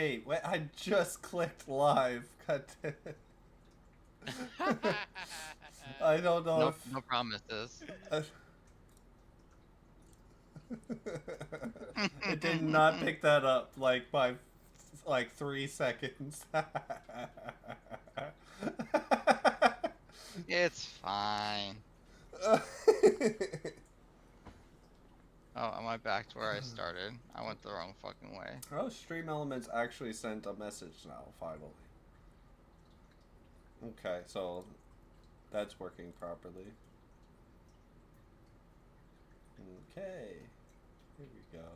Wait, I just clicked live. God damn it. I don't know No, if... no promises. It did not pick that up, like, by, like, 3 seconds. It's fine. Oh, am I back to where I started? I went the wrong fucking way. Oh, Stream Elements actually sent a message now, finally. Okay, so that's working properly. Okay, here we go.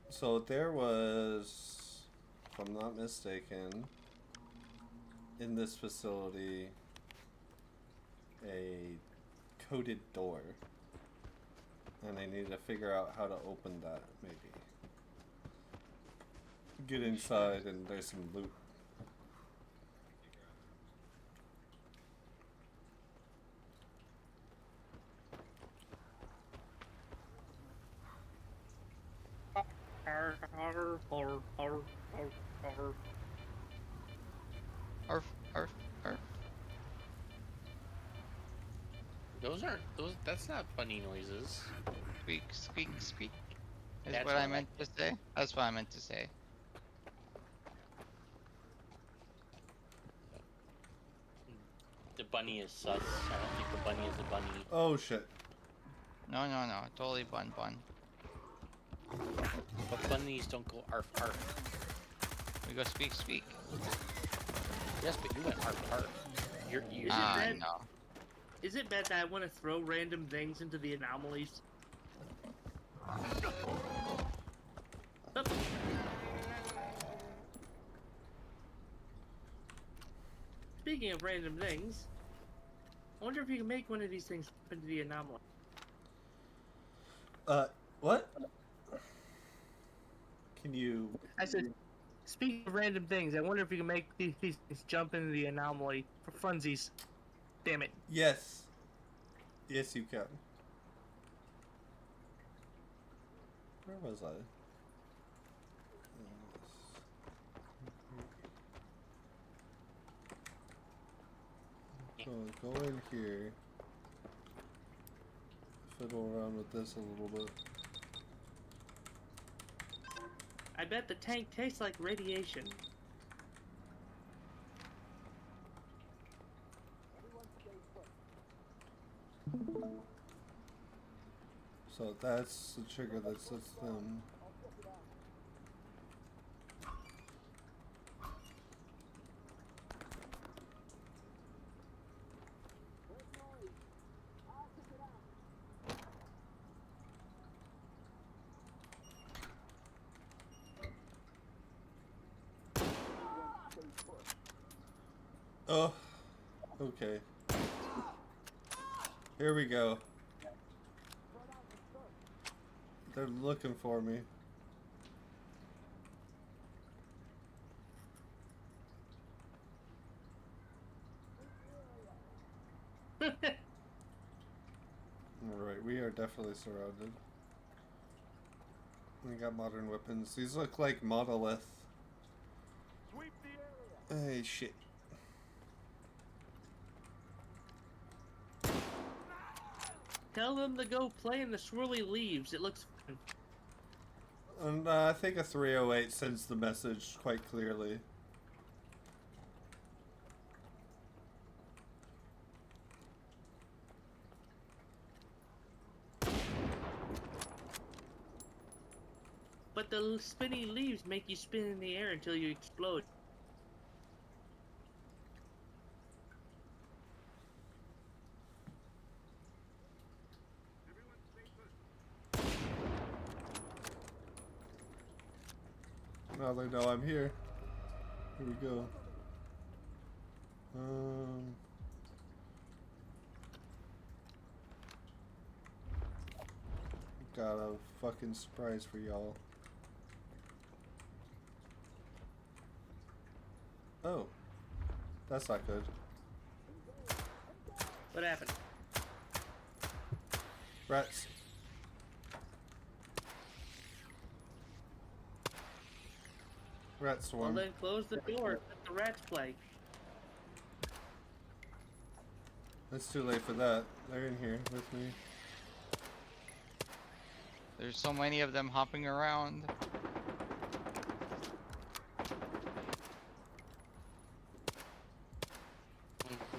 So there was, if I'm not mistaken, in this facility, a coded door. And I need to figure out how to open that, maybe. Get inside and there's some loot. Arf, arf, arf. Those aren't those. That's not funny noises. Squeak, squeak, squeak. Is That's what what I I meant to say. That's what I meant to say. The bunny is sus. I don't think the bunny is a bunny. Oh shit. No, no, no. Totally bun bun. But bunnies don't go arf arf. We go squeak, squeak. Yes, but you went arf arf. You're No. Is it bad that I want to throw random things into the anomalies? Oh. Speaking of random things, I wonder if you can make one of these things into the anomaly. What? Can you... I said, speaking of random things, I wonder if you can make these things jump into the anomaly for funsies. Damn it. Yes. Yes, you can. Where was I? So go in here. Fiddle around with this a little bit. I bet the tank tastes like radiation. So that's the trigger that sets them. Oh, okay. Here we go. They're looking for me. Alright, we are definitely surrounded. We got modern weapons. These look like monolith. Hey, shit. Tell them to go play in the swirly leaves. It looks fun. And I think a 308 sends the message quite clearly. But the spinny leaves make you spin in the air until you explode. Now they know I'm here. Here we go. Got a fucking surprise for y'all. Oh. That's not good. What happened? Rats. Rat Well, swarm. then close the door. Let the rats play. It's too late for that. They're in here with me. There's so many of them hopping around.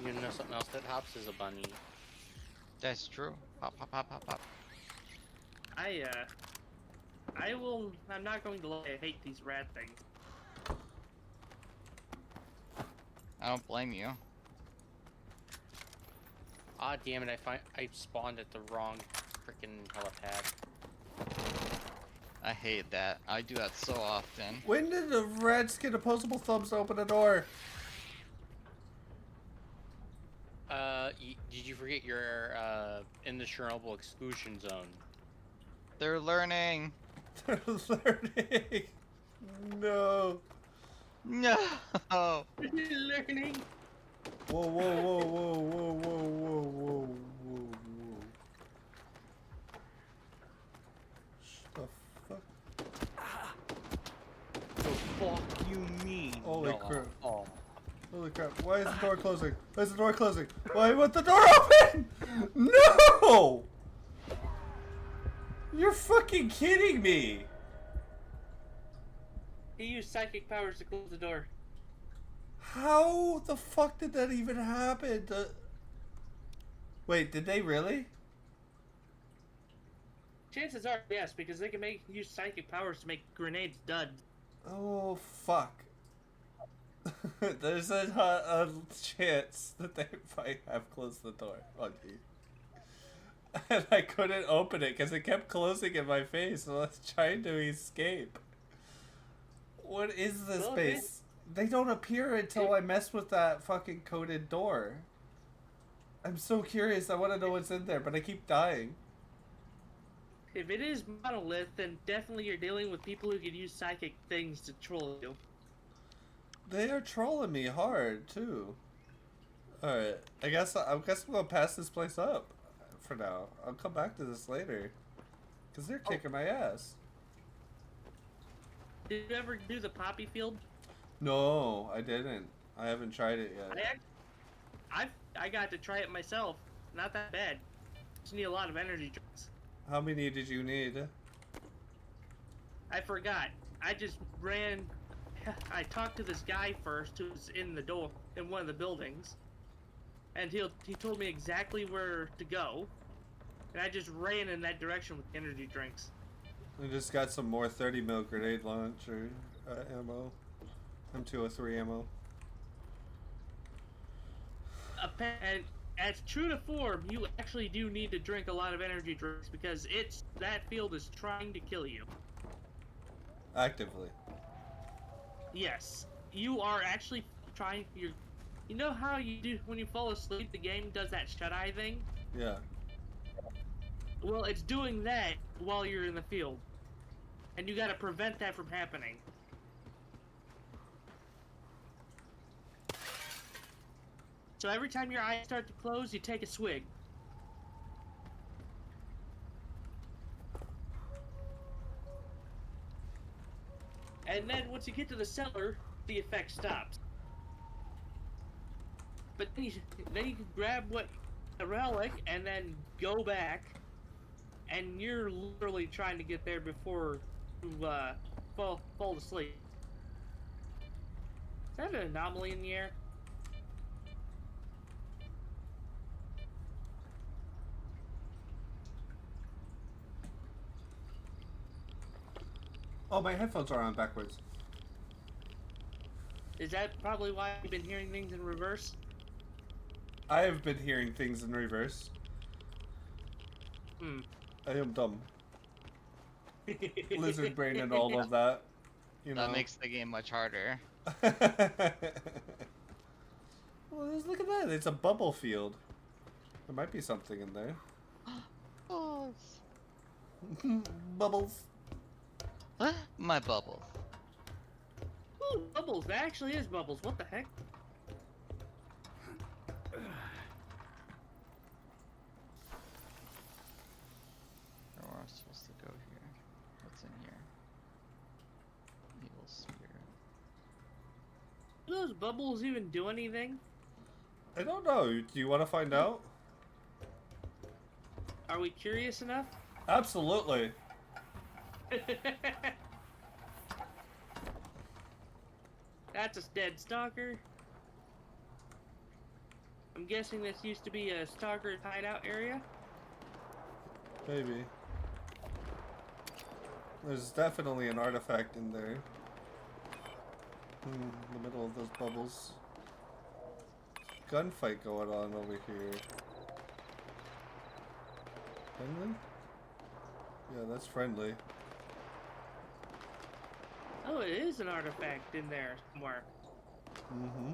You know something else that hops is a bunny. That's true. Hop, hop, hop, hop, hop. I'm not going to lie, I hate these rat things. I don't blame you. Ah, damn it! I spawned at the wrong freaking helipad. I hate that. I do that so often. When did the rats get opposable thumbs to open the door? Did you forget your in the Chernobyl exclusion zone? They're learning. They're learning. No. No. Learning. Whoa, whoa, whoa, whoa, whoa, whoa, whoa, whoa, whoa, whoa. The fuck? The fuck you mean? Holy no. crap. Oh. Holy crap. Why is the door closing? Why is the door closing? Why won't the door open? No! You're fucking kidding me. He used psychic powers to close the door. How the fuck did that even happen? Wait, did they really? Chances are, yes, because they can use psychic powers to make grenades duds. Oh, fuck. There's a chance that they might have closed the door on me. And I couldn't open it because it kept closing in my face while I was trying to escape. What is this Well, base? They don't appear until I mess with that fucking coded door. I'm so curious. I want to know what's in there, but I keep dying. If it is monolith, then definitely you're dealing with people who can use psychic things to troll you. They are trolling me hard too. All right, I guess I'm gonna pass this place up for now. I'll come back to this later, cause they're kicking my ass. Did you ever do the poppy field? No, I didn't. I haven't tried it yet. I got to try it myself. Not that bad. Just need a lot of energy drinks. How many did you need? I forgot. I just ran. I talked to this guy first, who was in the door in one of the buildings, and he told me exactly where to go, and I just ran in that direction with energy drinks. I just got some more 30 mil grenade launcher ammo. M203 ammo. And as true to form, you actually do need to drink a lot of energy drinks because that field is trying to kill you. Actively. Yes, you are actually trying. You know how you do when you fall asleep, the game does that shut-eye thing? Yeah. Well, it's doing that while you're in the field. And you gotta prevent that from happening. So every time your eyes start to close, you take a swig. And then once you get to the cellar, the effect stops. But then you can grab a relic and then go back, and you're literally trying to get there before you fall to sleep. Is that an anomaly in the air? Oh, my headphones are on backwards. Is that probably why you've been hearing things in reverse? I have been hearing things in reverse. I am dumb. Lizard brain and all of that. You know. That makes the game much harder. Well, look at that. It's a bubble field. There might be something in there. Bubbles. My bubbles. Ooh, bubbles. That actually is bubbles. What the heck? Where am I supposed to go here? What's in here? Evil spirit. those bubbles even do anything? I don't know. Do you want to find out? Are we curious enough? Absolutely. That's a dead stalker. I'm guessing this used to be a stalker hideout area. Maybe. There's definitely an artifact in there. In the middle of those bubbles. Gunfight going on over here. Friendly? Yeah, that's friendly. Oh, it is an artifact in there somewhere. Mm-hmm.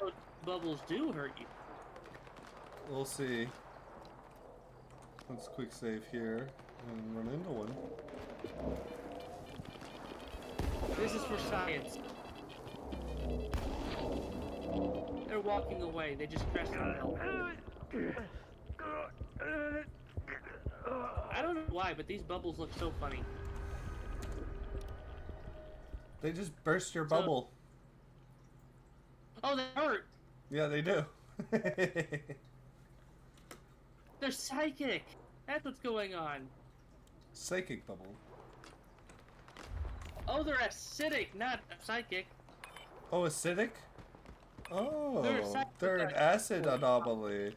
Oh, bubbles do hurt you. We'll see. Let's quick save here and run into one. This is for science. They're walking away. They just crashed on help. I don't know why, but these bubbles look so funny. They just burst your bubble. Oh, they hurt! Yeah, they do. They're psychic! That's what's going on. Psychic bubble. Oh, they're acidic, not psychic. Oh, acidic? Oh, They're they're an acid anomaly.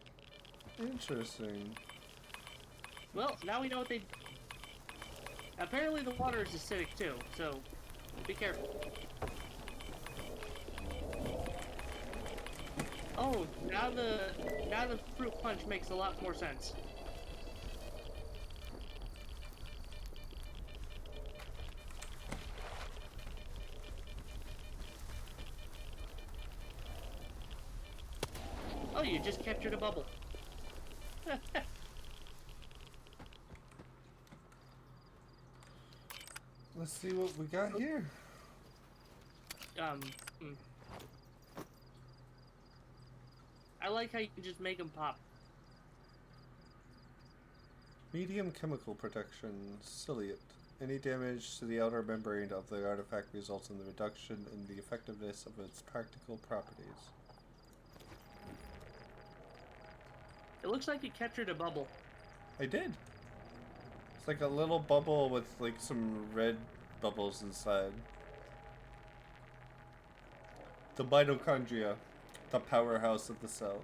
Interesting. Well, now we know what they... Apparently the water is acidic too, so be careful. Oh, now the fruit punch makes a lot more sense. Oh, you just captured a bubble. Let's see what we got here. I like how you can just make them pop. Medium chemical protection, ciliate. Any damage to the outer membrane of the artifact results in the reduction in the effectiveness of its practical properties. It looks like you captured a bubble. I did. It's like a little bubble with like some red bubbles inside. The mitochondria, the powerhouse of the cell.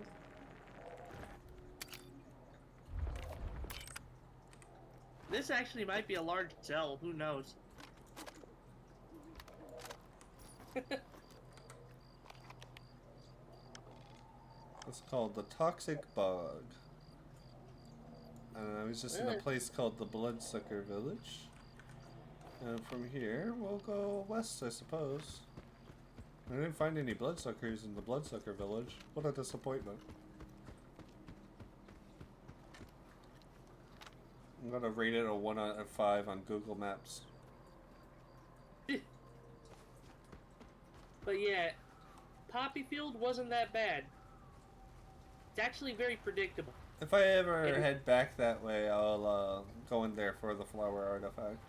This actually might be a large cell, who knows? It's called the toxic bug. And I was just in a place called the Bloodsucker Village. And from here, we'll go west, I suppose. I didn't find any bloodsuckers in the Bloodsucker Village. What a disappointment. I'm gonna rate it a 1 out of 5 on Google Maps. But yeah, Poppy Field wasn't that bad. It's actually very predictable. If I ever head back that way, I'll go in there for the flower artifact.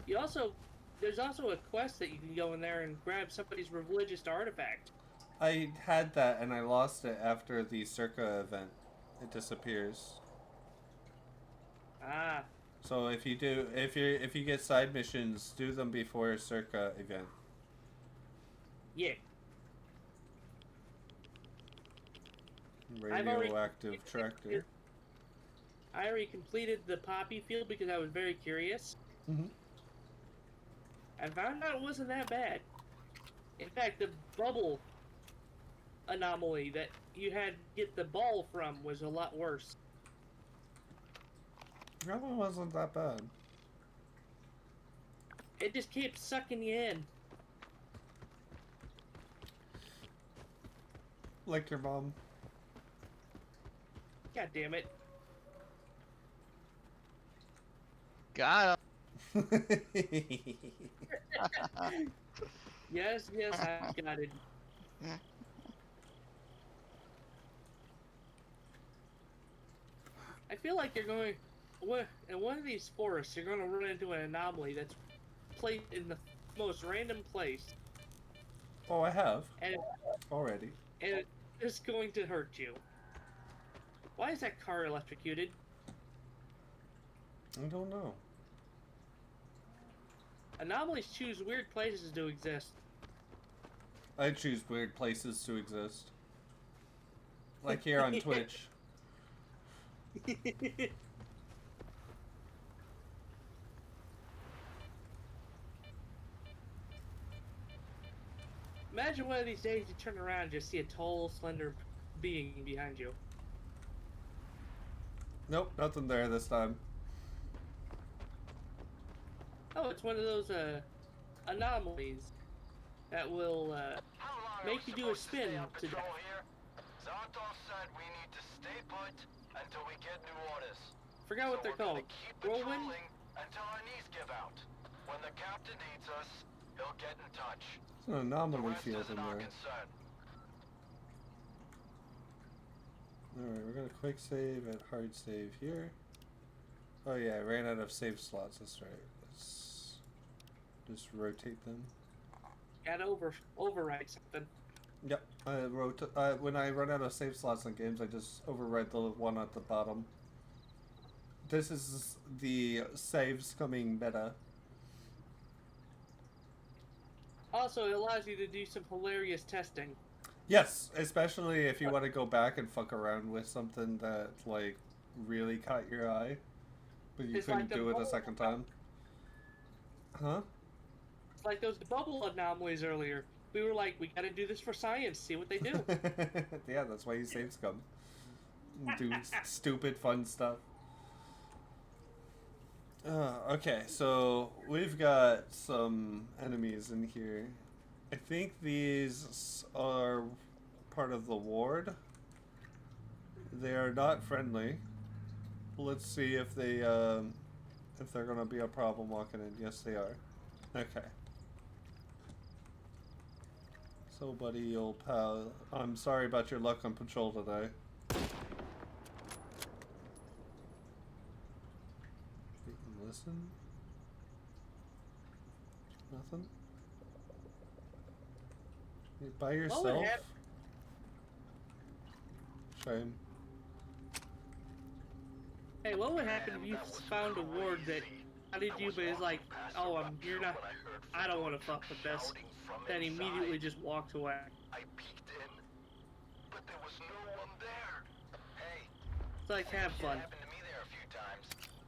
There's also a quest that you can go in there and grab somebody's religious artifact. I had that and I lost it after the SIRCAA event. It disappears. Ah. So if you get side missions, do them before SIRCAA event. Yeah. Radioactive tractor. I already completed the Poppy Field because I was very curious. Mm-hmm. I found out it wasn't that bad. In fact, the bubble anomaly that you had to get the ball from was a lot worse. That one wasn't that bad. It just kept sucking you in. Like your mom. God damn it. Got him. Yes, I got it. I feel like you're going... In one of these forests, you're going to run into an anomaly that's placed in the most random place. Oh, I have and already. it's going to hurt you. Why is that car electrocuted? I don't know. Anomalies choose weird places to exist. I choose weird places to exist. Like here on Twitch. Imagine one of these days you turn around and just see a tall, slender being behind you. Nope, nothing there this time. Oh, it's one of those anomalies that will make you do a spin to death. Zartos said we need to stay put until we get new orders. Forgot what they're called. Whirlwind? Patrolling until our knees give out. When the captain needs us, he'll get in touch. There's an anomaly The rest field isn't in our there. concern. Alright, we're gonna quick save and hard save here. Oh yeah, I ran out of save slots, that's right. Let's just rotate them. Gotta overwrite something. Yep, when I run out of save slots in games, I just overwrite the one at the bottom. This is the saves coming meta. Also, it allows you to do some hilarious testing. Yes, especially if you want to go back and fuck around with something that, like, really caught your eye, but you It's couldn't like the do it a bubble second time. Huh? It's like those bubble anomalies earlier. We were like, we gotta do this for science, see what they do. Yeah, that's why you saves come. Do stupid fun stuff. Okay, so we've got some enemies in here. I think these are part of the ward. They are not friendly. Let's see if they're gonna be a problem walking in. Yes, they are. Okay. So, buddy, old pal, I'm sorry about your luck on patrol today. You can listen. Nothing. You by yourself? Shame. Hey, what would happen if you found a ward that outed you, but is like, oh, you're not, I don't want to fuck with this. Then immediately just walks away. I peeked in, but there was no one there. Hey, It's like, have fun. happened to me there a few times,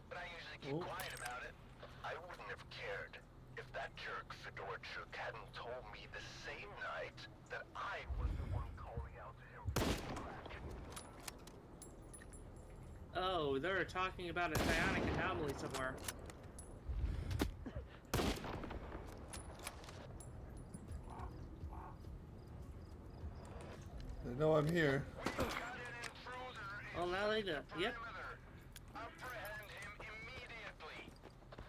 but I usually keep quiet about it. I wouldn't have cared if that jerk Fedorchuk hadn't told me the same night that I was the one calling out to him. Oh, they're talking about a psionic anomaly somewhere. They know I'm here. Well, now they do. Yep. Apprehend him immediately.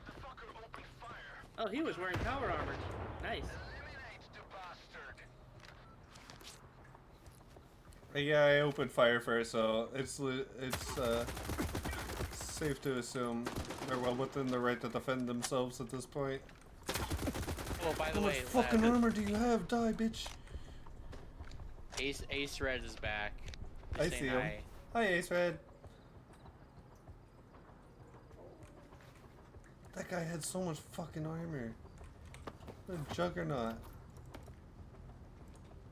The fucker opened fire. Oh, he was wearing power armor. Nice. Eliminate the bastard. Yeah, I opened fire first, so it's safe to assume they're well within the right to defend themselves at this point. Well, by the How much way, fucking lad, armor do you have? Die, bitch. Ace Red is back. I Just see saying him. hi. Hi, Ace Red. That guy had so much fucking armor. What a juggernaut.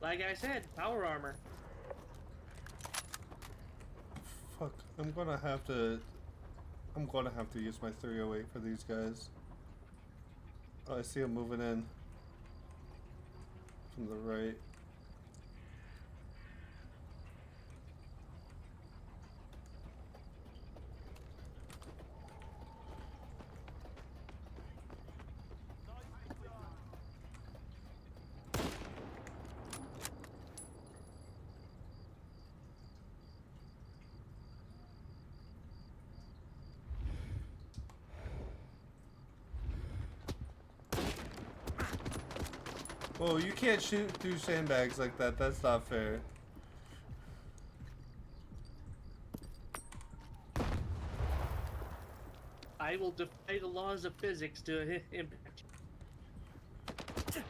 Like I said, power armor. Fuck, I'm gonna have to use my 308 for these guys. Oh, I see him moving in from the right. Whoa, you can't shoot through sandbags like that. That's not fair. I will defy the laws of physics to impact you.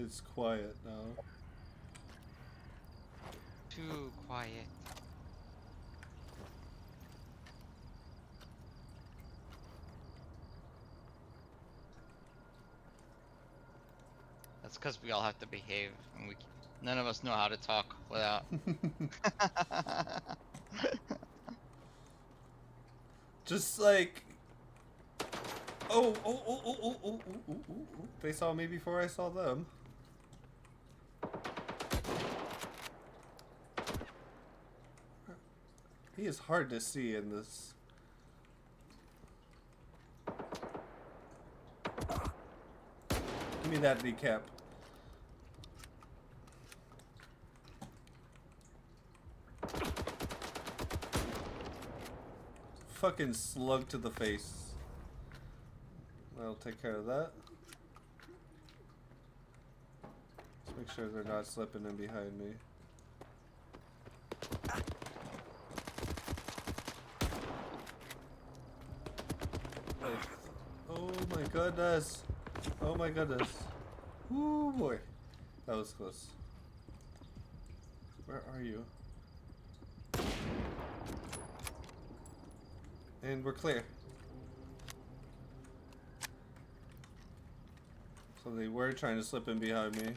It's quiet now. Too quiet. That's because we all have to behave, and none of us know how to talk without. Just like. Oh. They saw me before I saw them. He is hard to see in this. Give me that decap. Fucking slug to the face. I'll take care of that. Let's make sure they're not slipping in behind me. Oh my goodness. Oh my goodness. Ooh boy. That was close. Where are you? And we're clear. So they were trying to slip in behind me.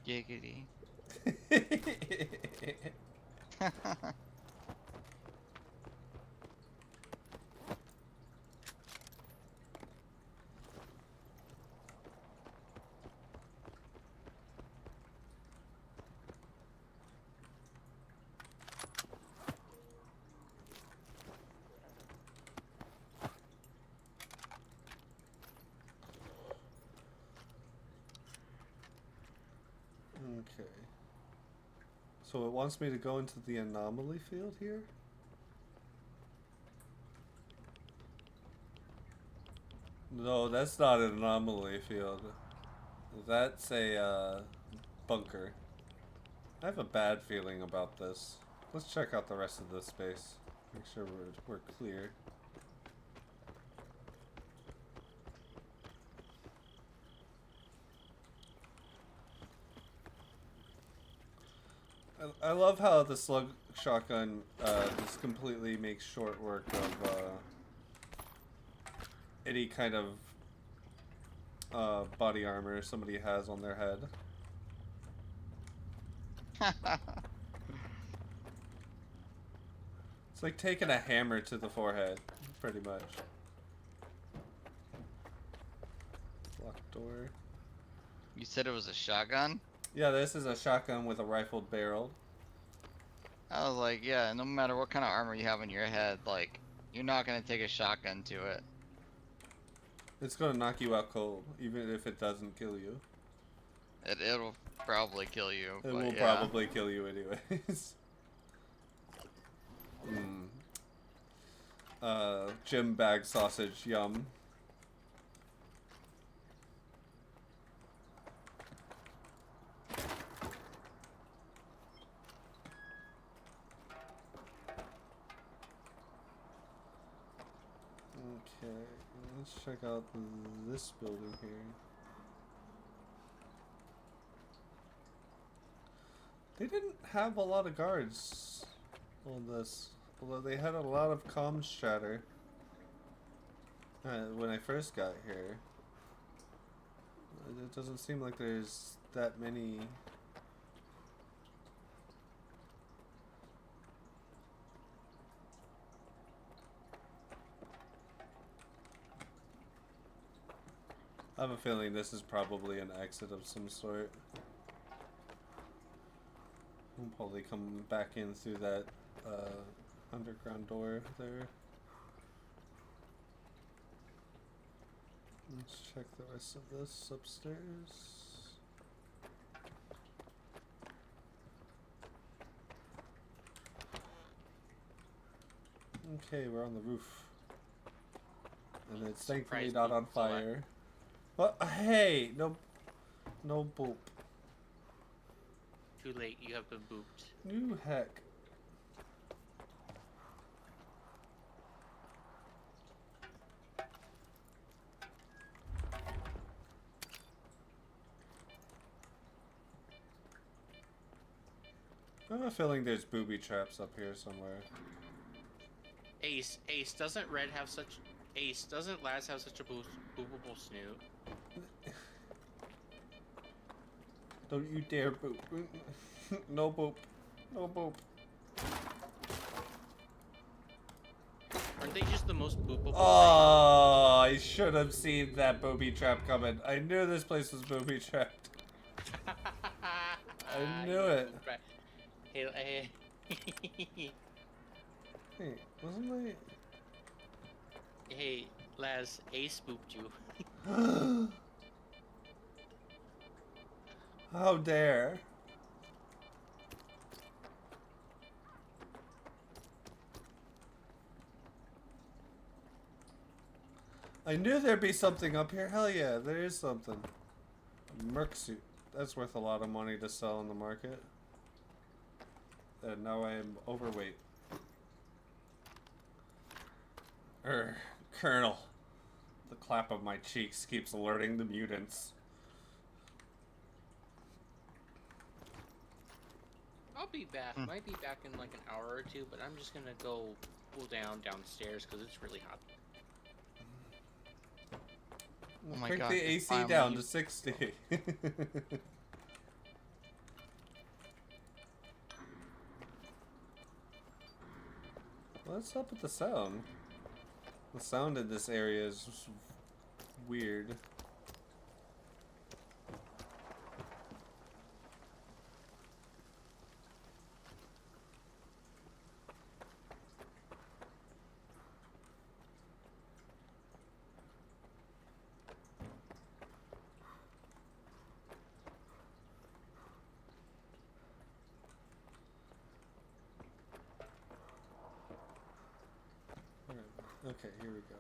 Giggity. Okay. So it wants me to go into the anomaly field here? No, that's not an anomaly field. That's a bunker. I have a bad feeling about this. Let's check out the rest of this space. Make sure we're clear. I love how the slug shotgun just completely makes short work of any kind of body armor somebody has on their head. It's like taking a hammer to the forehead, pretty much. Locked door. You said it was a shotgun? Yeah, this is a shotgun with a rifled barrel. I was like, yeah, no matter what kind of armor you have on your head, like, you're not gonna take a shotgun to it. It's gonna knock you out cold, even if it doesn't kill you. It'll probably kill you, It but will yeah. probably kill you anyways. Gym bag sausage, yum. Okay, let's check out this building here. They didn't have a lot of guards on this, although they had a lot of comms chatter when I first got here. It doesn't seem like there's that many. I have a feeling this is probably an exit of some sort. We'll probably come back in through that underground door there. Let's check the rest of this upstairs. Okay, we're on the roof. And it's thankfully Surprise not me, on so I- fire. But hey, no boop. Too late, you have been booped. New heck. I have a feeling there's booby traps up here somewhere. Ace, doesn't Laz have such a boopable snoot? Don't you dare boop. No boop. No boop. Aren't they just the most boopable Oh, I should have seen that booby trap coming. I knew this place was booby trapped. I knew it. Hey, Hey, wasn't my... hey, Laz, Ace spooped you. How dare. I knew there'd be something up here. Hell yeah, there is something. A merc suit. That's worth a lot of money to sell in the market. And now I am overweight. Colonel. The clap of my cheeks keeps alerting the mutants. I'll be back. Might be back in like an hour or two, but I'm just gonna go cool downstairs because it's really hot. Oh my Crank God, the it's AC finally- down to 60. What's up with the sound? The sound in this area is just weird. Okay, here we go.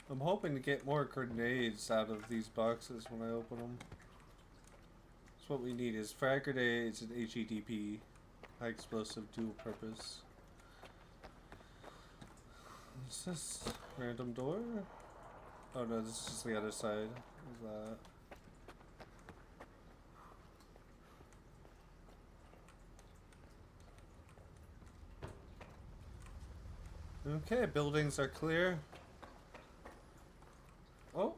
I'm hoping to get more grenades out of these boxes when I open them. That's what we need is frag grenades and HEDP, high explosive dual purpose. Is this random door? Oh no, this is just the other side of that. Okay, buildings are clear. Oh,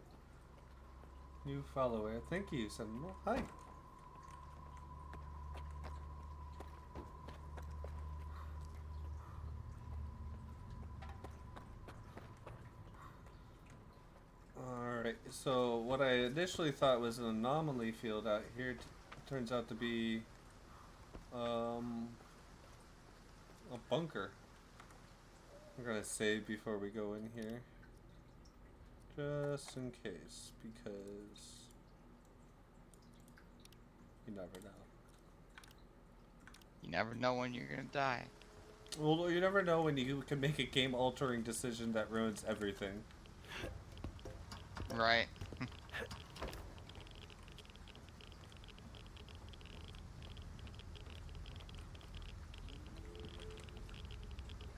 new follower. Thank you, Sentinel. Hi. Alright, so what I initially thought was an anomaly field out here turns out to be a bunker. I'm gonna save before we go in here. Just in case, because you never know. You never know when you're gonna die. Well, you never know when you can make a game-altering decision that ruins everything. Right.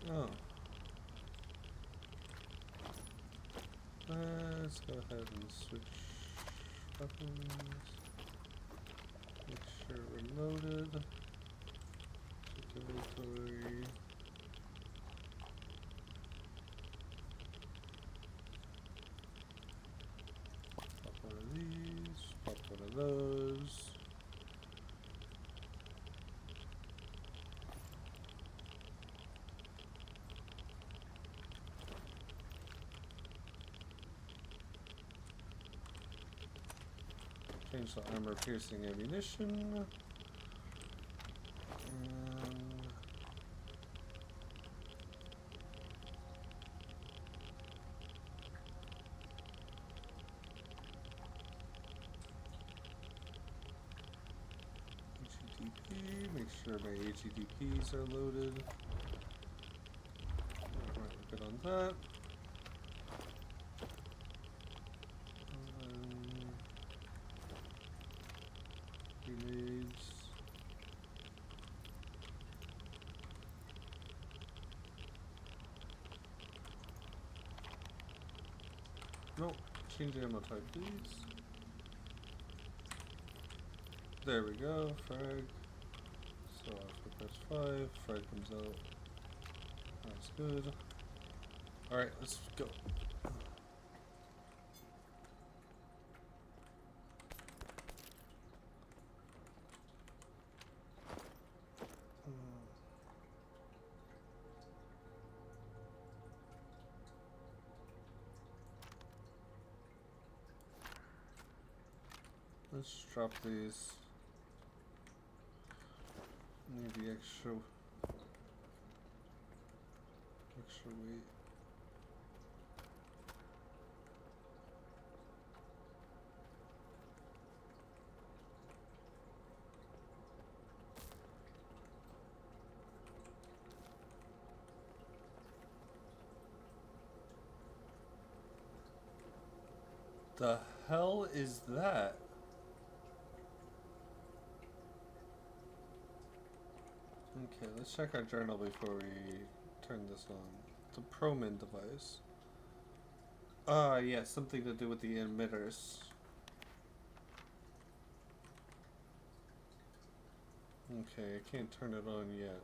Oh. Let's go ahead and switch weapons. Make sure we're loaded. Check inventory. Pop one of these. Pop one of those. Change the armor piercing ammunition. HTTP, make sure sure my HEDPs are loaded. Alright, we're good on that. Grenades. Nope. Change ammo type, please. There we go. Frag. So after press 5, frag comes out. That's good. Alright, let's go. Let's drop these. Need the extra weight. The hell is that? Okay, let's check our journal before we turn this on. The Promin device. Yeah, something to do with the emitters. Okay, I can't turn it on yet.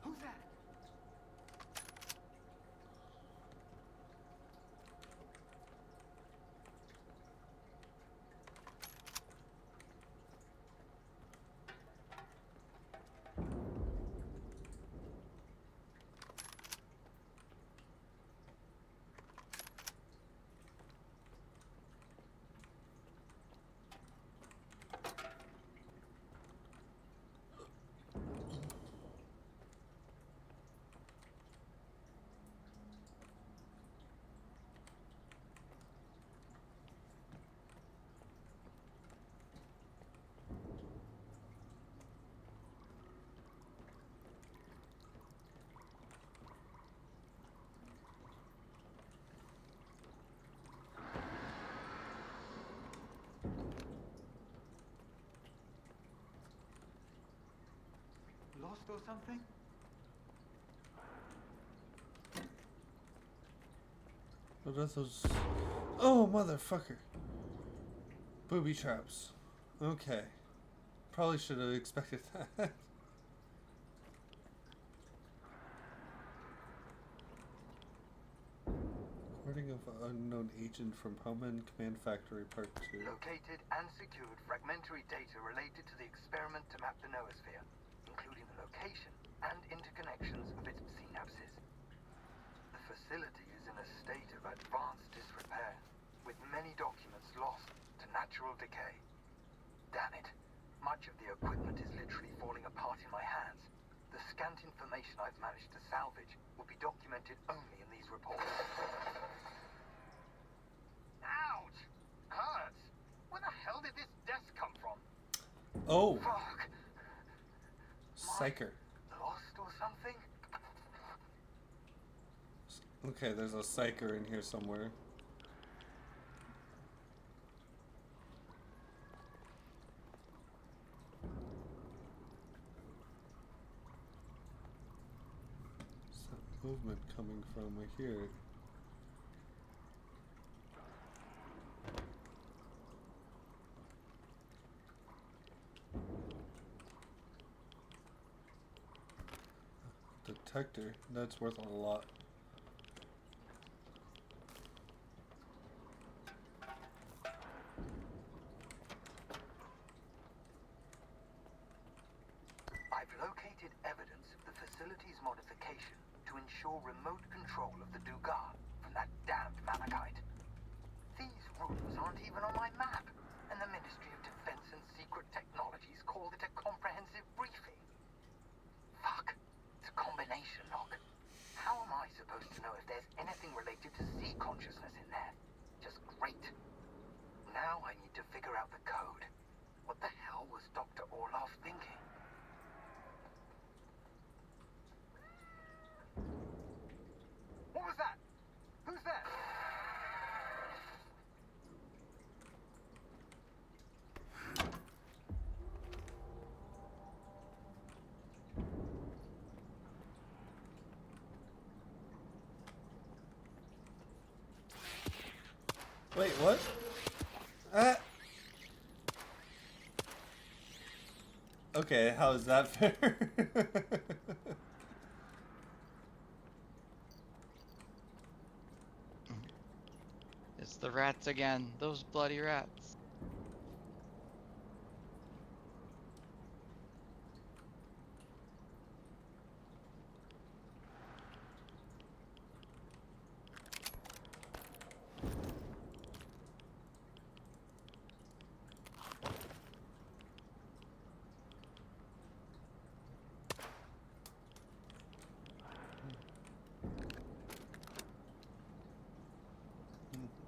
Who's that? Lost or something? What are those? Oh, motherfucker. Booby traps. Okay. Probably should have expected that. Recording of unknown agent from Hellman Command Factory Part 2. Located and secured fragmentary data related to the experiment to map the noosphere, including the location and interconnections of its synapses. The facility is in a state of advanced disrepair, with many documents lost to natural decay. Damn it. Much of the equipment is literally falling apart in my hands. The scant information I've managed to salvage will be documented only in these reports. Ouch! Hurts! Where the hell did this desk come from? Oh! Fuck! Psyker. Lost or something? Okay, there's a psyker in here somewhere. Where's that movement coming from? I hear it. detector. That's worth a lot. I've located evidence of the facility's modification to ensure remote control of the Dugat from that damned malachite. These rooms aren't even on my map, and the Ministry of Defense and Secret Technologies called it a comprehensive briefing. Fuck. It's a combination lock. How am I supposed to know if there's anything related to sea consciousness in there? Just great. Now I need to figure out the code. What the hell was Dr. Orloff thinking? What was that? Who's there? Wait, what? Ah! Okay, how is that fair? It's the rats again. Those bloody rats.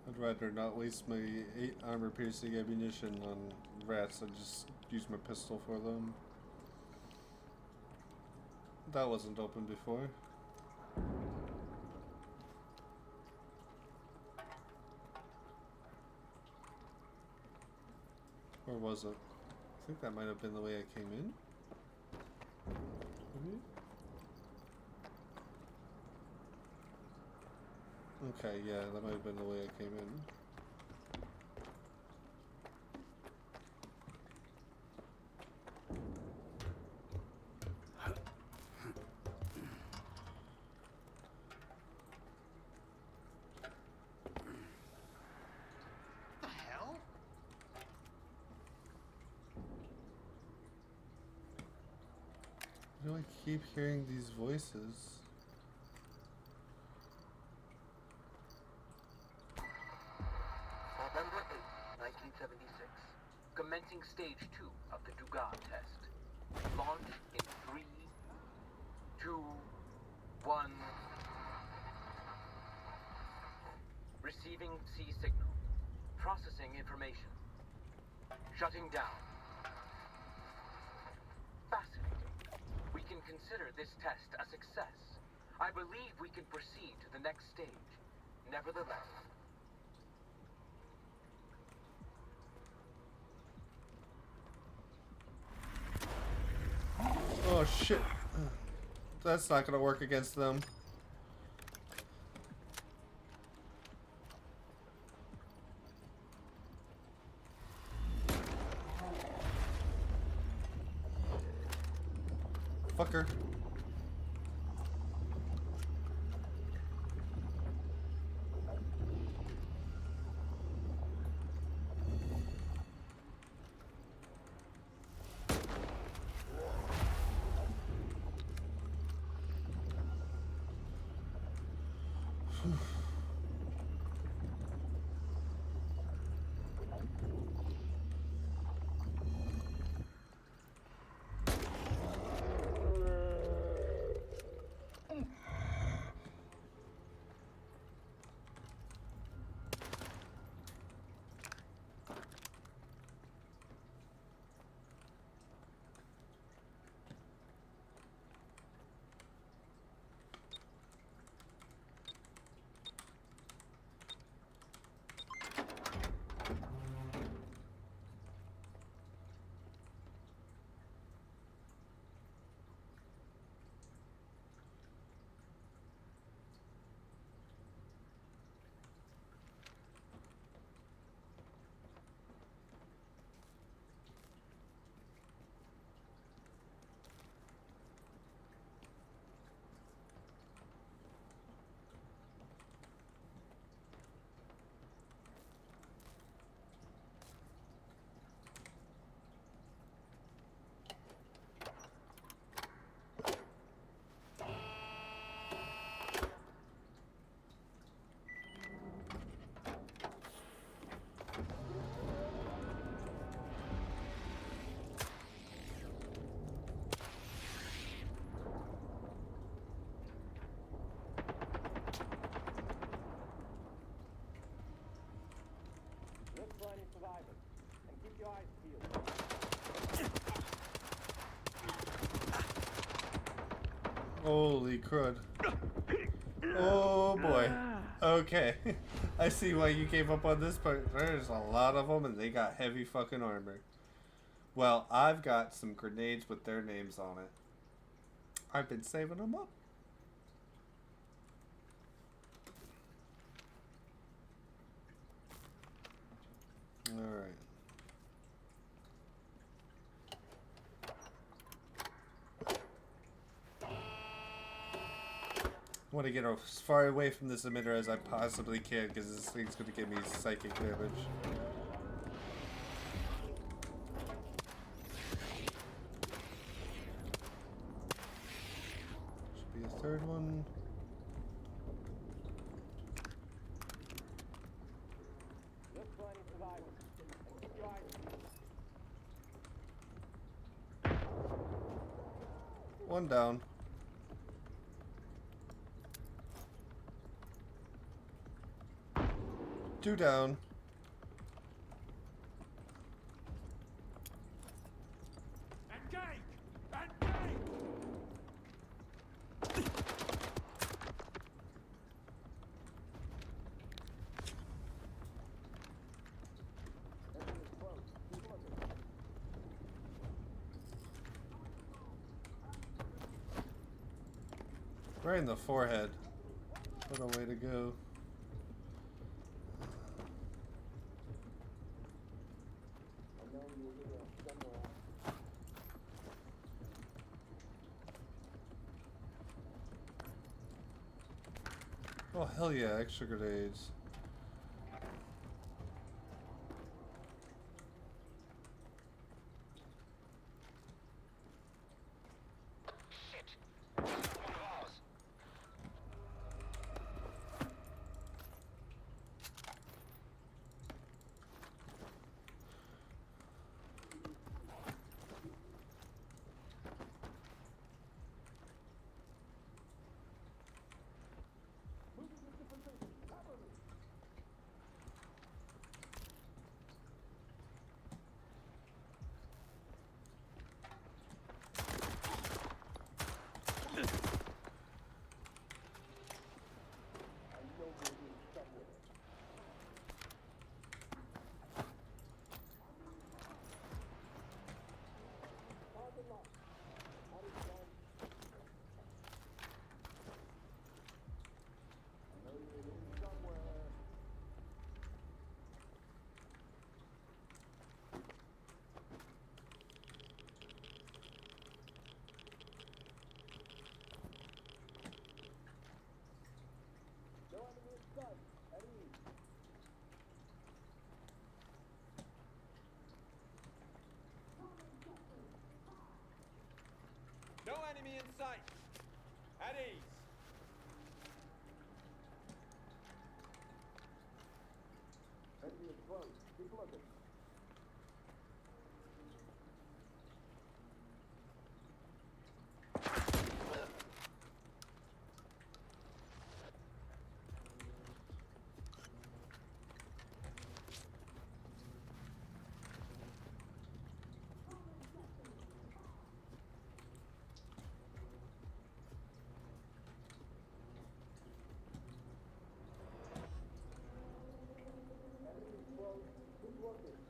I'd rather not waste my 8 armor-piercing ammunition on rats and just use my pistol for them. That wasn't open before. Or was it? I think that might have been the way I came in. Maybe? Okay, yeah, that might have been the way I came in. The hell? Why do I keep hearing these voices? November 8th, 1976. Commencing stage 2 of the Dugat test. Launch in 3, 2, 1. Receiving C signal. Processing information. Shutting down. Fascinating. We can consider this test a success. I believe we can proceed to the next stage. Nevertheless, Oh shit. That's not gonna work against them. Fucker. Holy crud. Oh boy. Okay. I see why you gave up on this part. There's a lot of them and they got heavy fucking armor. Well, I've got some grenades with their names on it. I've been saving them up. Alright. I want to get as far away from this emitter as I possibly can because this thing's going to give me psychic damage. Should be a third one. One down. Two down. Right in the forehead. What a way to go. Oh hell yeah, extra grenades. No enemy in sight. At ease. Enemy is close. Keep looking. Enemy is close. Keep looking.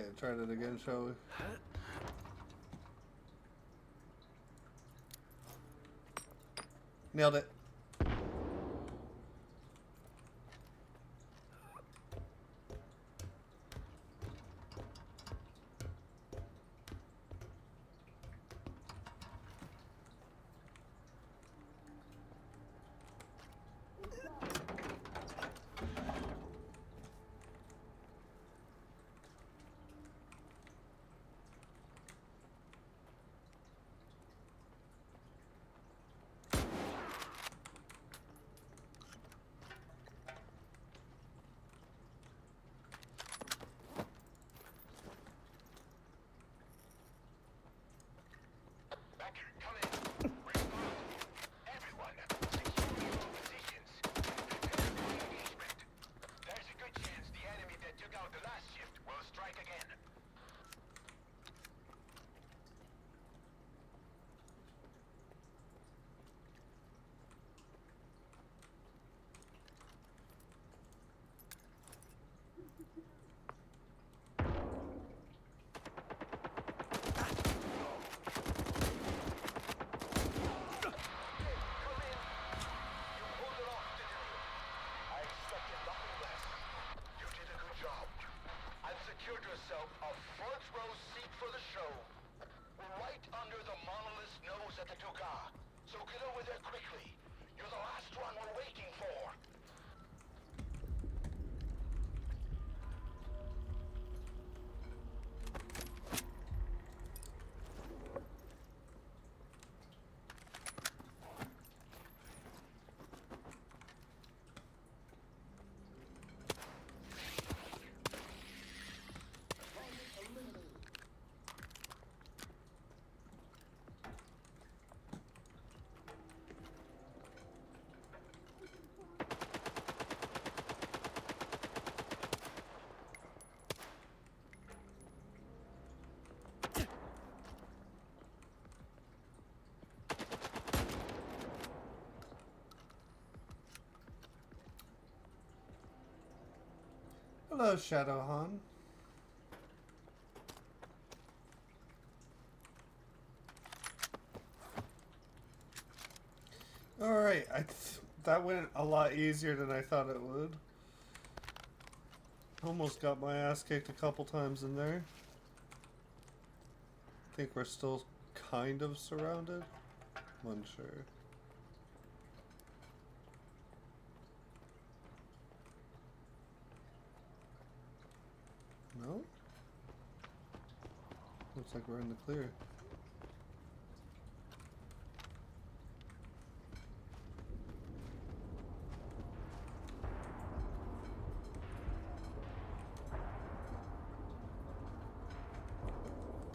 Okay, try that again, shall we? Nailed it. Back, come in. Respond. Everyone, secure your positions. Prepare for engagement. There's a good chance the enemy that took out the last shift will strike again. Come in. You pulled it off, didn't you? I expected nothing less. You did a good job. And secured yourself a front row seat for the show. We're right under the monolith's nose at the SIRCAA. So get over there quickly. You're the last one we're waiting for. Hello, Shadowhan. Alright, that went a lot easier than I thought it would. Almost got my ass kicked a couple times in there. Think we're still kind of surrounded? Unsure. No? Looks like we're in the clear.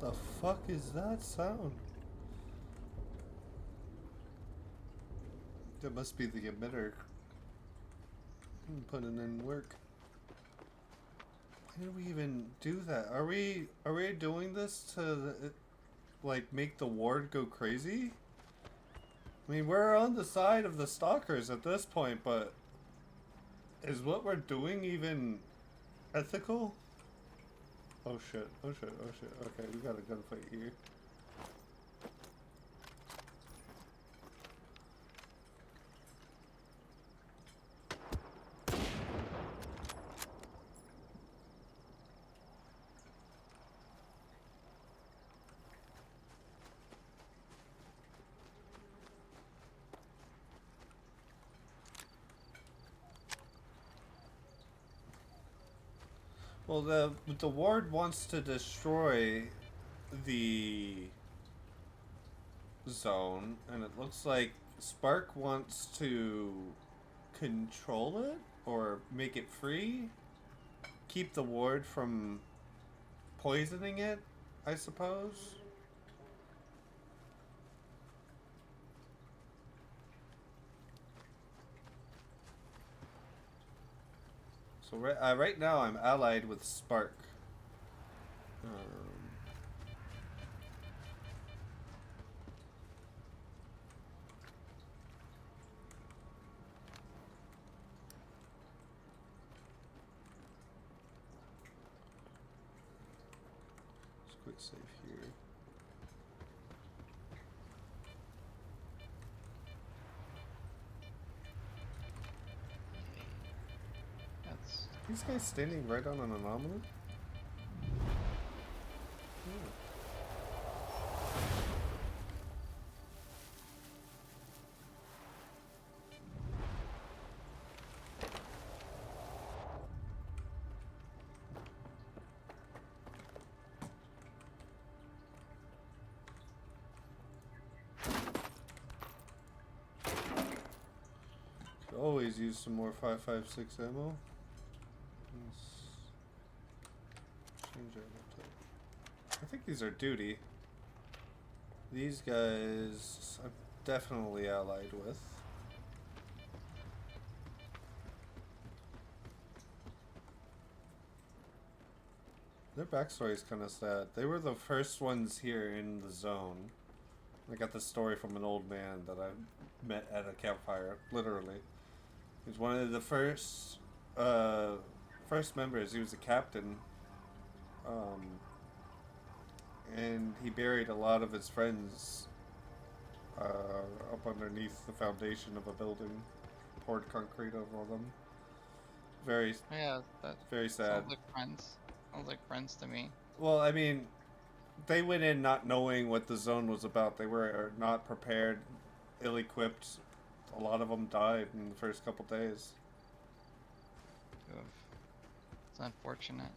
The fuck is that sound? That must be the emitter. Putting in work. Why did we even do that? Are we doing this to like make the ward go crazy? I mean, we're on the side of the stalkers at this point, but is what we're doing even ethical? Oh shit, oh shit, oh shit. Okay, we got a gunfight here. Well, the ward wants to destroy the zone, and it looks like Spark wants to control it or make it free, keep the ward from poisoning it, I suppose. So right now I'm allied with Spark. quick save here. That's These guys standing right on an anomaly? Hmm. Could always use some more 5.56 ammo. Let's change our type. I think these are duty. These guys I'm definitely allied with. Their backstory is kind of sad. They were the first ones here in the zone. I got this story from an old man that I met at a campfire, literally. He's one of the first members. He was a captain. And he buried a lot of his friends up underneath the foundation of a building. Poured concrete over them. Very, yeah. That very sad. sounds like friends. Sounds like friends to me. Well, I mean, they went in not knowing what the zone was about. They were not prepared, ill-equipped. A lot of them died in the first couple days. Oof. It's unfortunate.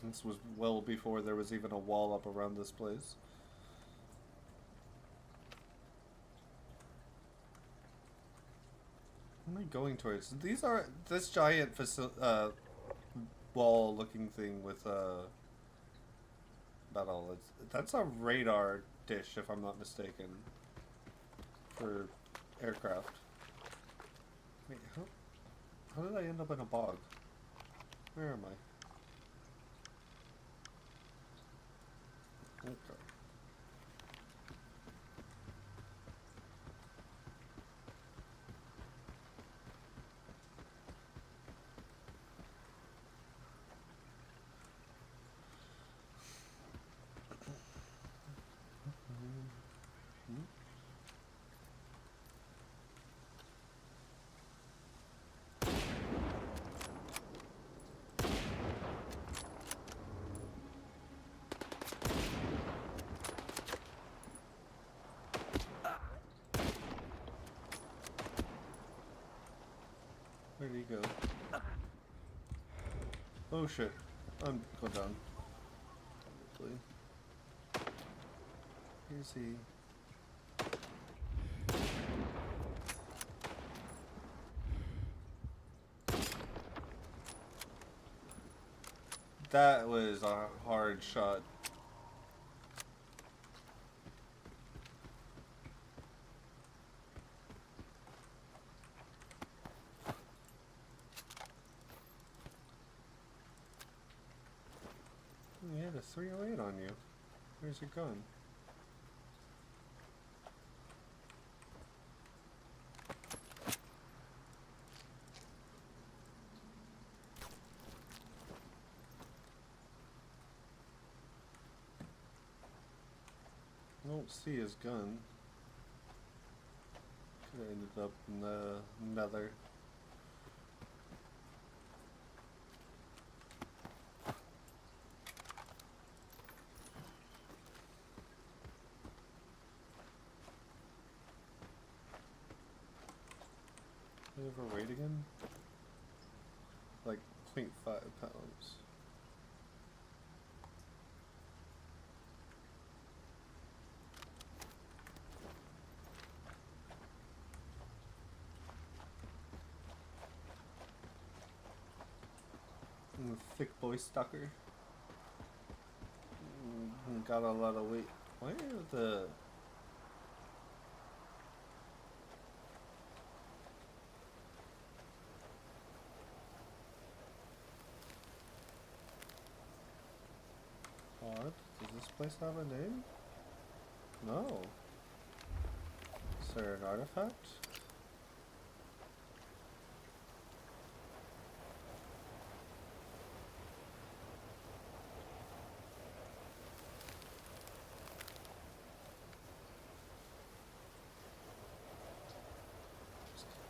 This was well before there was even a wall up around this place. What am I going towards? These are this giant wall-looking thing with metal. That's a radar dish, if I'm not mistaken, for aircraft. Wait, how did I end up in a bog? Where am I? Okay. Where'd he go? Oh shit. I'm going down. Hopefully. Here's he. That was a hard shot. He had a 308 on you. Where's your gun? I don't see his gun. Could have ended up in the nether. Overweight again? Like 0.5 pounds. I'm a thick boy stalker. Got a lot of weight. Why are the... Odd. Does this place have a name? No. Is there an artifact?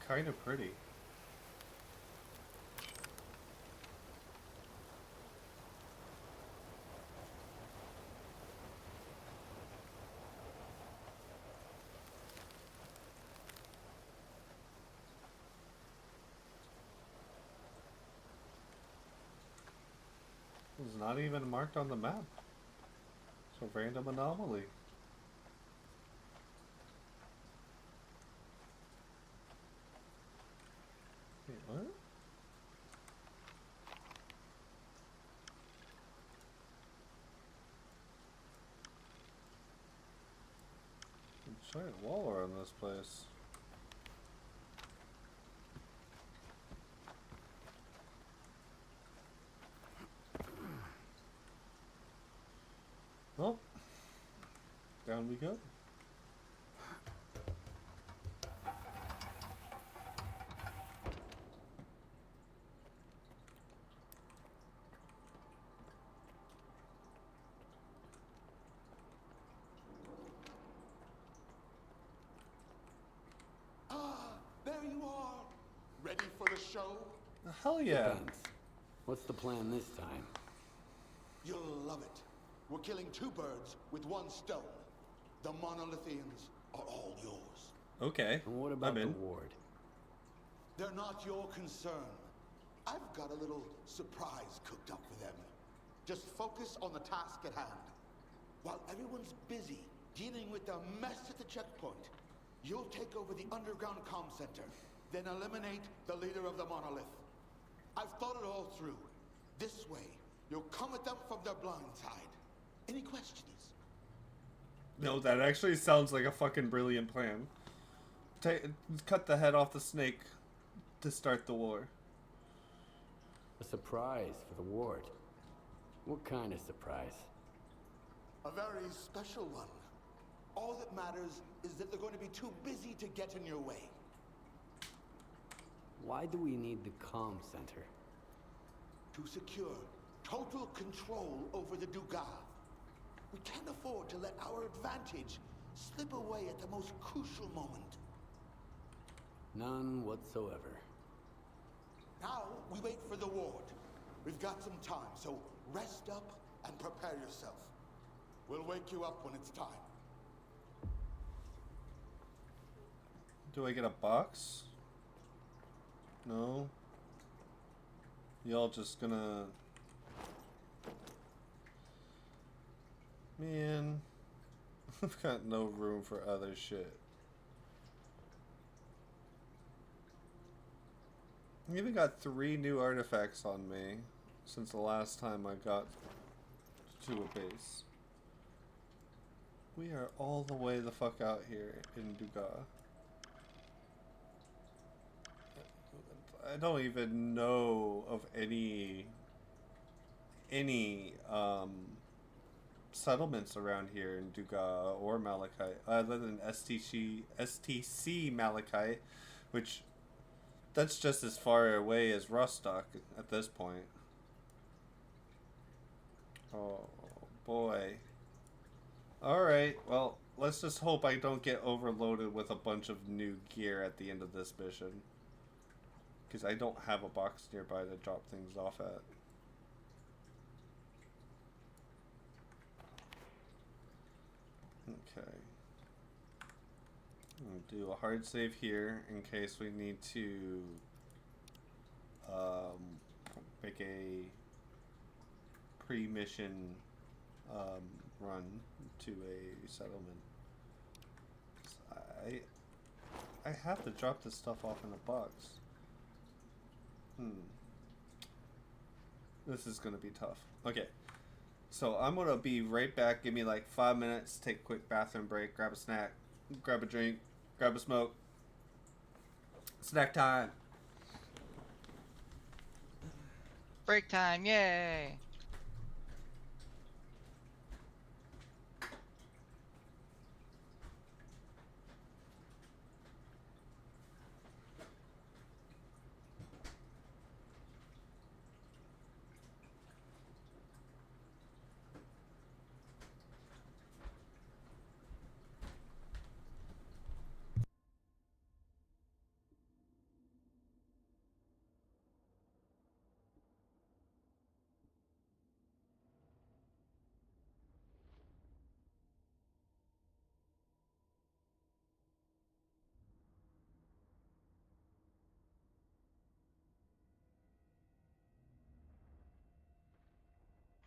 kind of pretty. It's not even marked on the map. It's a random anomaly. Wait, what? Giant wall around this place. Well, down we go. There you are. Ready for the show? Hell yeah. Depends. What's the plan this time? You'll love it. We're killing two birds with one stone. The monolithians are all yours. Okay. And what about I'm the in. ward? They're not your concern. I've got a little surprise cooked up for them. Just focus on the task at hand. While everyone's busy dealing with the mess at the checkpoint, you'll take over the underground comm center, then eliminate the leader of the monolith. I've thought it all through. This way, you'll come at them from their blind side. Any questions? No, that actually sounds like a fucking brilliant plan. Cut the head off the snake to start the war. A surprise for the ward. What kind of surprise? A very special one. All that matters is that they're going to be too busy to get in your way. Why do we need the comm center? To secure total control over the Dugas. We can't afford to let our advantage slip away at the most crucial moment. None whatsoever. Now, we wait for the ward. We've got some time, so rest up and prepare yourself. We'll wake you up when it's time. Do I get a box? No. Y'all just gonna... Man. I've got no room for other shit. I even got 3 new artifacts on me since the last time I got to a base. We are all the way the fuck out here in Dugas. I don't even know of any settlements around here in Dugas or Malachite other than STC Malachite, which that's just as far away as Rostock at this point. Oh boy. Alright, well, let's just hope I don't get overloaded with a bunch of new gear at the end of this mission. Because I don't have a box nearby to drop things off at. Okay. I'll do a hard save here in case we need to make a pre-mission run to a settlement. I have to drop this stuff off in a box. This is gonna be tough. Okay. So I'm gonna be right back. Give me like 5 minutes, take a quick bathroom break, grab a snack, grab a drink, grab a smoke. Snack time. Break time, yay!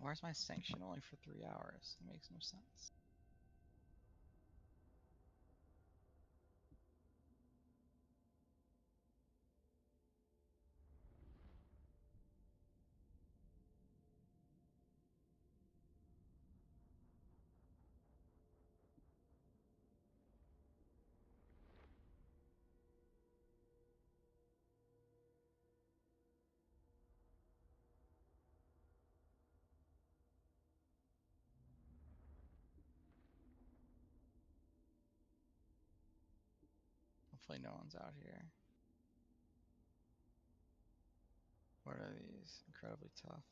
Where's my sanction only for 3 hours? It makes no sense. Hopefully no one's out here. What are these? Incredibly tough.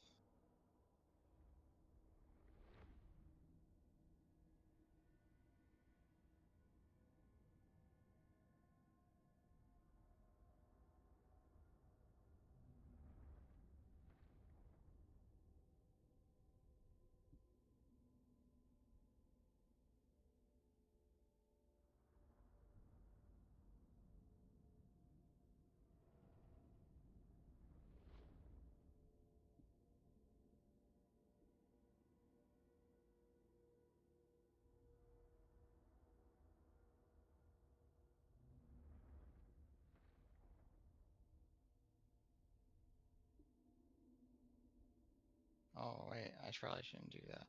Oh wait, I probably shouldn't do that.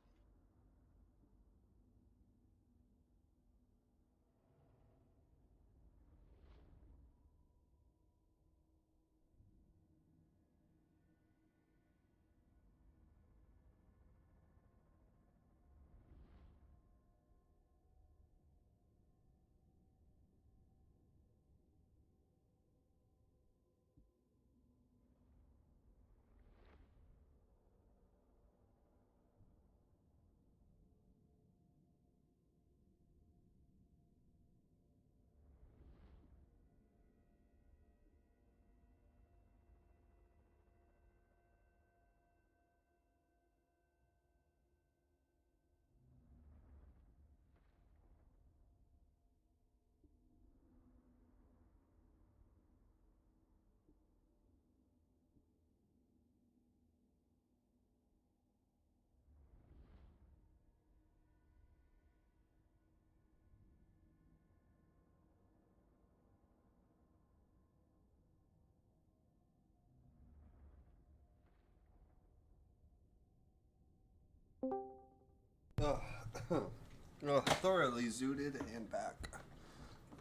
Thoroughly zooted and back.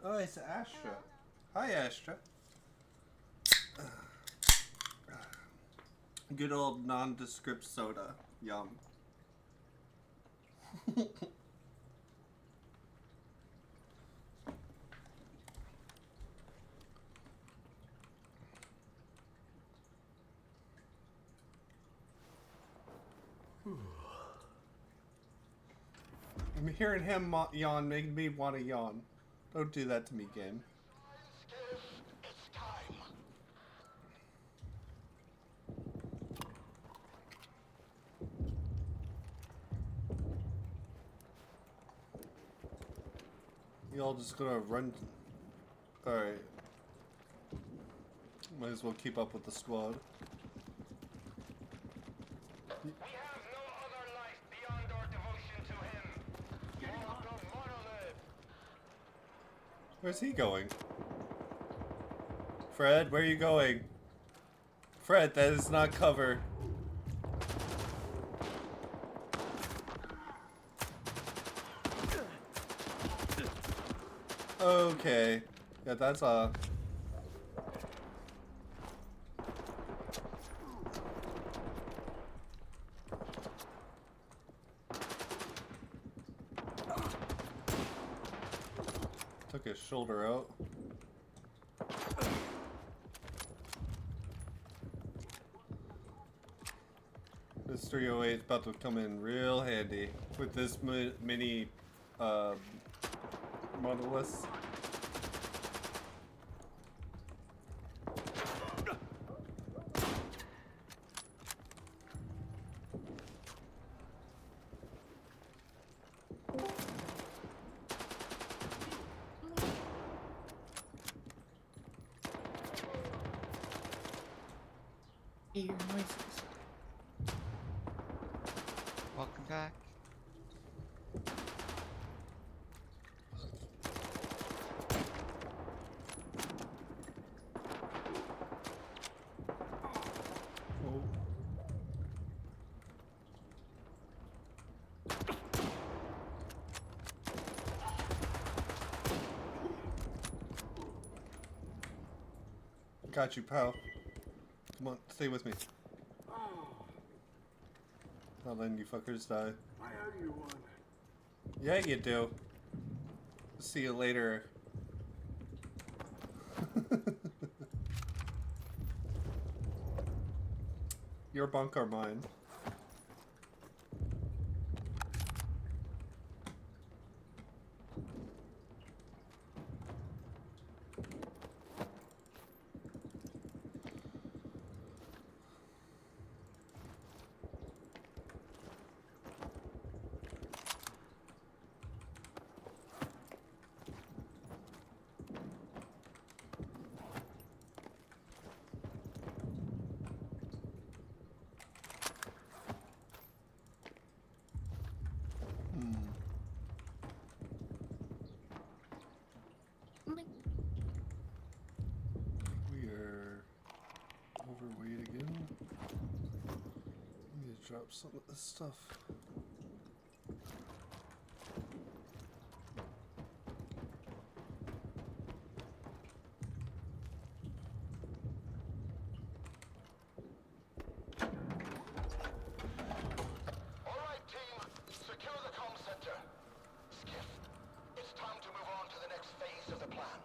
Oh, it's Astra. Hi, Astra. Good old nondescript soda. Yum. I'm hearing him yawn, making me want to yawn. Don't do that to me, game. It's time. Y'all just gonna run. Alright. Might as well keep up with the squad. We have no other life beyond our devotion to him. All the monolith. Where's he going? Fred, where are you going? Fred, that is not cover. Okay. Yeah, that's took his shoulder out. This 308 is about to come in real handy with this mini monoliths. Welcome back. Oh. Got you, pal. Come on, stay with me. Not letting you fuckers die. I owe you one. Yeah, you do. See you later. Your bunk are mine. We are overweight again. I need to drop some of this stuff. All right, team. Secure the comm center. Skiff, it's time to move on to the next phase of the plan.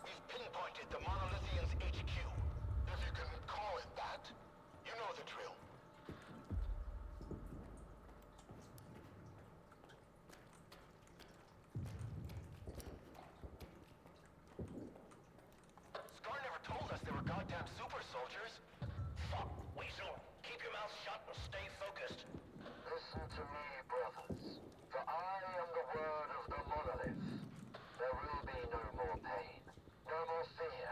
We've pinpointed the Monolithians' HQ, if you can call it that. You know the drill. Scar never told us they were goddamn super soldiers. Fuck, Weasel. Keep your mouth shut and stay focused. Listen to me, brothers. For I am the word of the monolith. There will be no more pain, no more fear.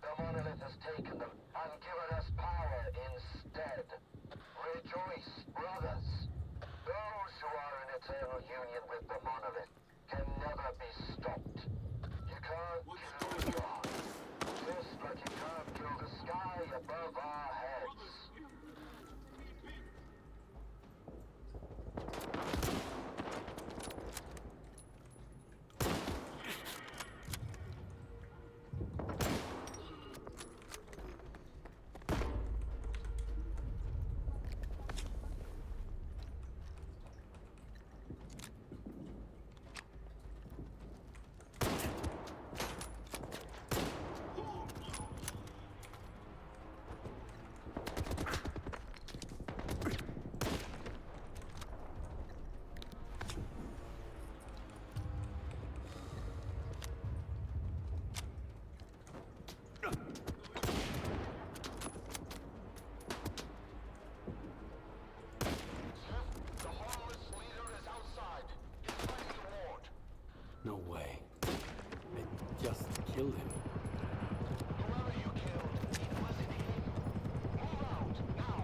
The monolith has taken them and given us power instead. Rejoice, brothers. Those who are in eternal union with the monolith can never be stopped. You can't kill God, just like you can't kill the sky above our heads. The harmless leader is outside. He's fighting the ward. No way. I just killed him. Whoever you killed, it wasn't him. Move out, now.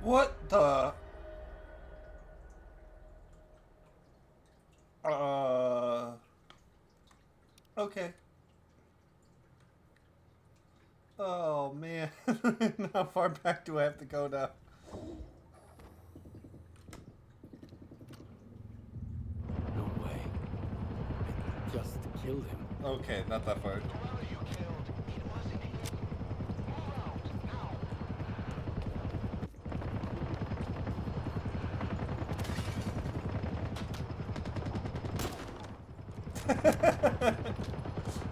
What the? Okay. Oh man, how far back do I have to go now? No way. I just killed him. Okay, not that far. Whoever you killed, it wasn't him. Move out, now.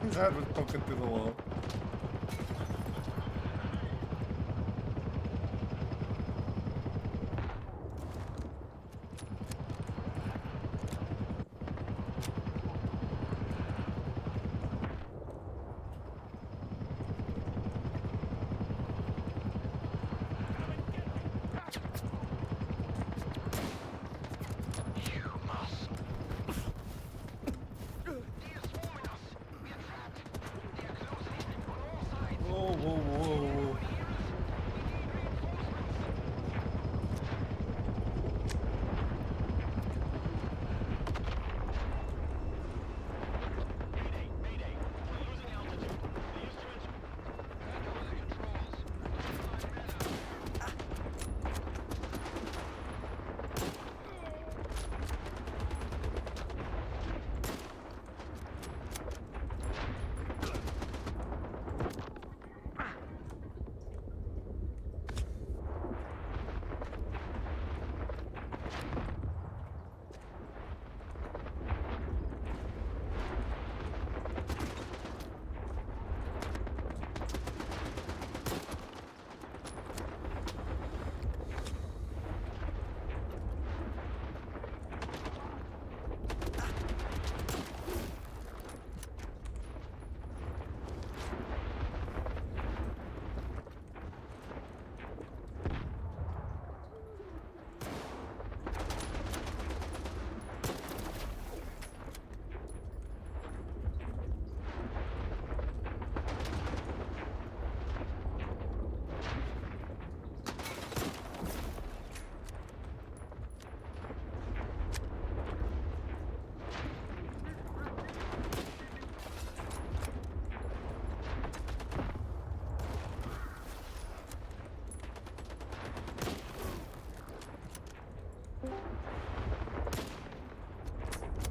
His head was poking through the wall. Whoa, whoa, whoa, whoa.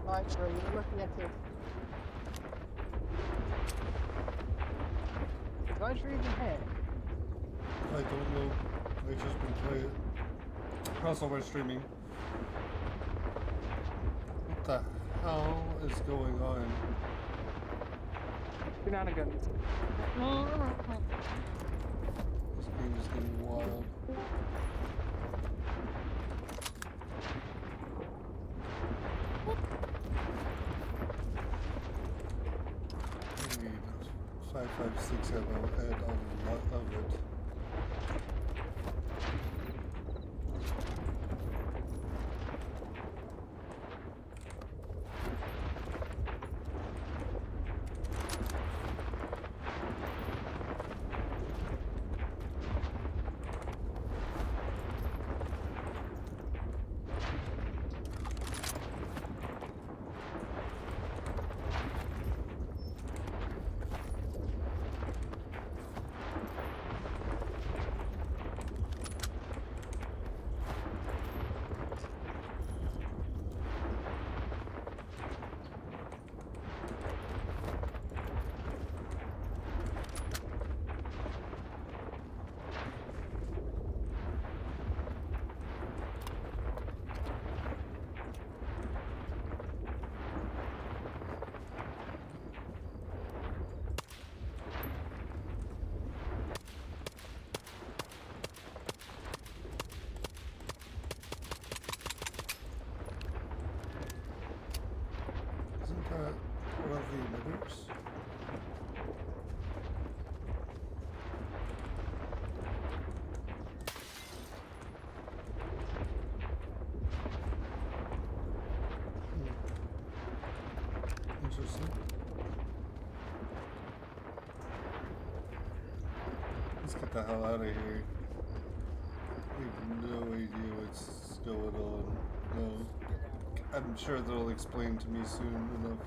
Right, Trey, you're looking at it. Is my tree even here? I don't know. I just been quiet. Also, we're streaming. What the hell is going on? Shenanigans. This game is getting wild. Maybe 556 have had a lot of it. Isn't that one of the emitters? Interesting. Let's get the hell out of here. have no idea what's going on. No. I'm sure they'll explain to me soon enough.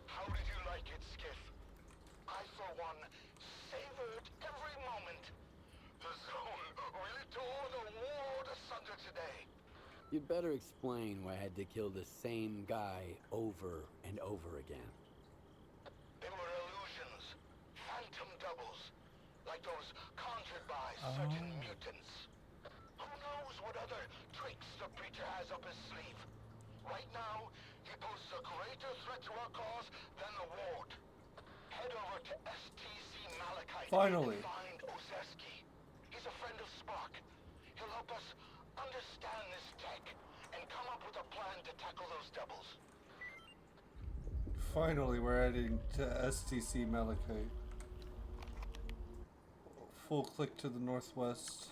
How did you like it, Skiff? I, for one, savored every moment. The zone really tore the world asunder today. You'd better explain why I had to kill the same guy over and over again. They were illusions, phantom doubles, like those conjured by certain mutants. Who knows what other tricks the preacher has up his sleeve? Right now, he poses a greater threat to our cause than the ward. Head over to STC Malachite Finally. and find Ozeski. He's a friend of Spark. He'll help us understand this tech and come up with a plan to tackle those doubles. Finally, we're heading to STC Malachite. Full click to the northwest.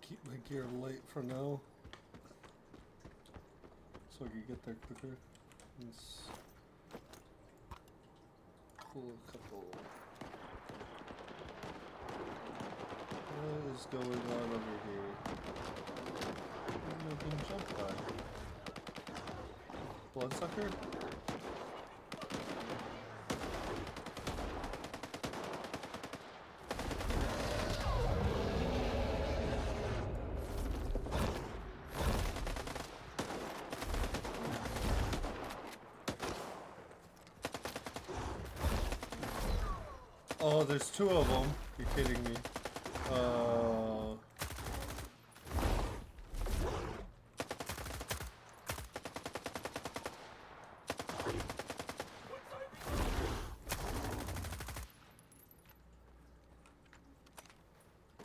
Keep my gear light for now, so I can get there quicker. Let's pull a couple. What is going on over here? I've been jumped by. Bloodsucker? Oh, there's two of them. You're kidding me.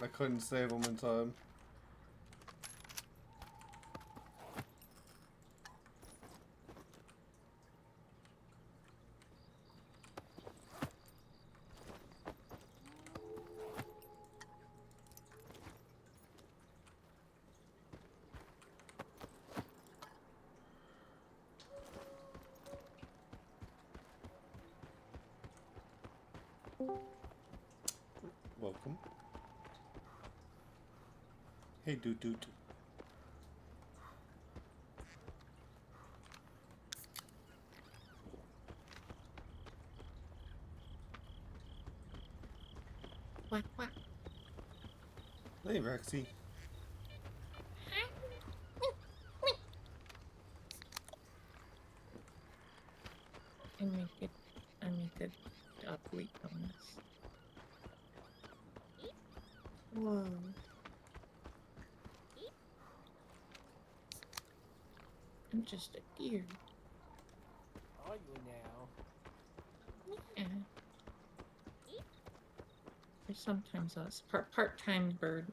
I couldn't save them in time. Welcome. Hey, dude. What? Hey, Rexy. I make it upweight bonus. Whoa. I'm just a deer. Are you now? Yeah. Or sometimes us. Part-time bird.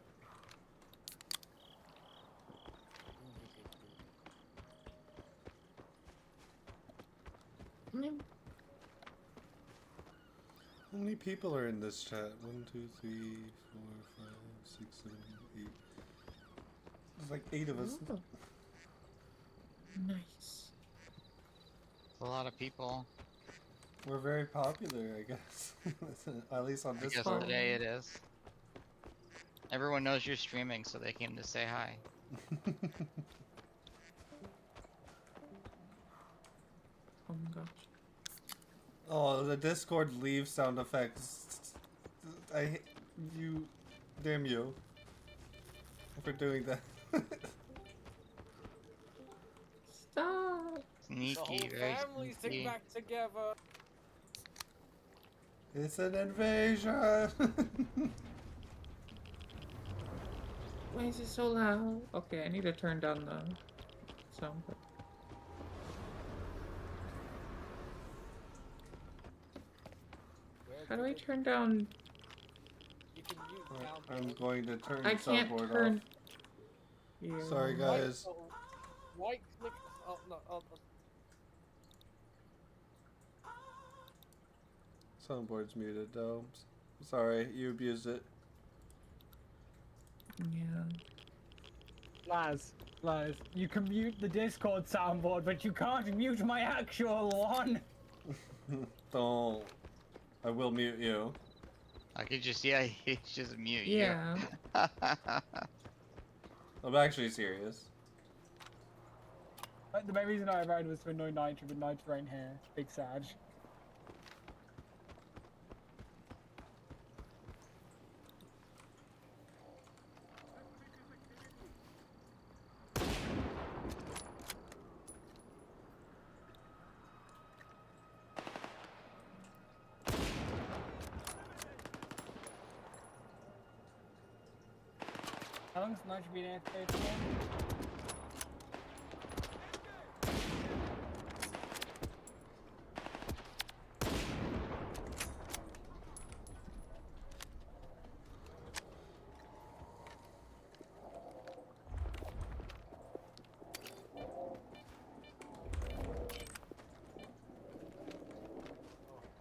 How many people are in this chat? 1, 2, 3, 4, 5, 6, 7, 8. There's like 8 of us. Ooh. Nice. A lot of people. We're very popular, I guess. At least on I guess Discord. today it is. Everyone knows you're streaming, so they came to say hi. Oh my gosh. Oh, the Discord leave sound effects. Damn you. For doing that. Stop. Sneaky, The whole very family sneaky. stick back together. It's an invasion! Why is it so loud? Okay, I need to turn down the sound. How do I turn down? You can mute I'm soundboard. going to turn I can't soundboard turn. off. Yeah. Sorry, guys. Right click. Oh no. Oh, Soundboard's muted, though. Sorry, you abused it. Yeah. Laz, you can mute the Discord soundboard, but you can't mute my actual one. Don't. I will mute you. I could just, yeah, he just mute Yeah. you. I'm actually serious. The main reason I arrived was to annoy Nitro, but Nitro ain't here. Big Sag. How long's Nitro been AFK for?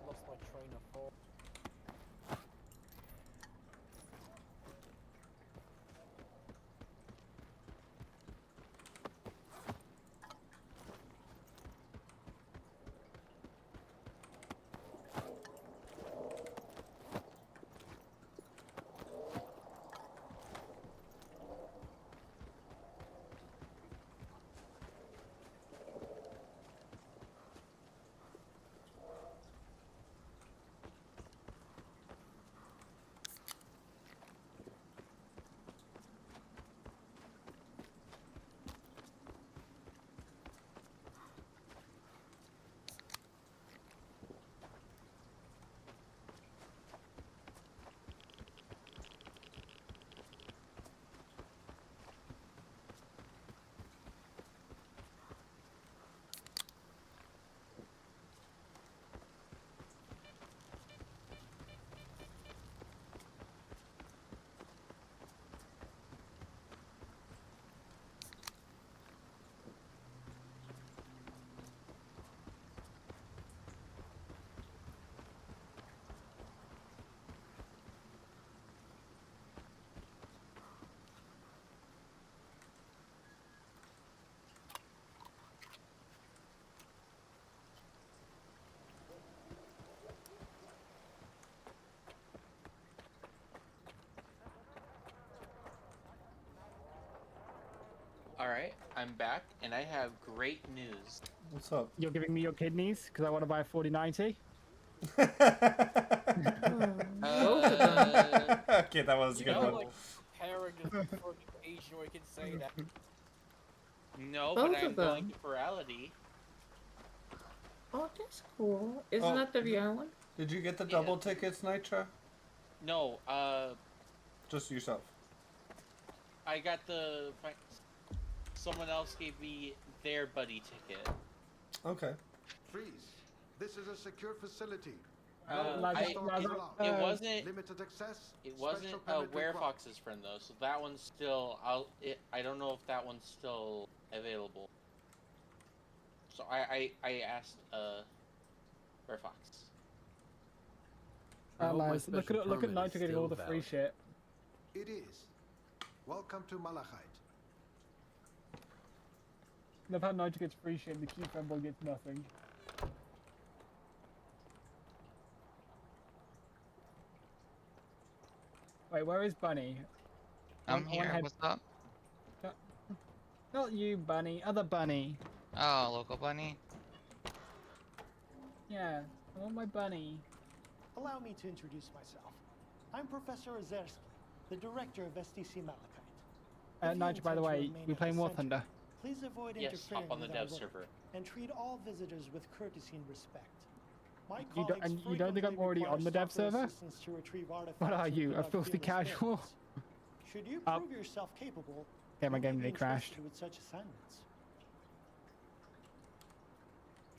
lost my train of thought. Alright, I'm back, and I have great news. What's up? You're giving me your kidneys because I want to buy a 4090. Both of them. Okay, that was a You good know, one. like, preparing just for the occasion where you can say that. No, Both but I'm of them. going to virality. Oh, that's cool. Isn't Oh. that the VR one? Did you get the double tickets, Nitra? No, Just yourself. I got the... Someone else gave me their buddy ticket. Okay. Freeze. This is a secure facility. It wasn't... Limited access. It wasn't special permit required. Werefox's friend though, so that one's still... I don't know if that one's still available. So I asked Werefox. Laz, look at Nitro getting all the free shit. It is. Welcome to Malachite. Love how Nitro gets free shit and the key fanboy gets nothing. Wait, where is Bunny? I'm here. What's up? Not you, Bunny. Other Bunny. Oh, local bunny. Yeah, I want my bunny. Allow me to introduce myself. I'm Professor Azersky, the director of STC Malachite. Nigel, by the way, we playing War Thunder. Please avoid Yes, interfering hop on the with our dev work server. and treat all visitors with courtesy and respect. My You don't think I'm already on the dev server? What are you, a filthy casual? Should you Oh. prove yourself capable, Yeah, my you may game be they crashed. entrusted with such assignments.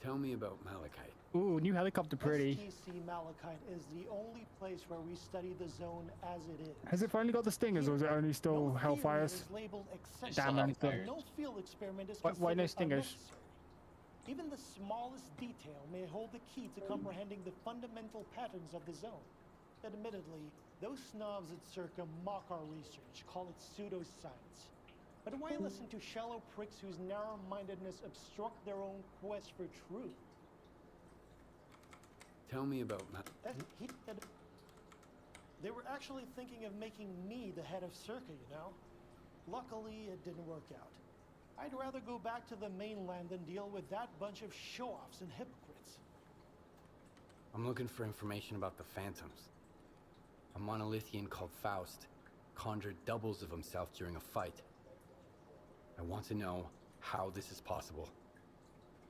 Tell me about Malachite. Ooh, new helicopter, pretty. STC Malachite is the only place where we study the zone as it is. Has it finally got the stingers, or is it only still no Hellfires? Is labeled eccentric, Damn, I'm still. and no field experiment is Why no considered stingers? unnecessary. Even the smallest detail may hold the key to comprehending the fundamental patterns of the zone. Admittedly, those snobs at SIRCAA mock our research, call it pseudoscience. But why listen to shallow pricks whose narrow-mindedness obstruct their own quest for truth? Tell me about They were actually thinking of making me the head of SIRCAA, you know? Luckily, it didn't work out. I'd rather go back to the mainland than deal with that bunch of show-offs and hypocrites. I'm looking for information about the Phantoms. A monolithian called Faust conjured doubles of himself during a fight. I want to know how this is possible.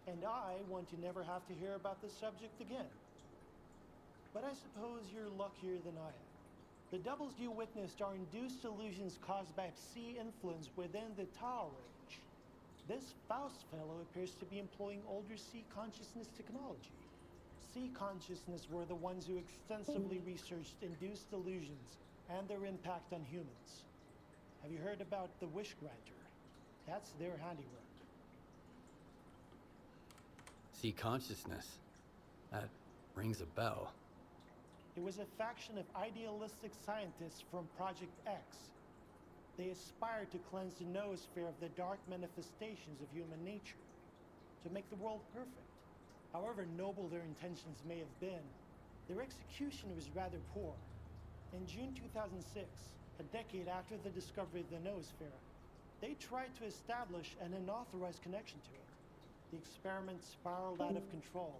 And I want to never have to hear about this subject again. But I suppose you're luckier than I am. The doubles you witnessed are induced illusions caused by psi influence within the Tau range. This Faust fellow appears to be employing older sea consciousness technology. Sea consciousness were the ones who extensively researched induced illusions and their impact on humans. Have you heard about the Wish Granter? That's their handiwork. See consciousness. That rings a bell. It was a faction of idealistic scientists from Project X. They aspired to cleanse the noosphere of the dark manifestations of human nature, to make the world perfect. However noble their intentions may have been, their execution was rather poor. In June 2006, a decade after the discovery of the noosphere, they tried to establish an unauthorized connection to it. The experiment spiraled out of control,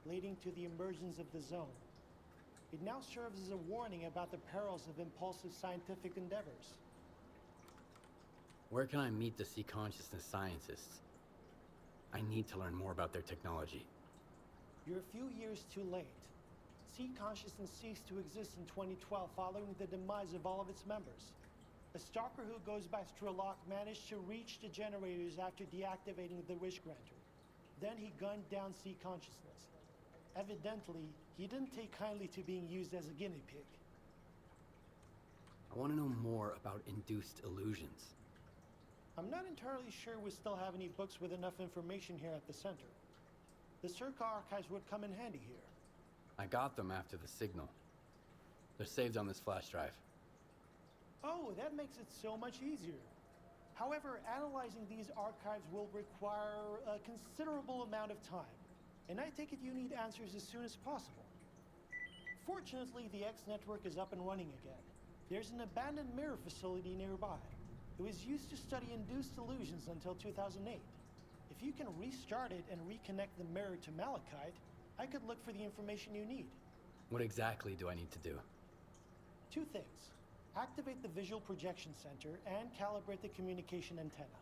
leading to the emergence of the zone. It now serves as a warning about the perils of impulsive scientific endeavors. Where can I meet the sea consciousness scientists? I need to learn more about their technology. You're a few years too late. Sea consciousness ceased to exist in 2012 following the demise of all of its members. A stalker who goes by Strelok managed to reach the generators after deactivating the Wish Granter. Then he gunned down sea consciousness. Evidently, he didn't take kindly to being used as a guinea pig. I want to know more about induced illusions. I'm not entirely sure we still have any books with enough information here at the center. The SIRCAA archives would come in handy here. I got them after the signal. They're saved on this flash drive. Oh, that makes it so much easier. However, analyzing these archives will require a considerable amount of time, and I take it you need answers as soon as possible. Fortunately, the X network is up and running again. There's an abandoned mirror facility nearby. It was used to study induced illusions until 2008. If you can restart it and reconnect the mirror to Malachite, I could look for the information you need. What exactly do I need to do? Two things. Activate the visual projection center and calibrate the communication antenna.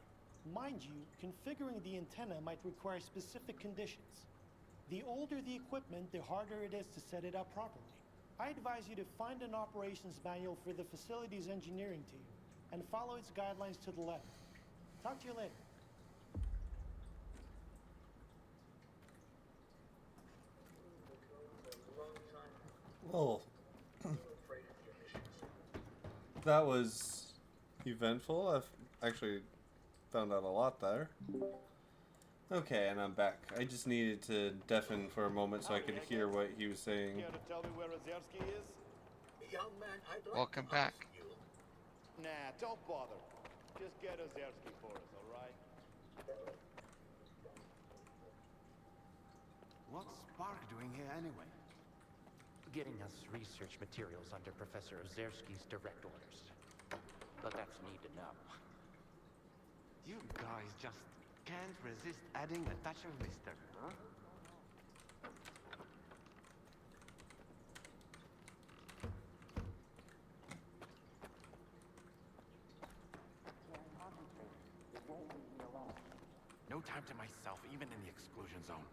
Mind you, configuring the antenna might require specific conditions. The older the equipment, the harder it is to set it up properly. I advise you to find an operations manual for the facility's engineering team and follow its guidelines to the letter. Talk to you later. Well, that was eventful. I've actually found out a lot there. Okay, and I'm back. I just needed to deafen for a moment so I could hear what he was saying. Care to tell me where Ozerski is? Young man, I'd like Welcome to back. ask you. Nah, don't bother. Just get Ozerski for us, alright? What's Spark doing here anyway? Getting us research materials under Professor Ozerski's direct orders. But that's need to know. You guys just can't resist adding a touch of mystery, huh? No time to myself, even in the exclusion zone.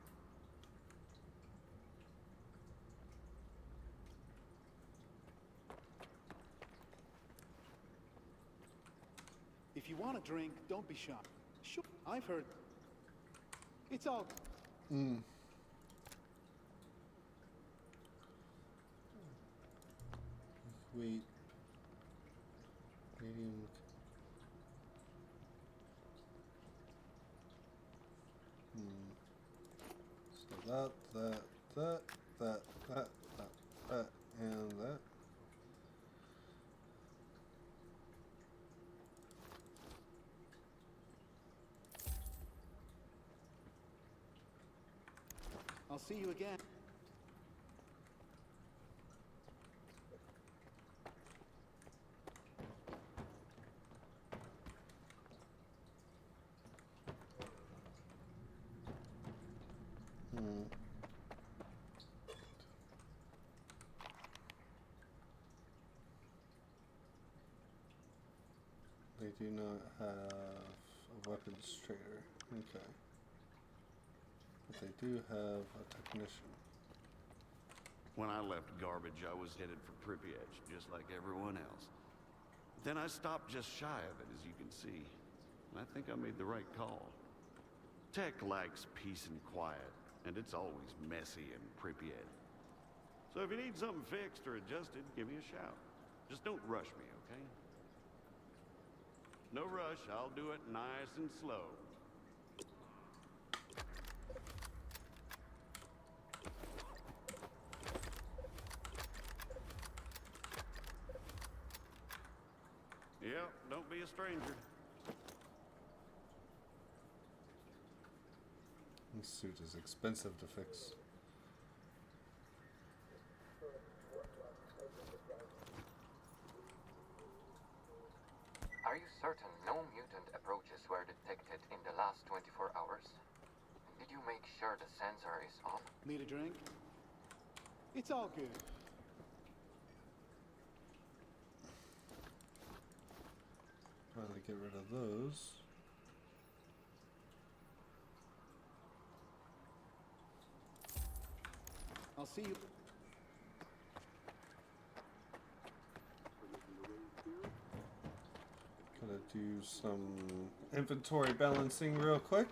If you want a drink, don't be shy. Sure, I've heard. It's all. Wait. Medium. So that, and that. I'll see you again. They do not have a weapons trader. Okay. But they do have a technician. When I left Garbage, I was headed for Pripyat, just like everyone else. Then I stopped just shy of it, as you can see. And I think I made the right call. Tech likes peace and quiet, and it's always messy in Pripyat. So if you need something fixed or adjusted, give me a shout. Just don't rush me, okay? No rush, I'll do it nice and slow. Yep, don't be a stranger. This suit is expensive to fix. Are you certain no mutant approaches were detected in the last 24 hours? Did you make sure the sensor is on? Need a drink? It's all good. Finally get rid of those. I'll see you. Gotta do some inventory balancing real quick.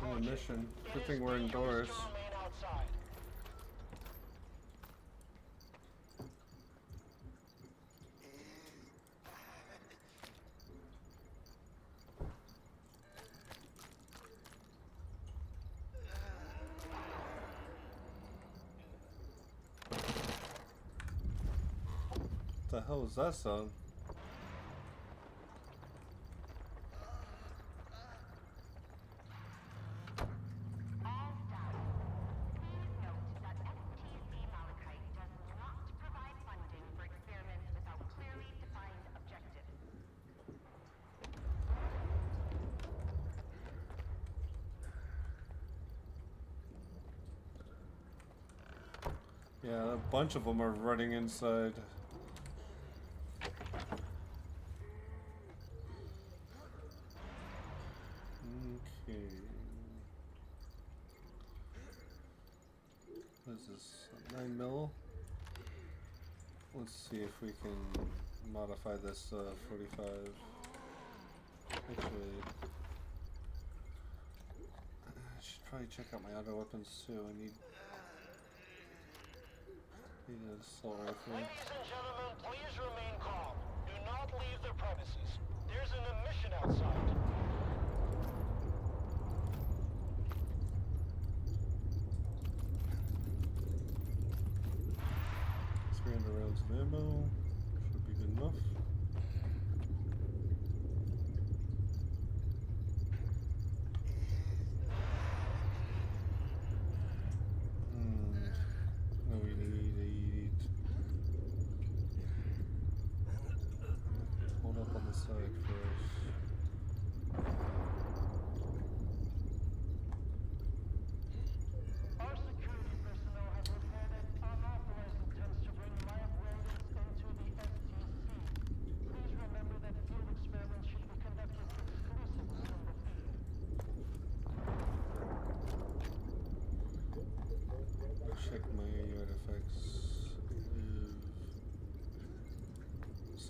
On a mission. Good thing we're indoors. What the hell is that sound? Yeah, a bunch of them are running inside. Okay. What is this? 9 mil? Let's see if we can modify this 45. Actually, I should probably check out my other weapons too. I need a assault rifle. Ladies and gentlemen, please remain calm. Do not leave the premises. There's an emission outside. 300 rounds of ammo. Should be good enough.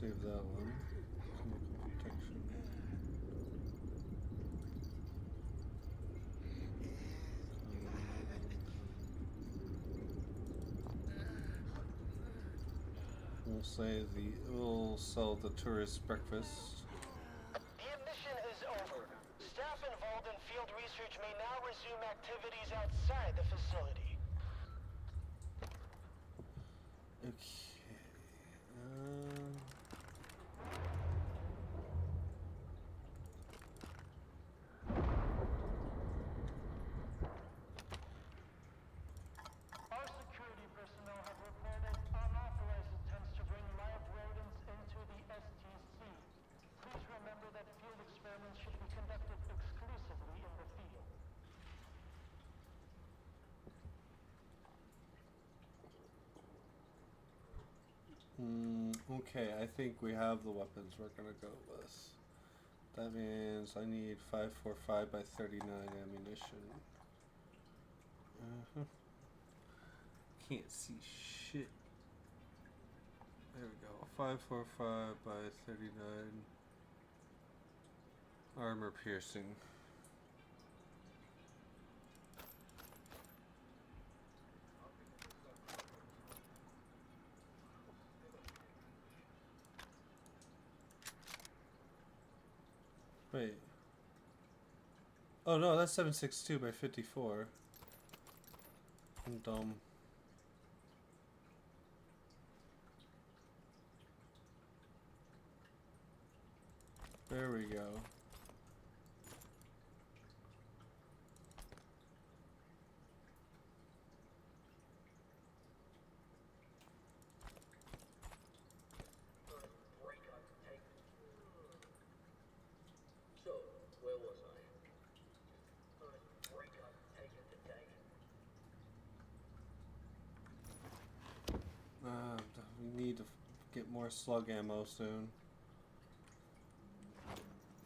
Save that one. Chemical protection. We'll sell the tourist breakfast. The mission is over. Staff involved in field research may now resume activities outside the facility. Okay. Our security personnel have reported unauthorized attempts to bring live rodents into the STC. Please remember that field experiments should be conducted exclusively in the field. Okay, I think we have the weapons we're gonna go with. That means I need 545 by 39 ammunition. Can't see shit. There we go. 545 by 39. Armor piercing. Wait. Oh no, that's 762 by 54. I'm dumb. There we go. We need to get more slug ammo soon.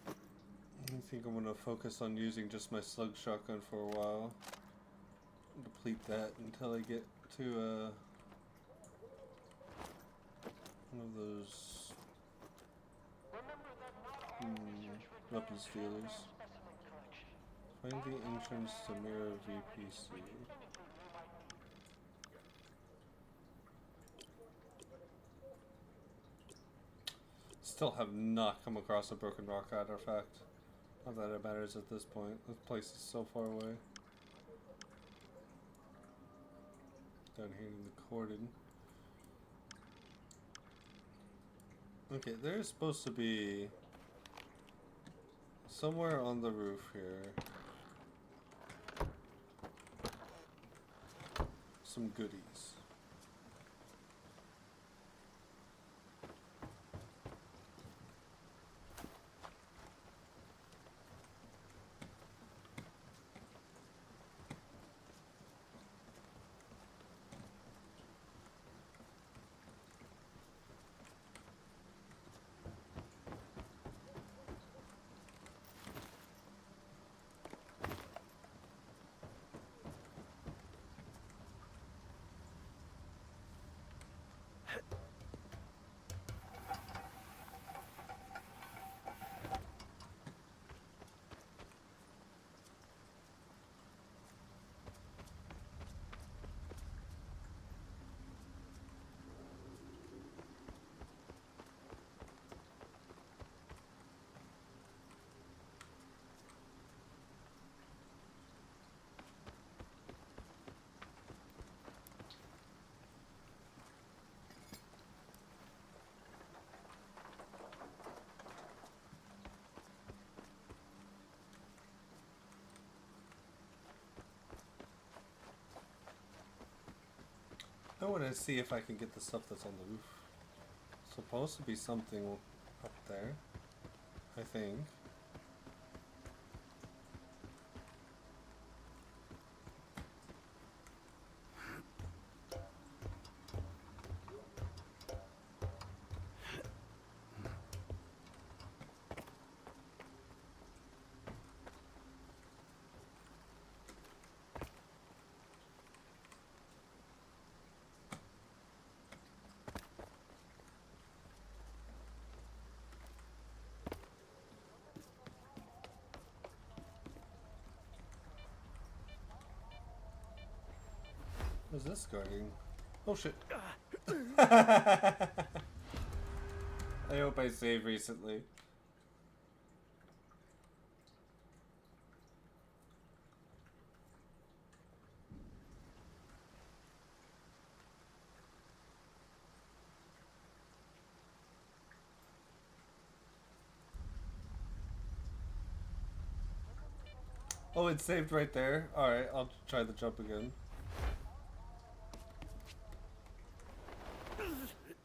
I think I'm gonna focus on using just my slug shotgun for a while. Deplete that until I get to one of those weapons dealers. Find the entrance to Mirror VPC. Still have not come across a broken rock artifact. Not that it matters at this point. This place is so far away. Down here in the cordon. Okay, there's supposed to be somewhere on the roof here some goodies. I want to see if I can get the stuff that's on the roof. Supposed to be something up there, I think. What's this guarding? Oh shit. I hope I saved recently. Oh, it's saved right there? Alright, I'll try the jump again.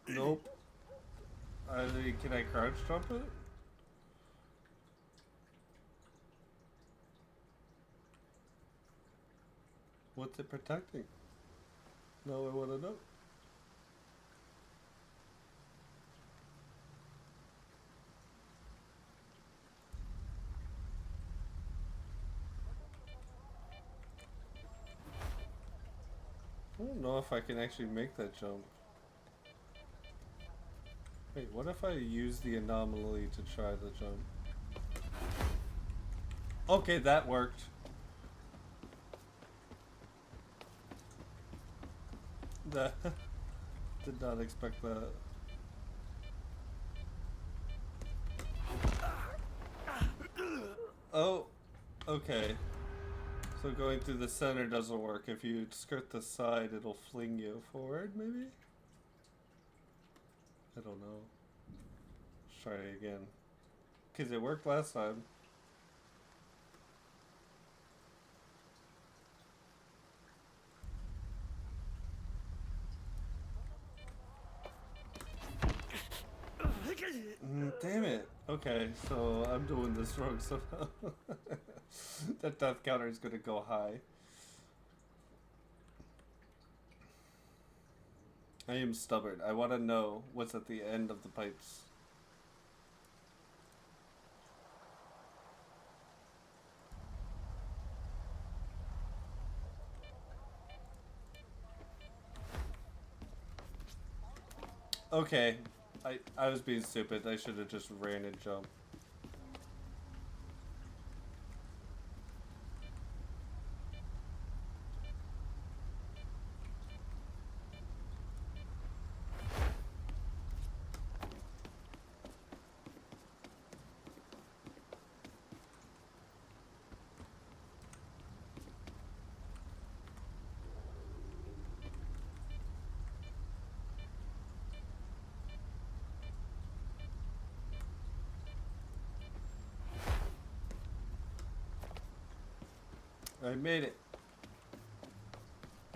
Nope. Can I crouch jump it? What's it protecting? No, I want to know. I don't know if I can actually make that jump. Wait, what if I use the anomaly to try the jump? Okay, that worked. That did not expect that. Oh, okay. So going through the center doesn't work. If you skirt the side, it'll fling you forward, maybe? I don't know. Let's try it again. Because it worked last time. Damn it. Okay, so I'm doing this wrong somehow. That death counter is gonna go high. I am stubborn. I want to know what's at the end of the pipes. Okay, I was being stupid. I should have just ran and jumped. I made it.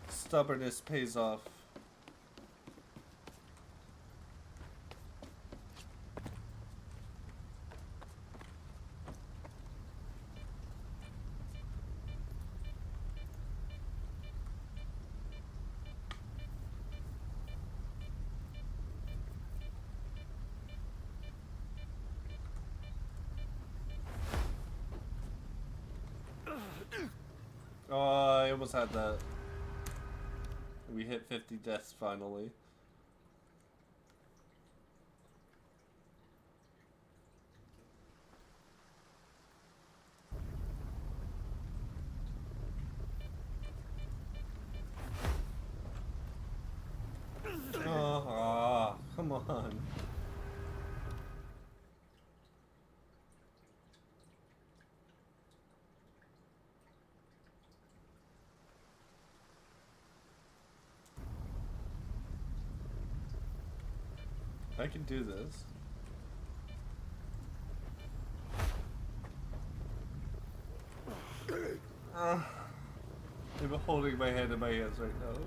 Stubbornness pays off. Oh, I almost had that. We hit 50 deaths finally. Oh, come on. I can do this. I'm holding my head in my hands right now.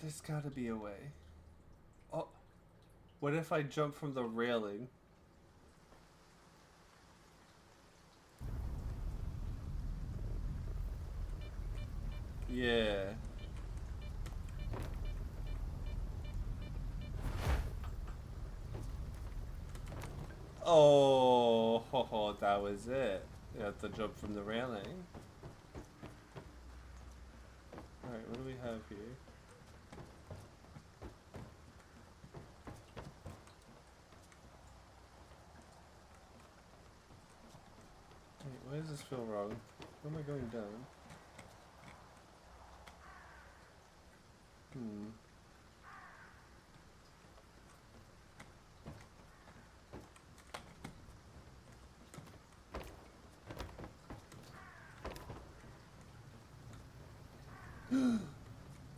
There's gotta be a way. Oh, what if I jump from the railing? Yeah. Oh, that was it. You have to jump from the railing. Alright, what do we have here? Wait, why does this feel wrong? Where am I going down?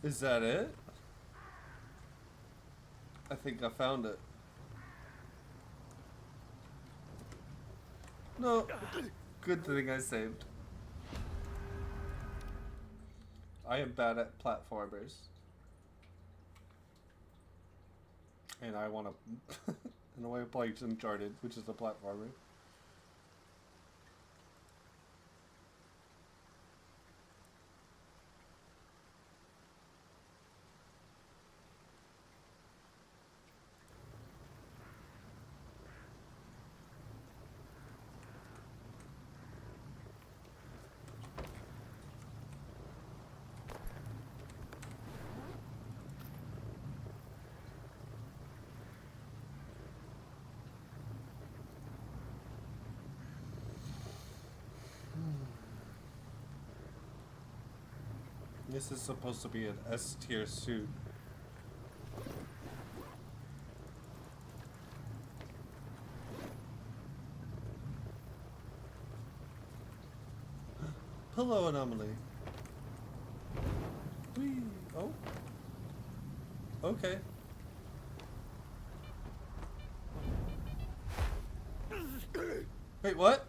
Is that it? I think I found it. No. Good thing I saved. I am bad at platformers. And I want to... and I want to play Uncharted, which is a platformer. This is supposed to be an S-tier suit. Pillow anomaly. Whee. Oh. Okay. Wait, what?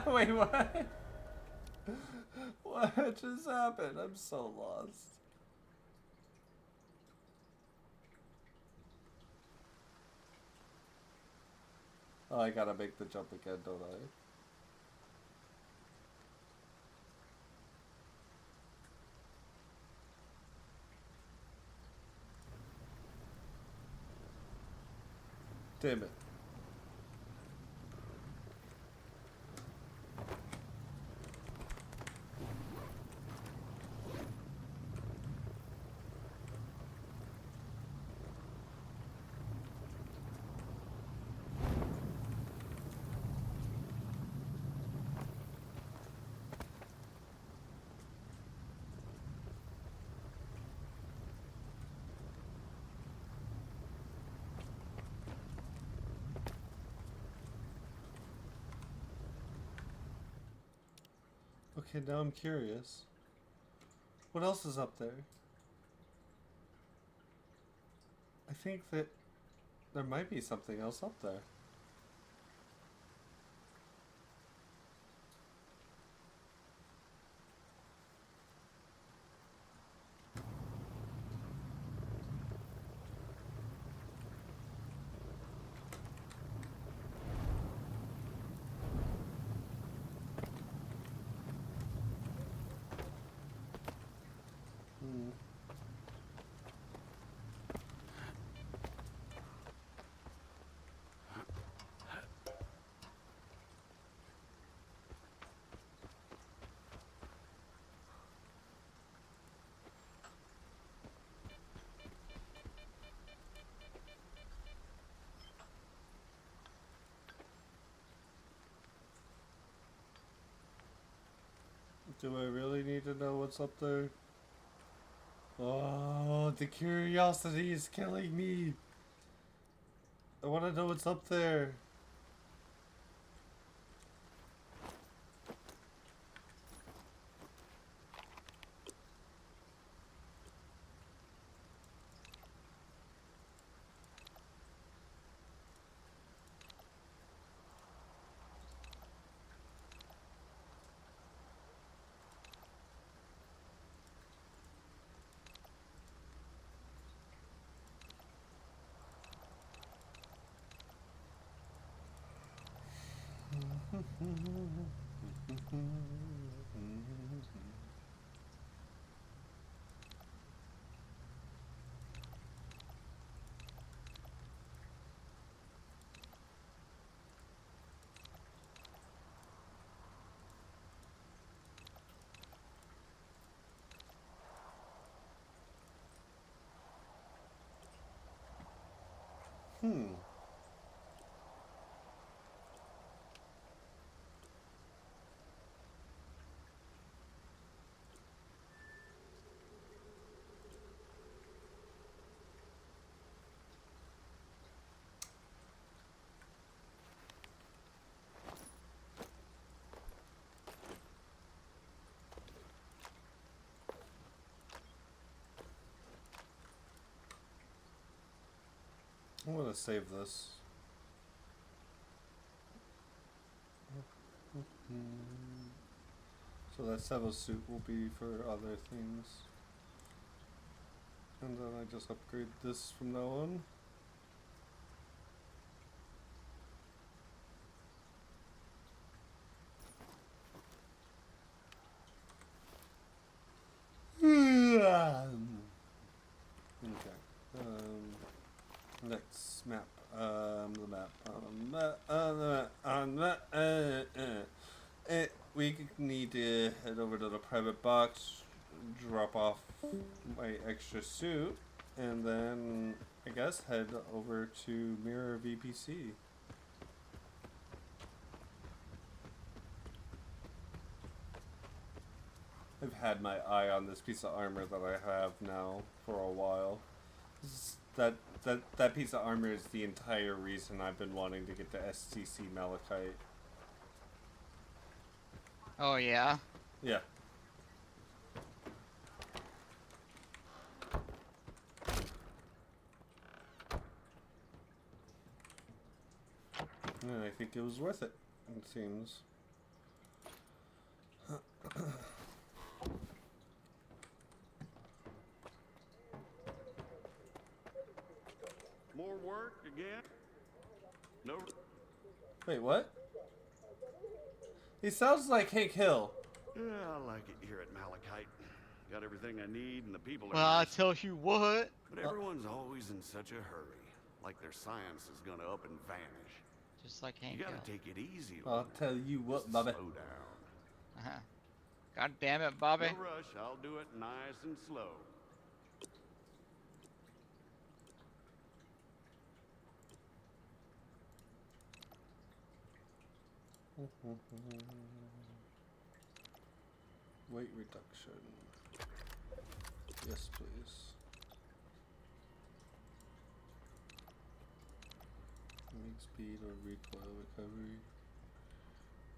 Wait, what? What just happened? I'm so lost. Oh, I gotta make the jump again, don't I? Damn it. Okay, now I'm curious. What else is up there? I think that there might be something else up there. Do I really need to know what's up there? Oh, the curiosity is killing me. I want to know what's up there. I'm gonna save this. So that Sevo suit will be for other things. And then I just upgrade this from now on. Okay. Next map. The map. We need to head over to the private box, drop off my extra suit, and then I guess head over to Mirror VPC. I've had my eye on this piece of armor that I have now for a while. That piece of armor is the entire reason I've been wanting to get the STC Malachite. Oh yeah? Yeah. And I think it was worth it, it seems. More work again? No. Wait, what? He sounds like Hank Hill. Yeah, I like it here at Malachite. Got everything I need and the people are Well, I'll nice. tell you what. But everyone's always in such a hurry. Like their science is gonna up and vanish. Just like Hank You gotta Hill. take it easy. I'll tell you what, Just Bobby. slow down. Uh-huh. God damn it, Bobby. No rush, I'll do it nice and slow. Weight reduction. Yes, please. Aiming speed or recoil recovery.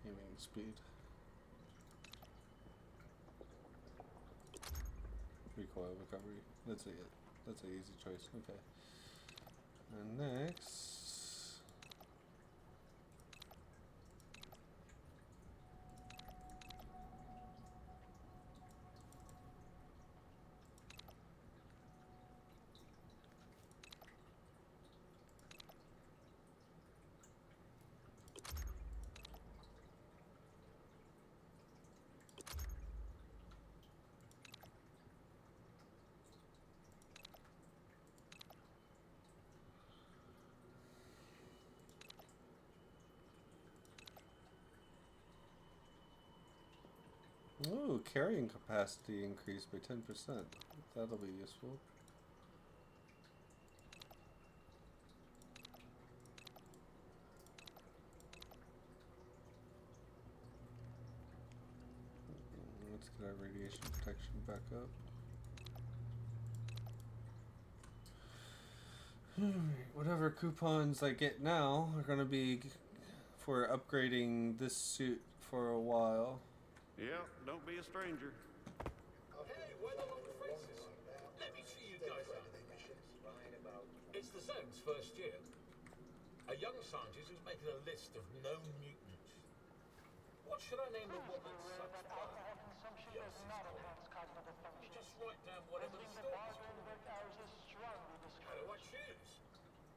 Aiming speed. Recoil recovery. That's it. That's an easy choice. Okay. And next. Ooh, carrying capacity increased by 10%. That'll be useful. Let's get our radiation protection back up. Whatever coupons I get now are gonna be for upgrading this suit for a while. Yeah, don't be a stranger. Hey, where the long faces? Let me see you guys out. It's the Zone's first year. A young scientist who's making a list of known mutants. What should I name the one that sucks blood? Yes, you just write down whatever the story's called. How do I choose?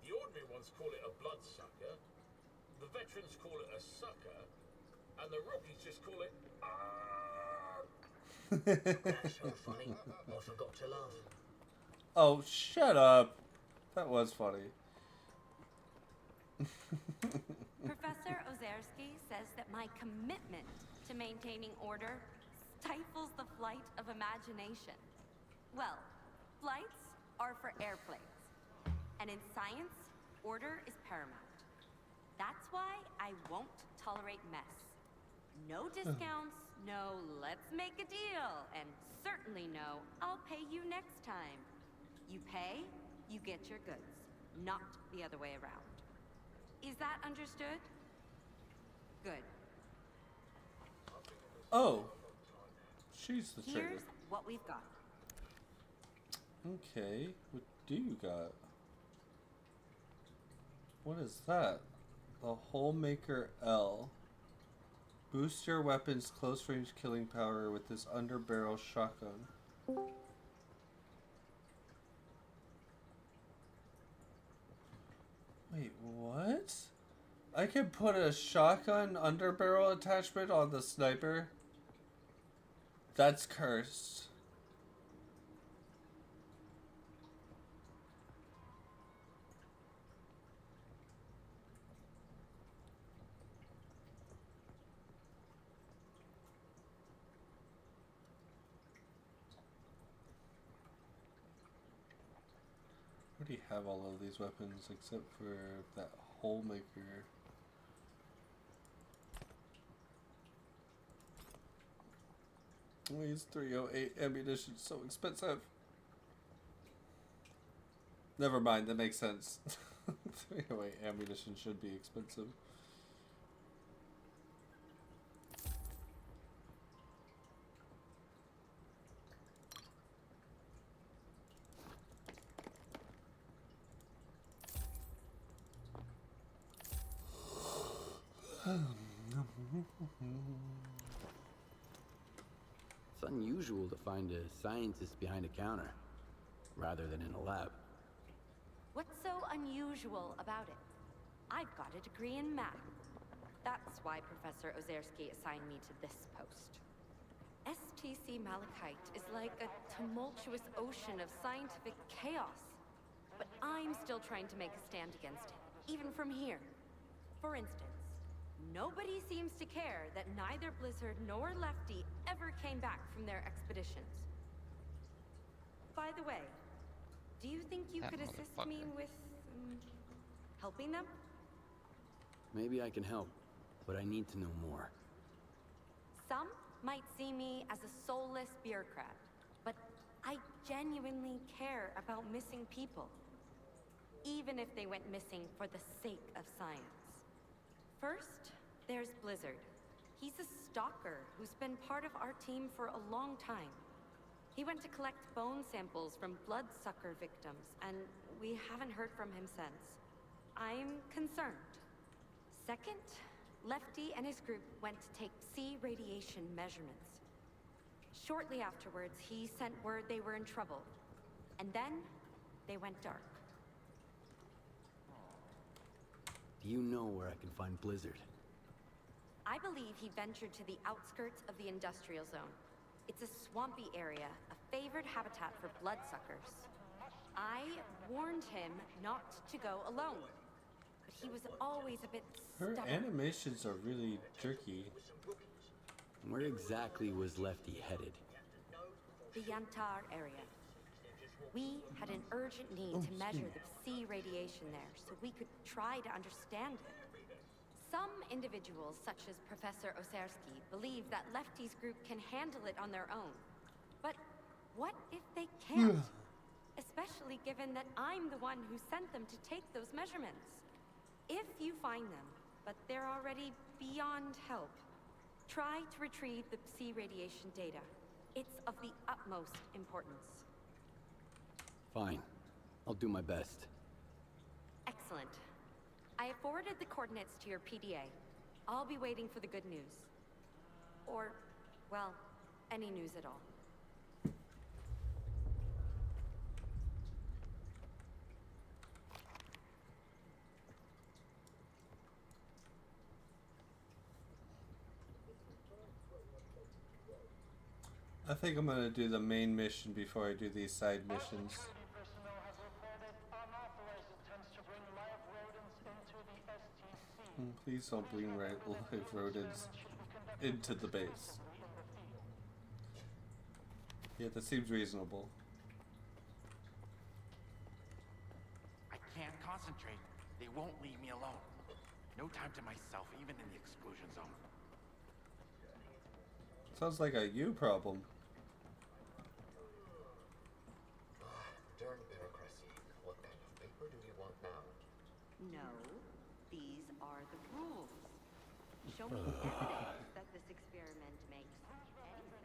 The ordinary ones call it a bloodsucker, the veterans call it a sucker, and the rookies just call it That's so funny. I forgot to laugh. Oh, shut up. That was funny. Professor Ozerski says that my commitment to maintaining order stifles the flight of imagination. Well, flights are for airplanes. And in science, order is paramount. That's why I won't tolerate mess. No discounts, no let's make a deal, and certainly no I'll pay you next time. You pay, you get your goods, not the other way around. Is that understood? Good. Oh. She's the traitor. Here's what we've got. Okay. What do you got? What is that? The Hole Maker L. Boost your weapon's close range killing power with this underbarrel shotgun. Wait, what? I can put a shotgun underbarrel attachment on the sniper? That's cursed. I already have all of these weapons except for that hole maker. These 308 ammunition so expensive. Never mind, that makes sense. 308 ammunition should be expensive. It's unusual to find a scientist behind a counter, rather than in a lab. What's so unusual about it? I've got a degree in math. That's why Professor Ozerski assigned me to this post. STC Malachite is like a tumultuous ocean of scientific chaos. But I'm still trying to make a stand against it, even from here. For instance, nobody seems to care that neither Blizzard nor Lefty ever came back from their expeditions. By the way, do you think you could assist me with helping them? Maybe I can help, but I need to know more. Some might see me as a soulless bureaucrat, but I genuinely care about missing people. Even if they went missing for the sake of science. First, there's Blizzard. He's a stalker who's been part of our team for a long time. He went to collect bone samples from bloodsucker victims, and we haven't heard from him since. I'm concerned. Second, Lefty and his group went to take sea radiation measurements. Shortly afterwards, he sent word they were in trouble. And then, they went dark. Do you know where I can find Blizzard? I believe he ventured to the outskirts of the industrial zone. It's a swampy area, a favored habitat for bloodsuckers. I warned him not to go alone, but he was always a bit Her stubborn. animations are really jerky. Where exactly was Lefty headed? The Yantar area. We had an urgent need to measure the sea radiation there so we could try to understand it. Some individuals, such as Professor Ozerski, believe that Lefty's group can handle it on their own. But what if they can't? Especially given that I'm the one who sent them to take those measurements. If you find them, but they're already beyond help, try to retrieve the sea radiation data. It's of the utmost importance. Fine. I'll do my best. Excellent. I have forwarded the coordinates to your PDA. I'll be waiting for the good news. Or, well, any news at all. I think I'm gonna do the main mission before I do these side missions. Please don't bring live rodents into the base. Yeah, that seems reasonable. I can't concentrate. They won't leave me alone. No time to myself, even in the exclusion zone. Sounds like a you problem. Darn bureaucracy. What kind of paper do we want now? No, these are the rules. Show me evidence that this experiment makes any sense.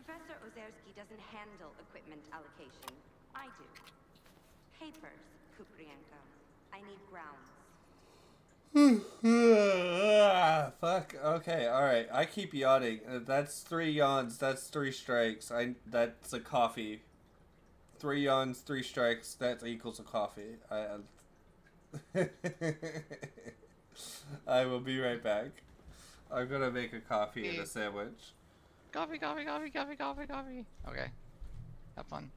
Professor Ozerski doesn't handle equipment allocation. I do. Papers, Kuprienko. I need grounds. Fuck. Okay. All right. I keep yawning. That's 3 yawns. That's 3 strikes. That's a coffee. 3 yawns, 3 strikes. That equals a coffee. I will be right back. I'm gonna make a coffee and a sandwich. Coffee. Okay. Have fun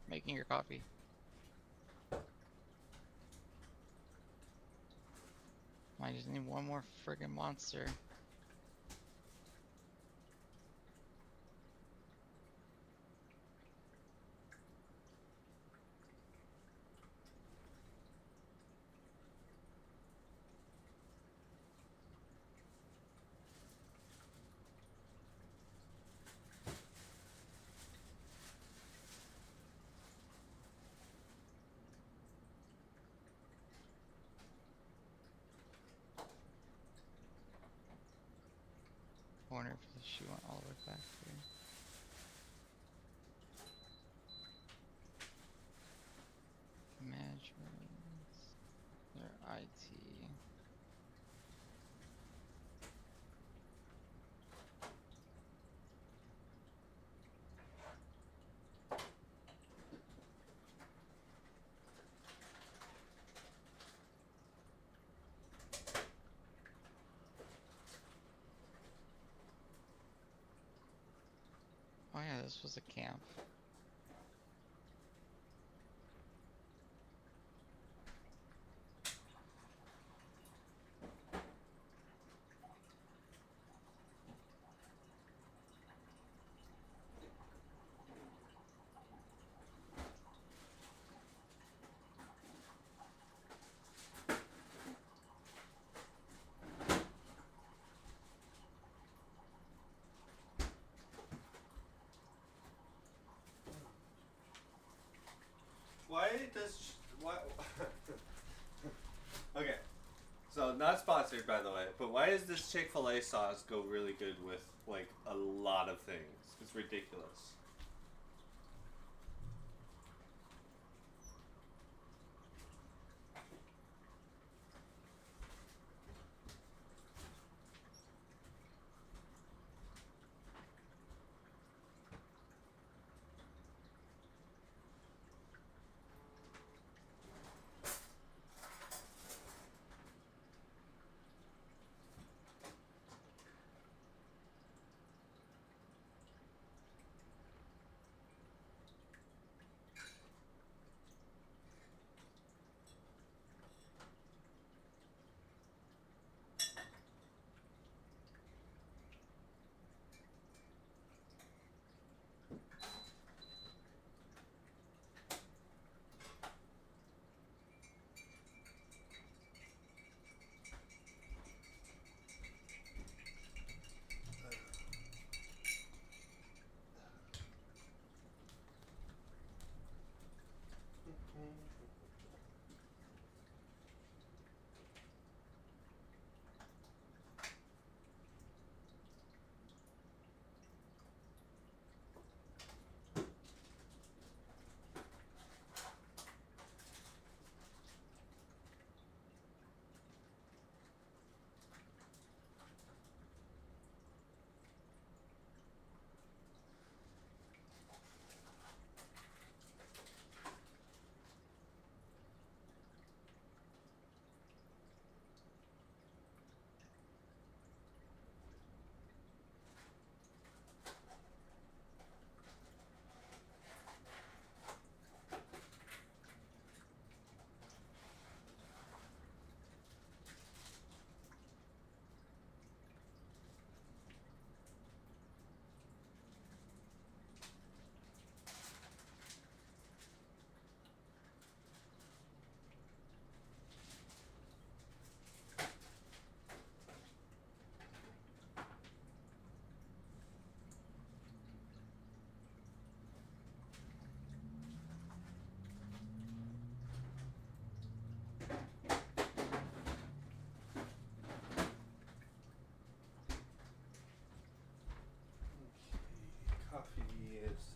making your coffee. I just need one more friggin' monster. Corner for the shoe went all the way back here. Measurements. Their IT. Oh yeah, this was a camp. Why does what? Okay, so not sponsored by the way, but why does this Chick-fil-A sauce go really good with like a lot of things? It's ridiculous.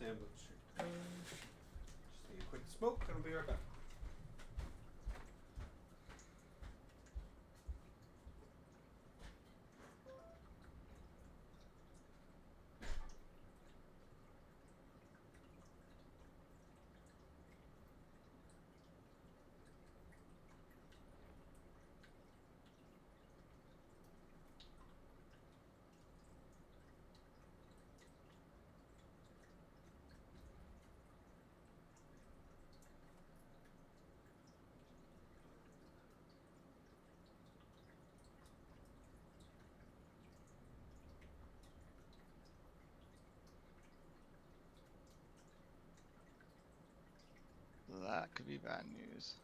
sandwich. Just need a quick smoke and I'll be right back. That could be bad news.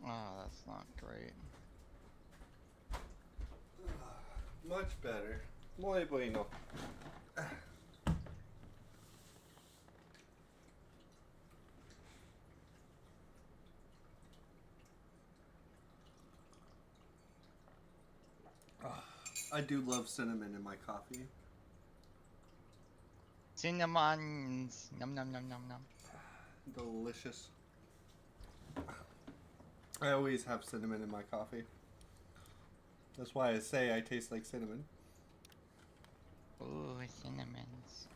Oh, that's not great. Much better. Muy bueno. I do love cinnamon in my coffee. Cinnamons. Num num num num num. Delicious. I always have cinnamon in my coffee. That's why I say I taste like cinnamon. Ooh, cinnamons.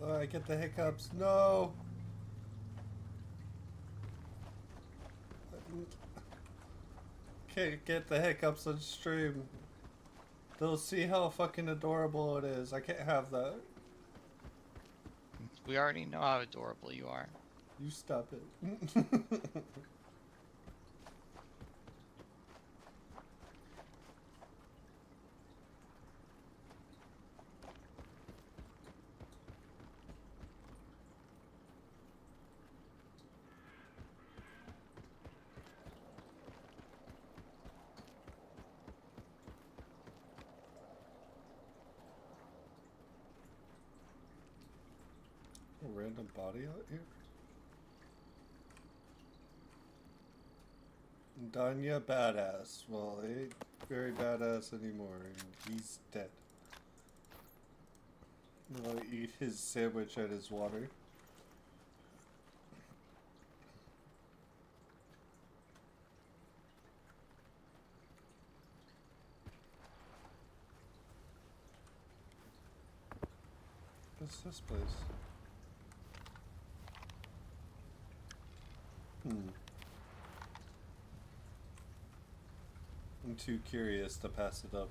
Oh, I get the hiccups. No. Can't get the hiccups on stream. They'll see how fucking adorable it is. I can't have that. We already know how adorable you are. You stop it. A random body out here? Danya badass. Well, he ain't very badass anymore, and he's dead. I'll eat his sandwich and his water. What's this place? I'm too curious to pass it up.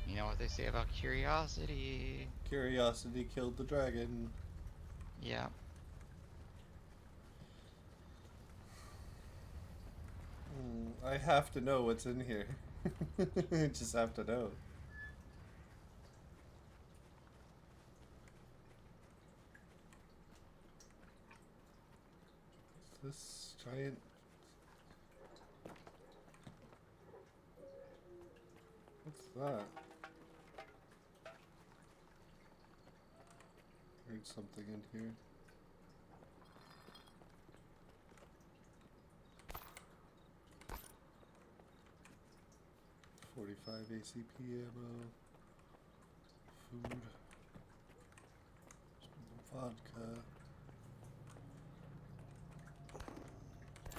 You know what they say about curiosity. Curiosity killed the dragon. Yeah. I have to know what's in here. I just have to know. This giant... What's that? Heard something in here. .45 ACP ammo. Food. Vodka.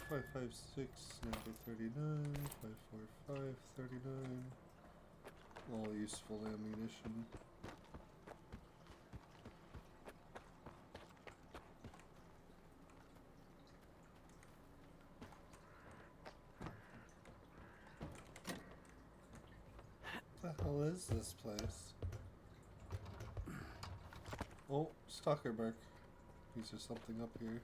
556, number 39, 545, 39. All useful ammunition. What the hell is this place? Oh, Stalker mark. Is there something up here?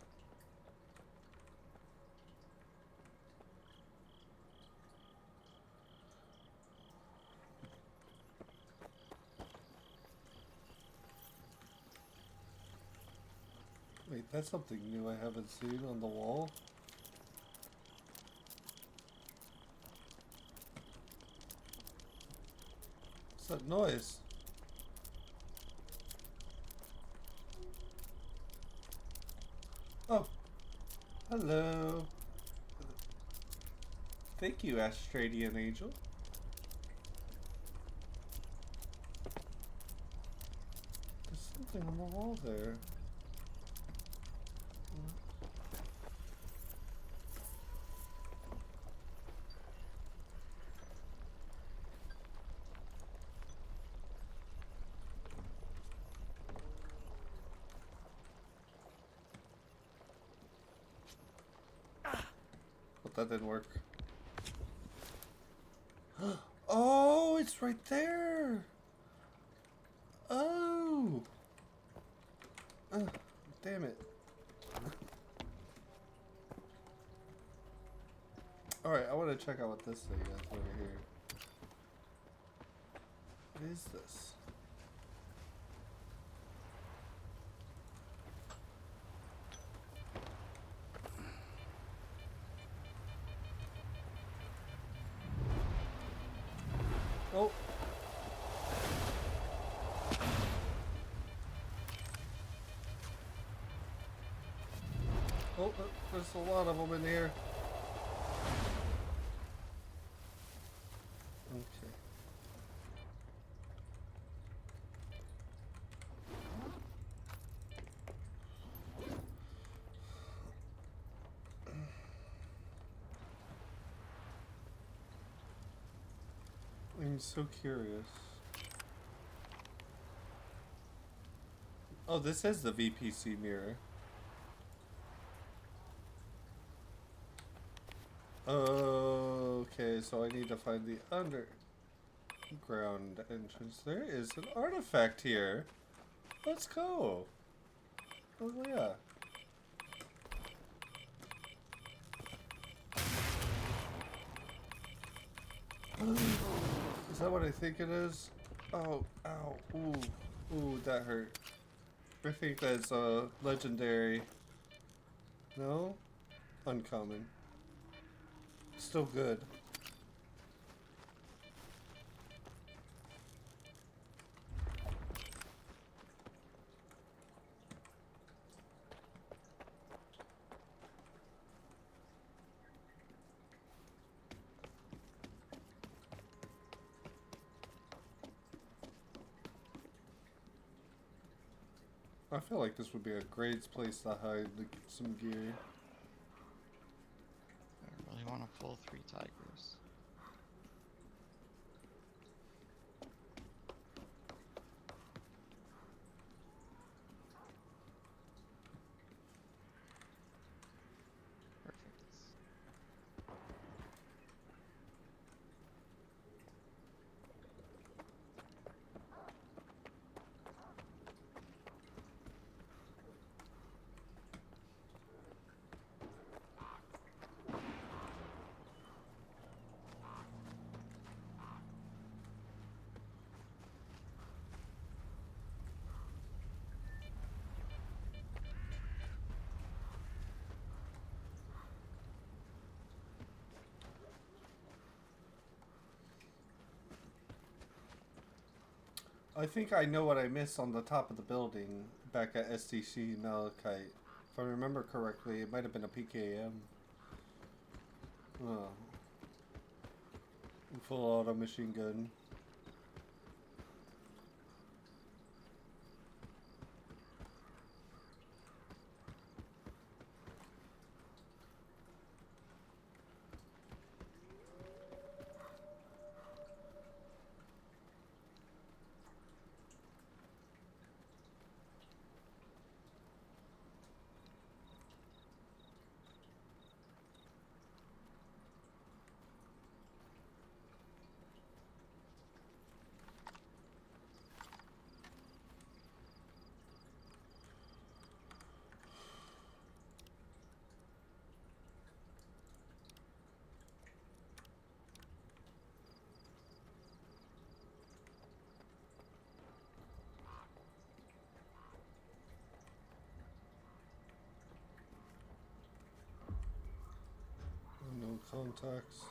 Wait, that's something new I haven't seen on the wall. What's that noise? Oh, hello. Thank you, Astradian Angel. There's something on the wall there. But that didn't work. Oh, it's right there. Oh. Damn it. Alright, I want to check out what this thing is over here. What is this? Oh. Oh, there's a lot of them in here. Okay. I'm so curious. Oh, this is the VPC mirror. Okay, so I need to find the underground entrance. There is an artifact here. Let's go. Oh yeah. Is that what I think it is? Oh, ow, ooh, ooh, that hurt. I think that's legendary. No? Uncommon. Still good. I feel like this would be a great place to hide some gear. I really want to pull 3 tigers. Perfect. I think I know what I missed on the top of the building back at STC Malachite. If I remember correctly, it might have been a PKM. Oh. Full auto machine gun. No contacts.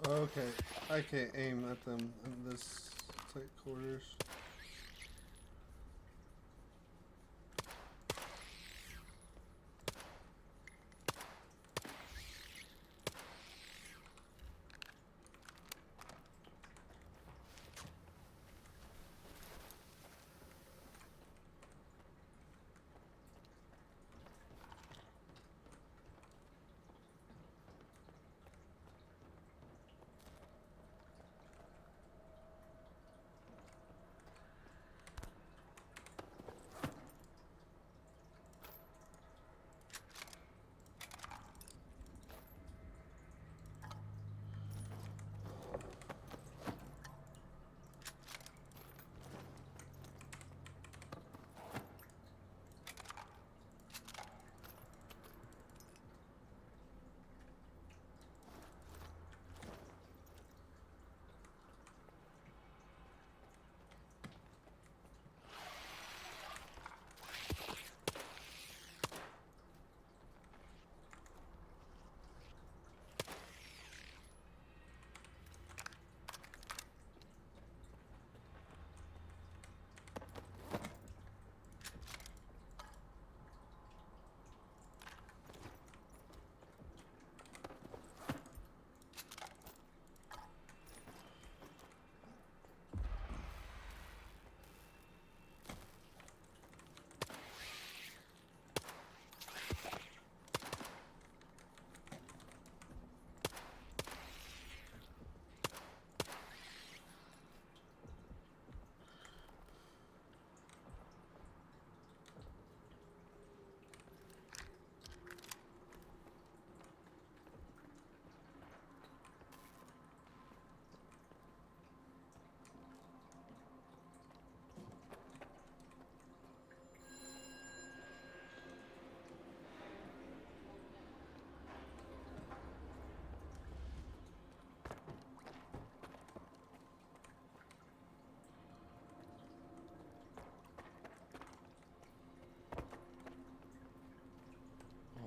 Okay, I can't aim at them in this tight quarters.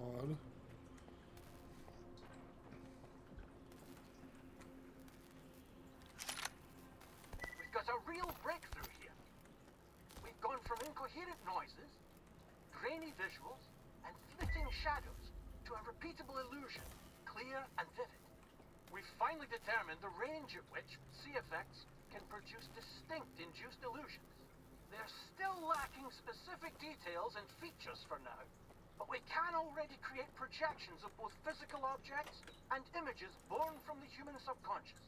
Odd. We've got a real breakthrough here. We've gone from incoherent noises, grainy visuals, and flitting shadows to a repeatable illusion, clear and vivid. We've finally determined the range at which CFX can produce distinct induced illusions. They're still lacking specific details and features for now, but we can already create projections of both physical objects and images born from the human subconscious.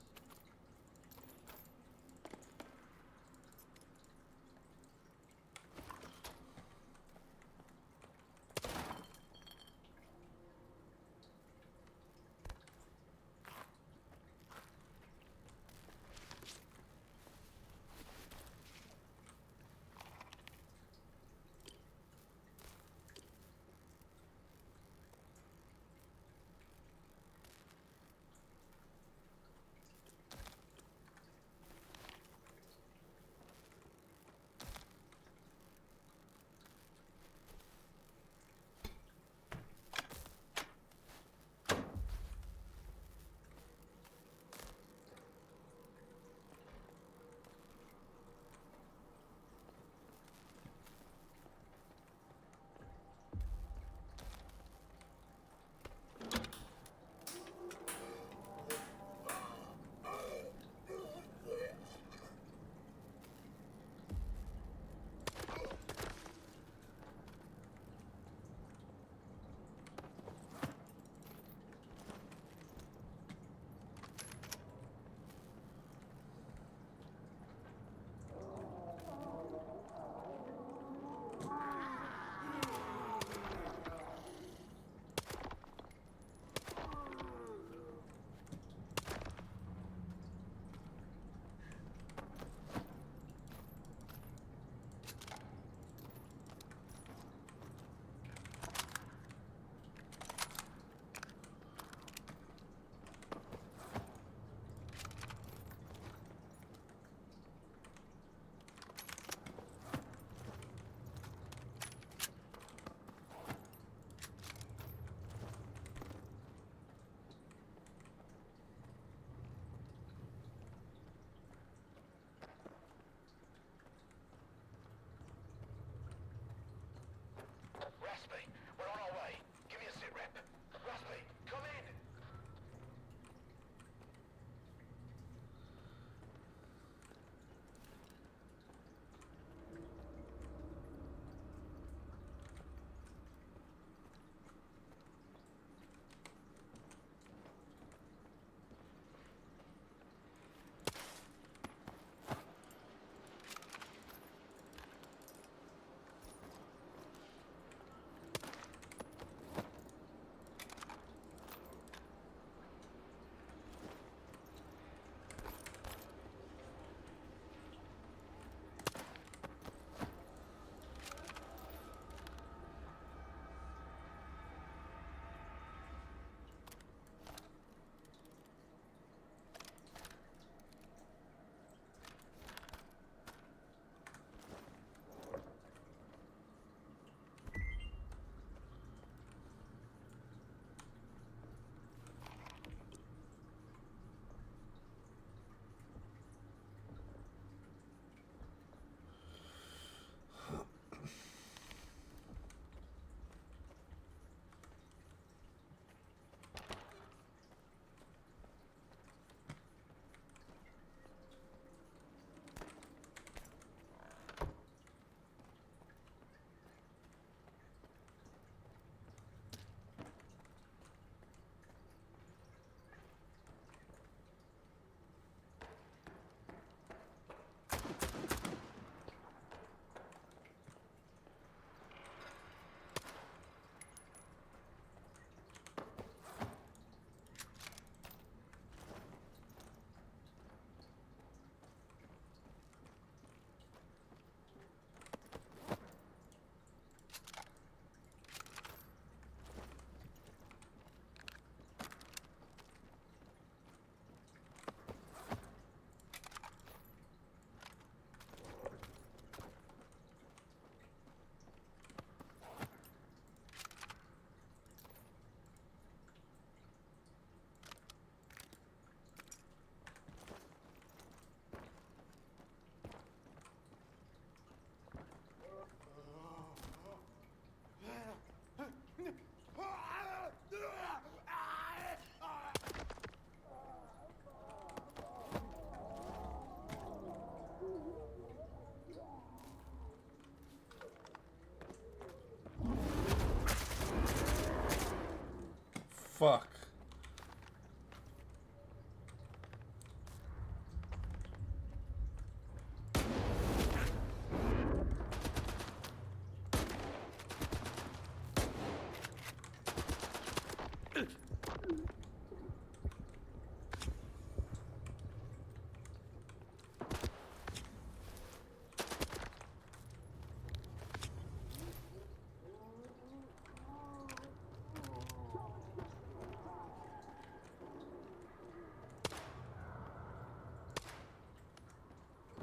fuck.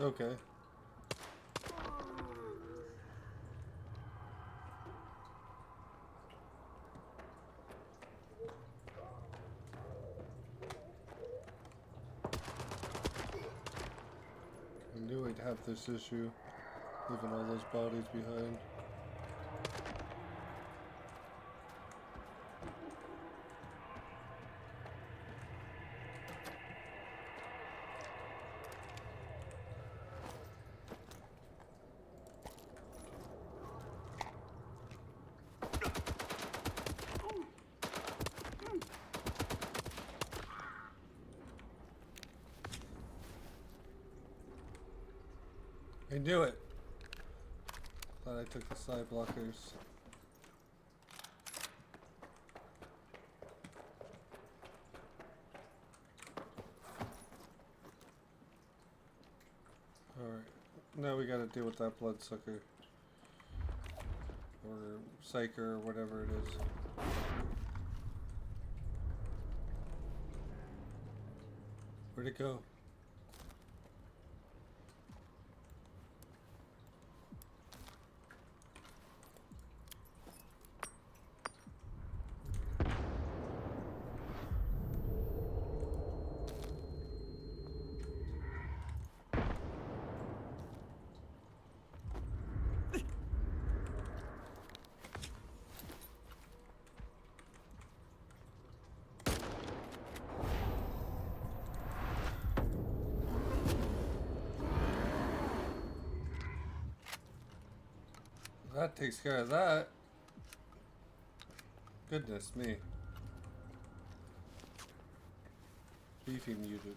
Okay. I knew I'd have this issue, leaving all those bodies behind. I knew it! Glad I took the side blockers. Alright, now we gotta deal with that bloodsucker. Or psyker, or whatever it is. Where'd it go? That takes care of that. Goodness me. Beefy muted.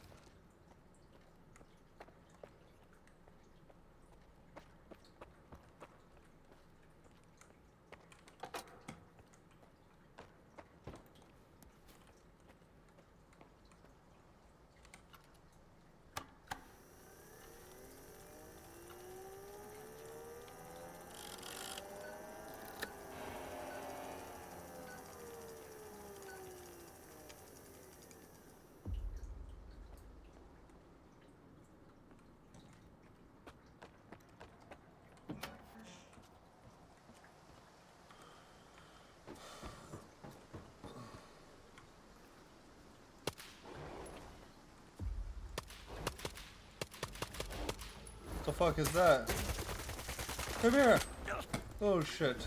What the fuck is that? Come here! Oh shit.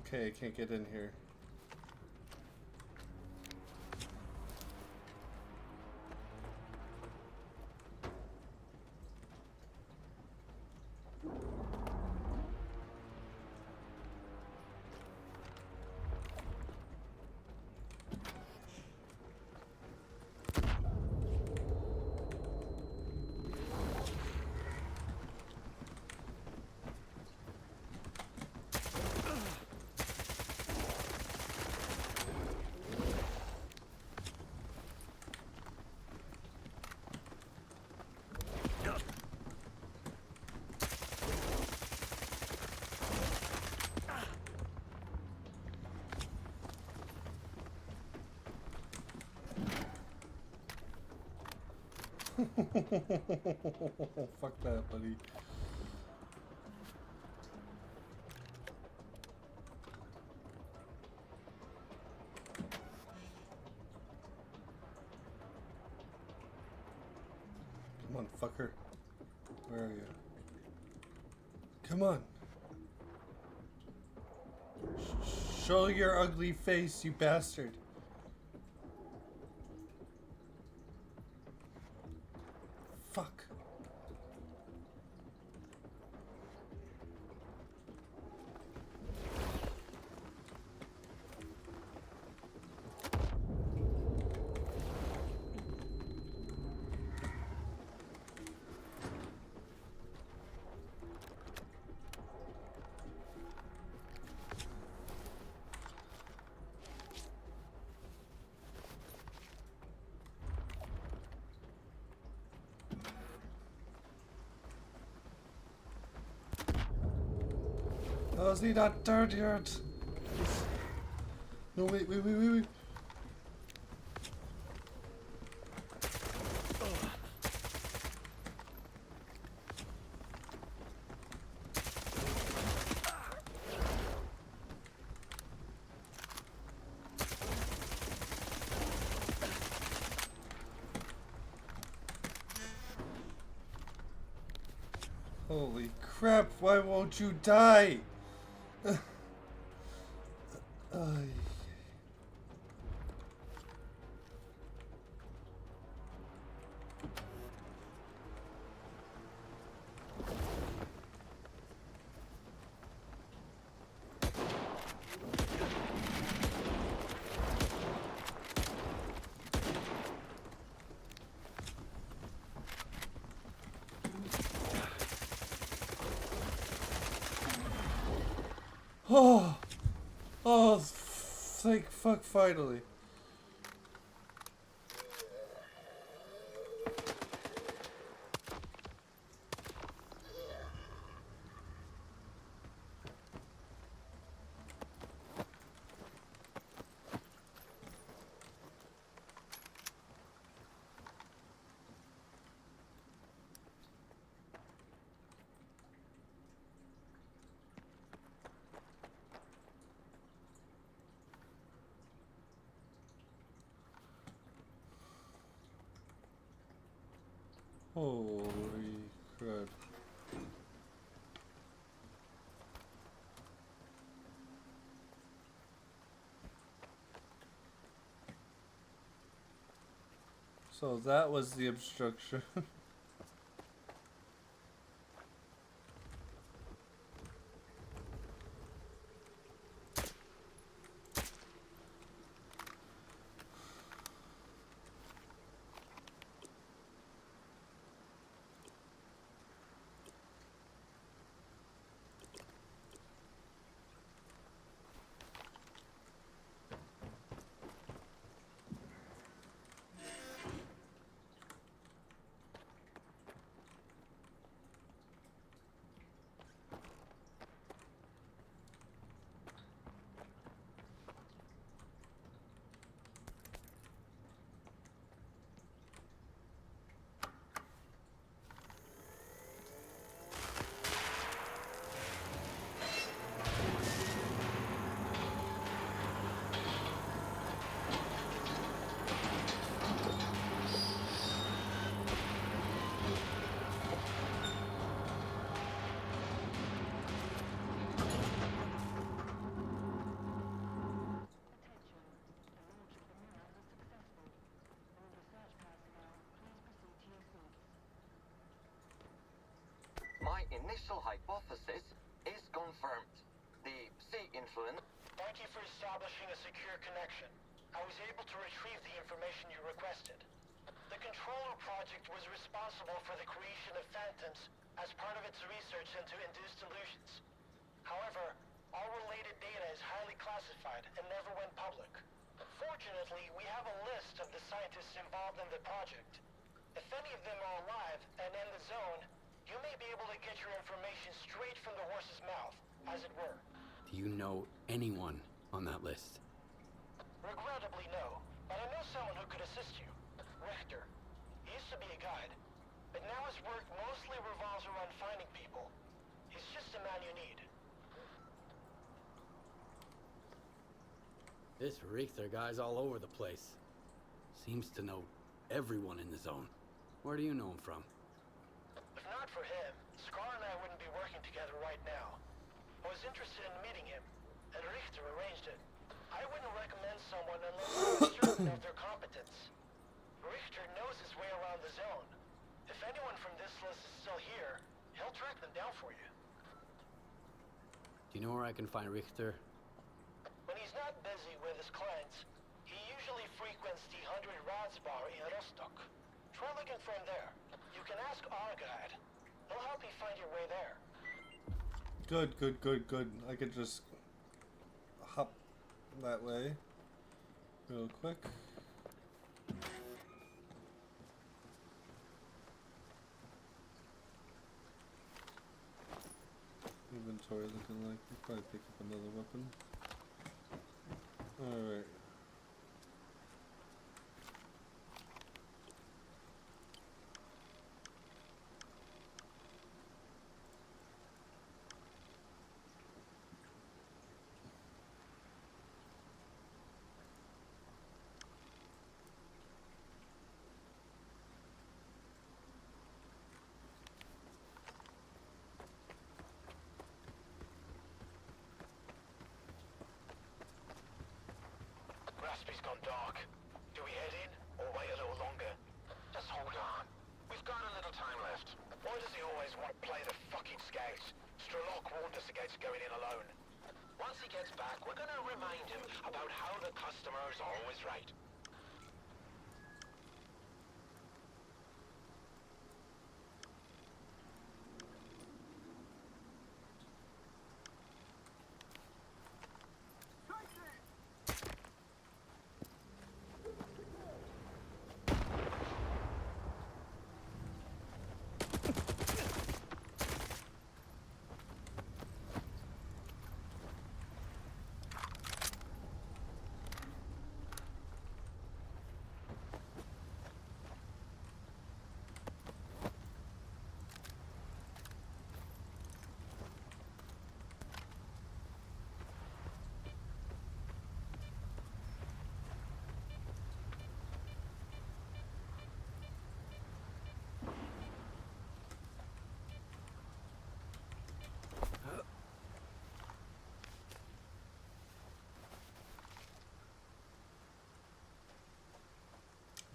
Okay, I can't get in here. Fuck that, buddy. Come on, fucker. Where are you? Come on. Show your ugly face, you bastard. Fuck. Oh, is he not dead yet? No, wait. Holy crap, why won't you die? Ay. Oh, thank fuck, finally. Holy crap. So that was the obstruction. My initial hypothesis is confirmed. The sea influence... Thank you for establishing a secure connection. I was able to retrieve the information you requested. The Controller Project was responsible for the creation of phantoms as part of its research into induced illusions. However, all related data is highly classified and never went public. Fortunately, we have a list of the scientists involved in the project. If any of them are alive and in the zone, you may be able to get your information straight from the horse's mouth, as it were. Do you know anyone on that list? Regrettably, no. But I know someone who could assist you. Richter. He used to be a guide, but now his work mostly revolves around finding people. He's just the man you need. This Richter guy's all over the place. Seems to know everyone in the zone. Where do you know him from? If not for him, Scar and I wouldn't be working together right now. I was interested in meeting him. and Richter arranged it. I wouldn't recommend someone unless I was certain of their competence. Richter knows his way around the zone. If anyone from this list is still here, he'll track them down for you. Do you know where I can find Richter? When he's not busy with his clients, he usually frequents the 100 Rods bar in Rostock. Try looking for him there. You can ask our guide. He'll help you find your way there. Good, good, good, good. I could just hop that way real quick. Inventory looking like we'll probably pick up another weapon. Alright. Raspy's gone dark. Do we head in, or wait a little longer? Just hold on. We've got a little time left. Why does he always want to play the fucking scout? Strelok warned us against going in alone. Once he gets back, we're gonna remind him about how the customer is always right.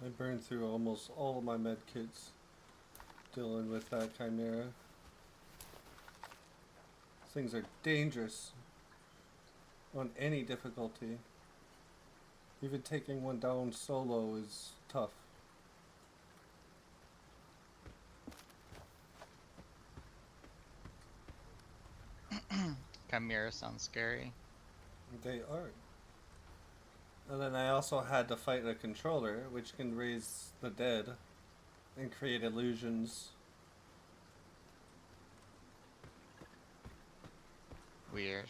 I burned through almost all of my med kits dealing with that chimera. Things are dangerous on any difficulty. Even taking one down solo is tough. Chimera sounds scary. They are. And then I also had to fight a controller, which can raise the dead and create illusions. Weird.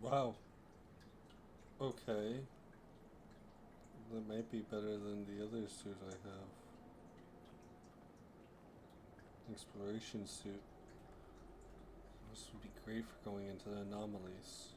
Wow. Okay. That might be better than the other suit I have. Exploration suit. This would be great for going into the anomalies.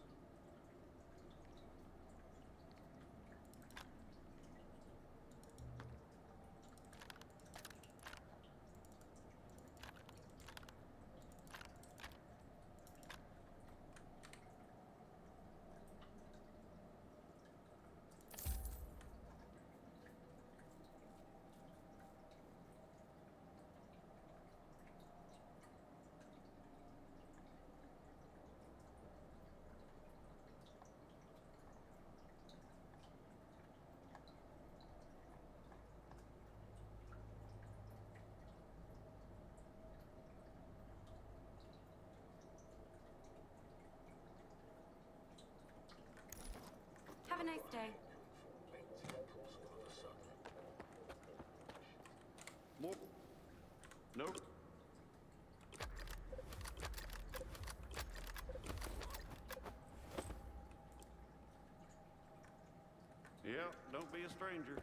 Have a nice day. More? Nope. Yeah, don't be a stranger.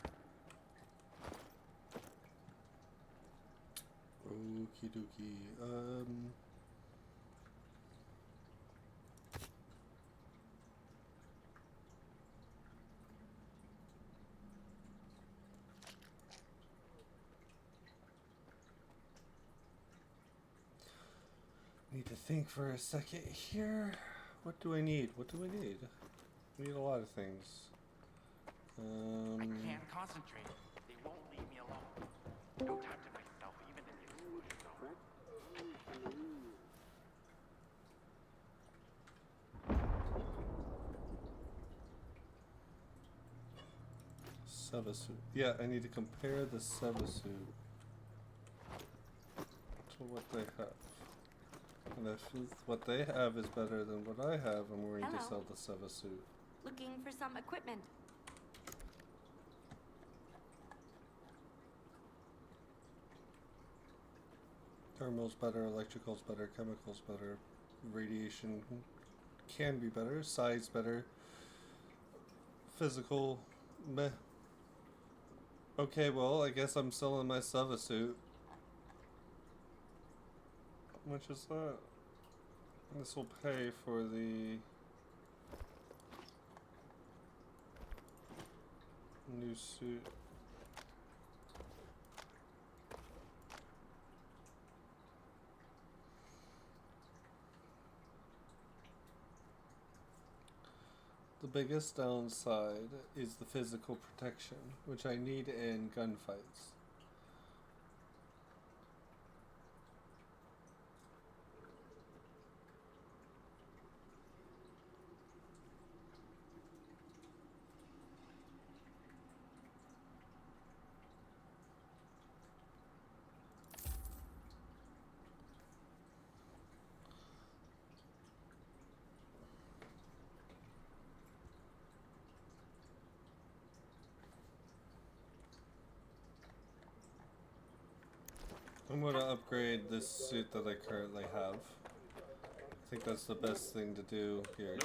Okie dokie. Need to think for a second here. What do I need? What do I need? I need a lot of things. I can't concentrate. They won't leave me alone. No time to myself, even in the exclusion zone. Sevasuit. Yeah, I need to compare the Sevasuit to what they have. And if what they have is better than what I have, I'm willing to sell the Sevasuit. Looking for some equipment. Thermal's better, electrical's better, chemical's better, radiation can be better, size better, physical meh. Okay, well, I guess I'm selling my Sevasuit. How much is that? This will pay for the new suit. The biggest downside is the physical protection, which I need in gunfights. I'm going to upgrade this suit that I currently have. I think that's the best thing to do here.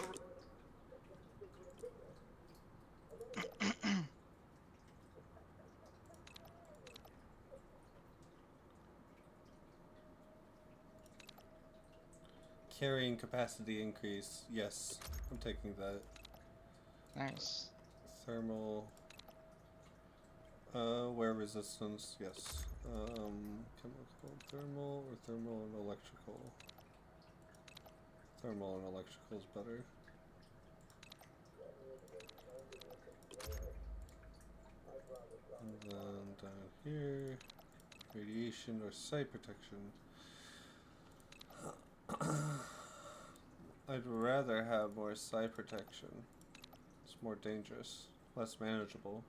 Carrying capacity increase. Yes, I'm taking that. Nice. Thermal. Wear resistance. Yes. Chemical, thermal, or thermal and electrical. Thermal and electrical is better. And then down here, radiation or sight protection. I'd rather have more sight protection. It's more dangerous, less manageable.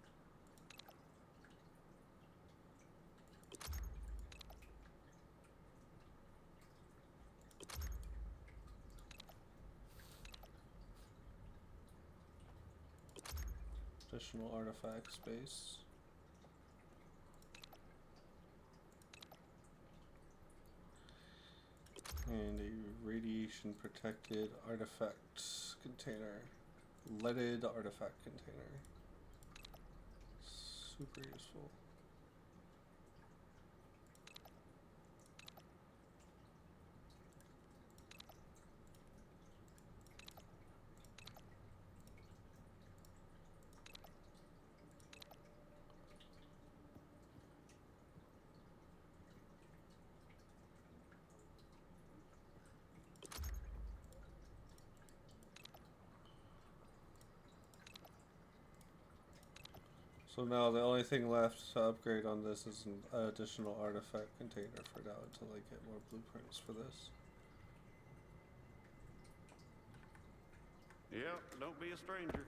Additional artifact space. And a radiation protected artifact container. Leaded artifact container. Super useful. So now the only thing left to upgrade on this is an additional artifact container for now until I get more blueprints for this. Yep, don't be a stranger.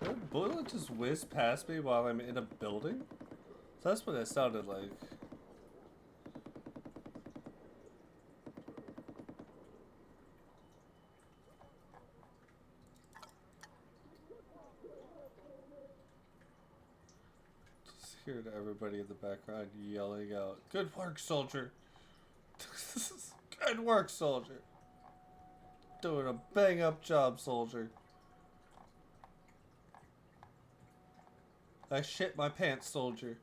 Did a bullet just whiz past me while I'm in a building? That's what it sounded like. Just hearing everybody in the background yelling out, "Good work, soldier!" Good work, soldier! Doing a bang-up job, soldier. I shit my pants, soldier.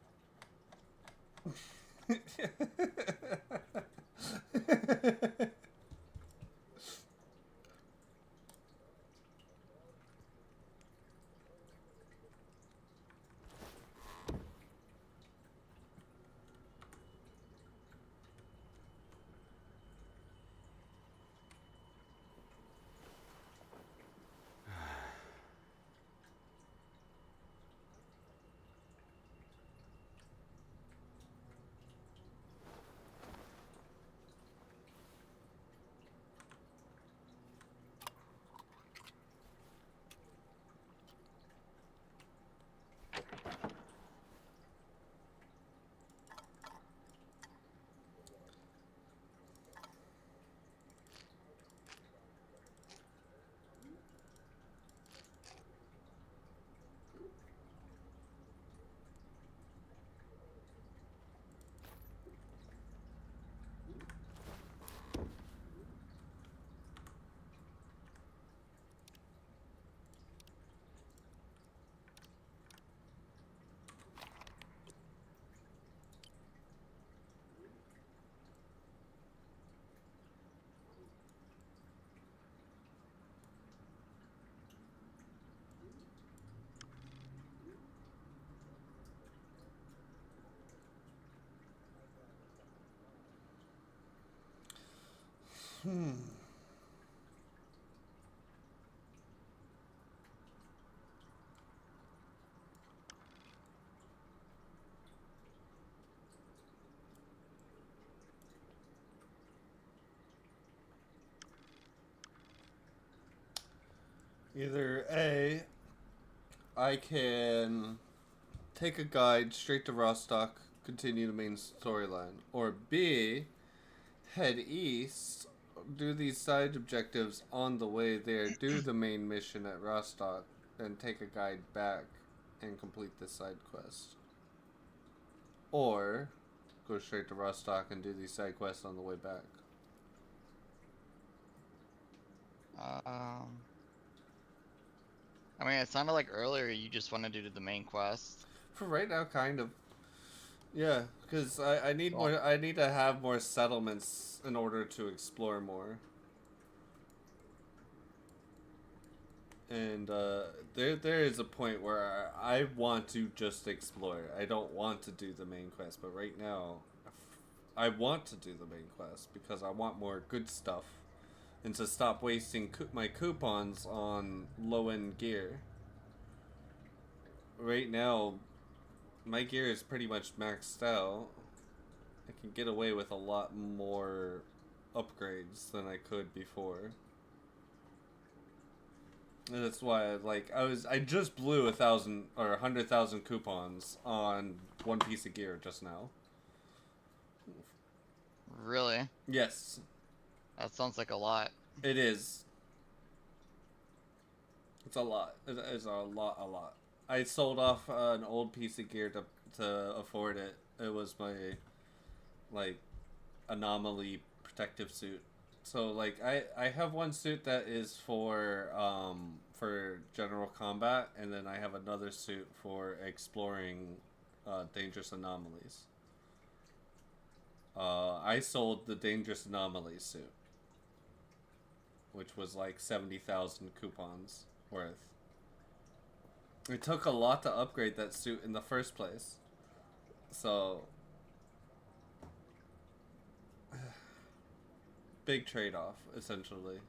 Either A, I can take a guide straight to Rostock, continue the main storyline, or B, head east, do these side objectives on the way there, do the main mission at Rostock, then take a guide back and complete this side quest. Or go straight to Rostock and do these side quests on the way back. I mean, it sounded like earlier you just wanted to do the main quest. For right now, kind of. Yeah, because I need more. I need to have more settlements in order to explore more. And there is a point where I want to just explore. I don't want to do the main quest, but right now, I want to do the main quest because I want more good stuff. and to stop wasting my coupons on low-end gear. Right now, my gear is pretty much maxed out. I can get away with a lot more upgrades than I could before. And that's why, like, I just blew 1,000 or 100,000 coupons on one piece of gear just now. Really? Yes. That sounds like a lot. It is. It's a lot. It is a lot. I sold off an old piece of gear to afford it. It was my, like, anomaly protective suit. So, like, I have one suit that is for general combat, and then I have another suit for exploring dangerous anomalies. I sold the dangerous anomalies suit, which was like 70,000 coupons worth. It took a lot to upgrade that suit in the first place. So, big trade-off, essentially.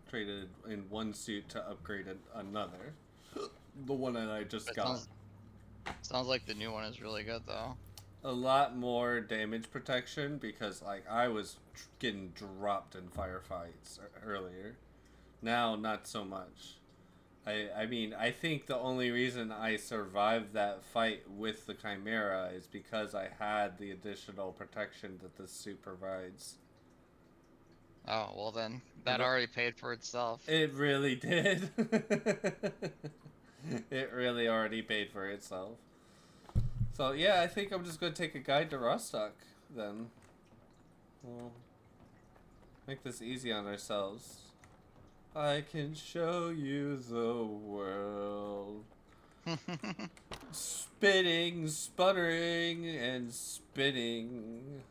Traded in one suit to upgrade another. The one that I just got. Sounds like the new one is really good, though. A lot more damage protection because, like, I was getting dropped in firefights earlier. Now, not so much. I mean, I think the only reason I survived that fight with the Chimera is because I had the additional protection that this suit provides. Oh, well then, that already paid for itself. It really did. It really already paid for itself. So, yeah, I think I'm just going to take a guide to Rostock, then. We'll make this easy on ourselves. I can show you the world. Spitting, sputtering, and spinning.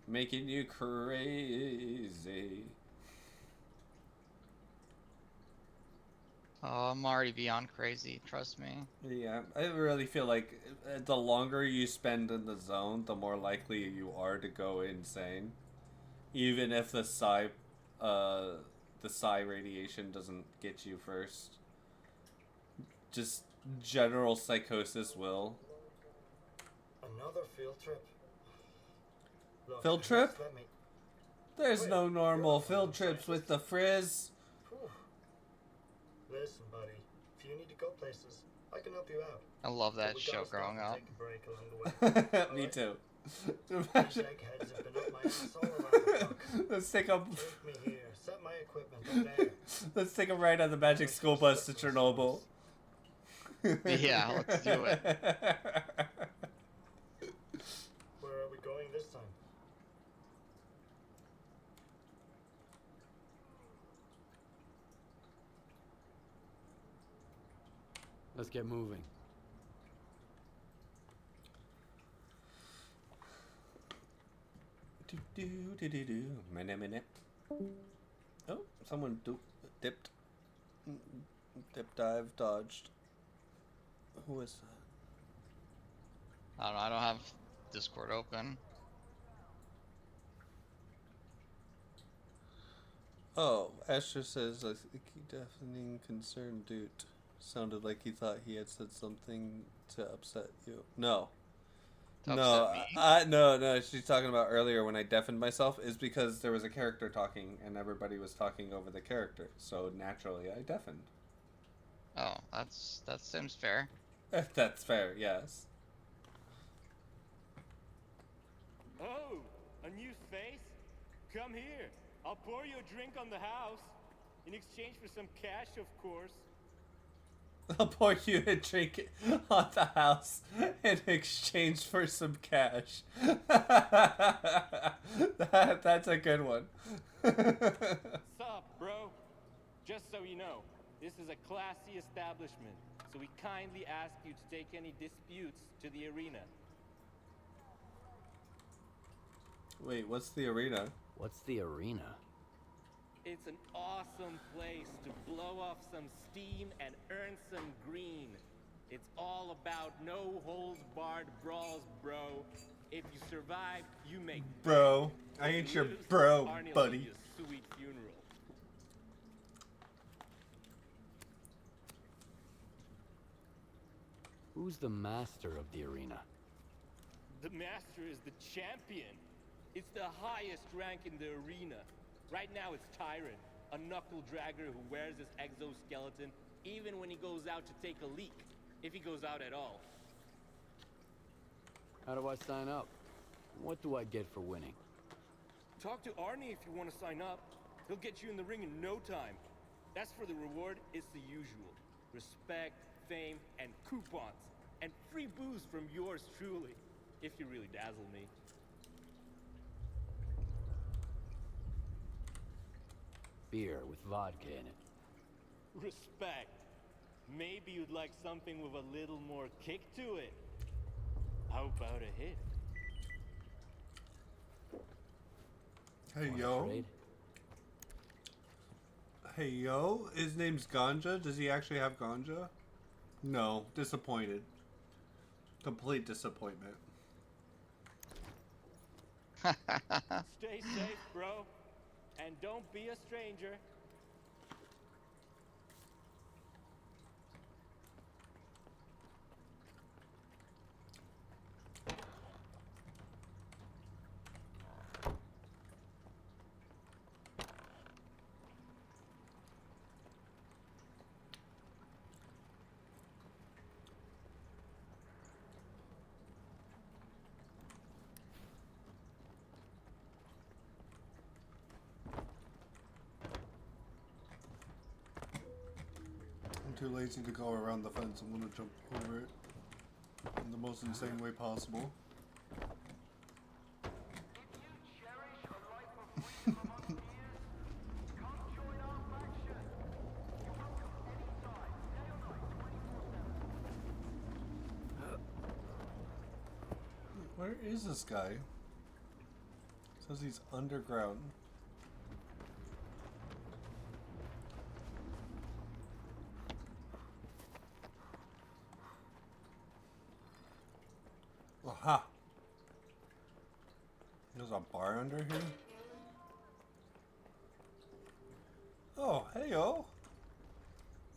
Making you crazy. Oh, I'm already beyond crazy, trust me. Yeah, I really feel like the longer you spend in the zone, the more likely you are to go insane. Even if the psi radiation doesn't get you first. Just general psychosis will. Another field trip? Look, Field trip? just let me... There's Wait, no normal you're field trips with the frizz. Whew. Listen, buddy, if you need to go places, I can help you out. I love that But we show gotta stop growing and up. take a break along the way. Me too. These eggheads have been up my ass all around the clock. Let's take a... Take me here, set my equipment up there. Let's take a ride on the Magic School Bus to Chernobyl. Yeah, let's do it. Where are we going this time? Let's get moving. Minute. Oh, someone dipped. Dip, dive, dodged. Who is that? I don't know, I don't have Discord open. Oh, Asher says, I think he deafening concern dude. Sounded like he thought he had said something to upset you. No. No, she's talking about earlier when I deafened myself is because there was a character talking and everybody was talking over the character. So naturally I deafened. Oh, that seems fair. That's fair, yes. Oh, a new face? Come here. I'll pour you a drink on the house. In exchange for some cash, of course. I'll pour you a drink on the house in exchange for some cash. That's a good one. Sup, bro? Just so you know, this is a classy establishment, so we kindly ask you to take any disputes to the arena. Wait, what's the arena? What's the arena? It's an awesome place to blow off some steam and earn some green. It's all about no-holds-barred brawls, bro. If you survive, you make Bro, I ain't your bro, Arnie will buddy. give you a sweet funeral. Who's the master of the arena? The master is the champion. It's the highest rank in the arena. Right now it's Tyrant, a knuckle dragger who wears his exoskeleton even when he goes out to take a leak, if he goes out at all. How do I sign up? What do I get for winning? Talk to Arnie if you want to sign up. He'll get you in the ring in no time. As for the reward, it's the usual. Respect, fame, and coupons. And free booze from yours truly, if you really dazzle me. Beer with vodka in it. Respect. Maybe you'd like something with a little more kick to it. How about a hit? Hey, Wanna yo. trade? Hey, yo. His name's Ganja. Does he actually have ganja? No. Disappointed. Complete disappointment. Stay safe, bro. And don't be a stranger. I'm too lazy to go around the fence. I'm gonna jump over it in the most insane way possible. Where is this guy? Says he's underground. Aha! There's a bar under here? Oh, hey-o!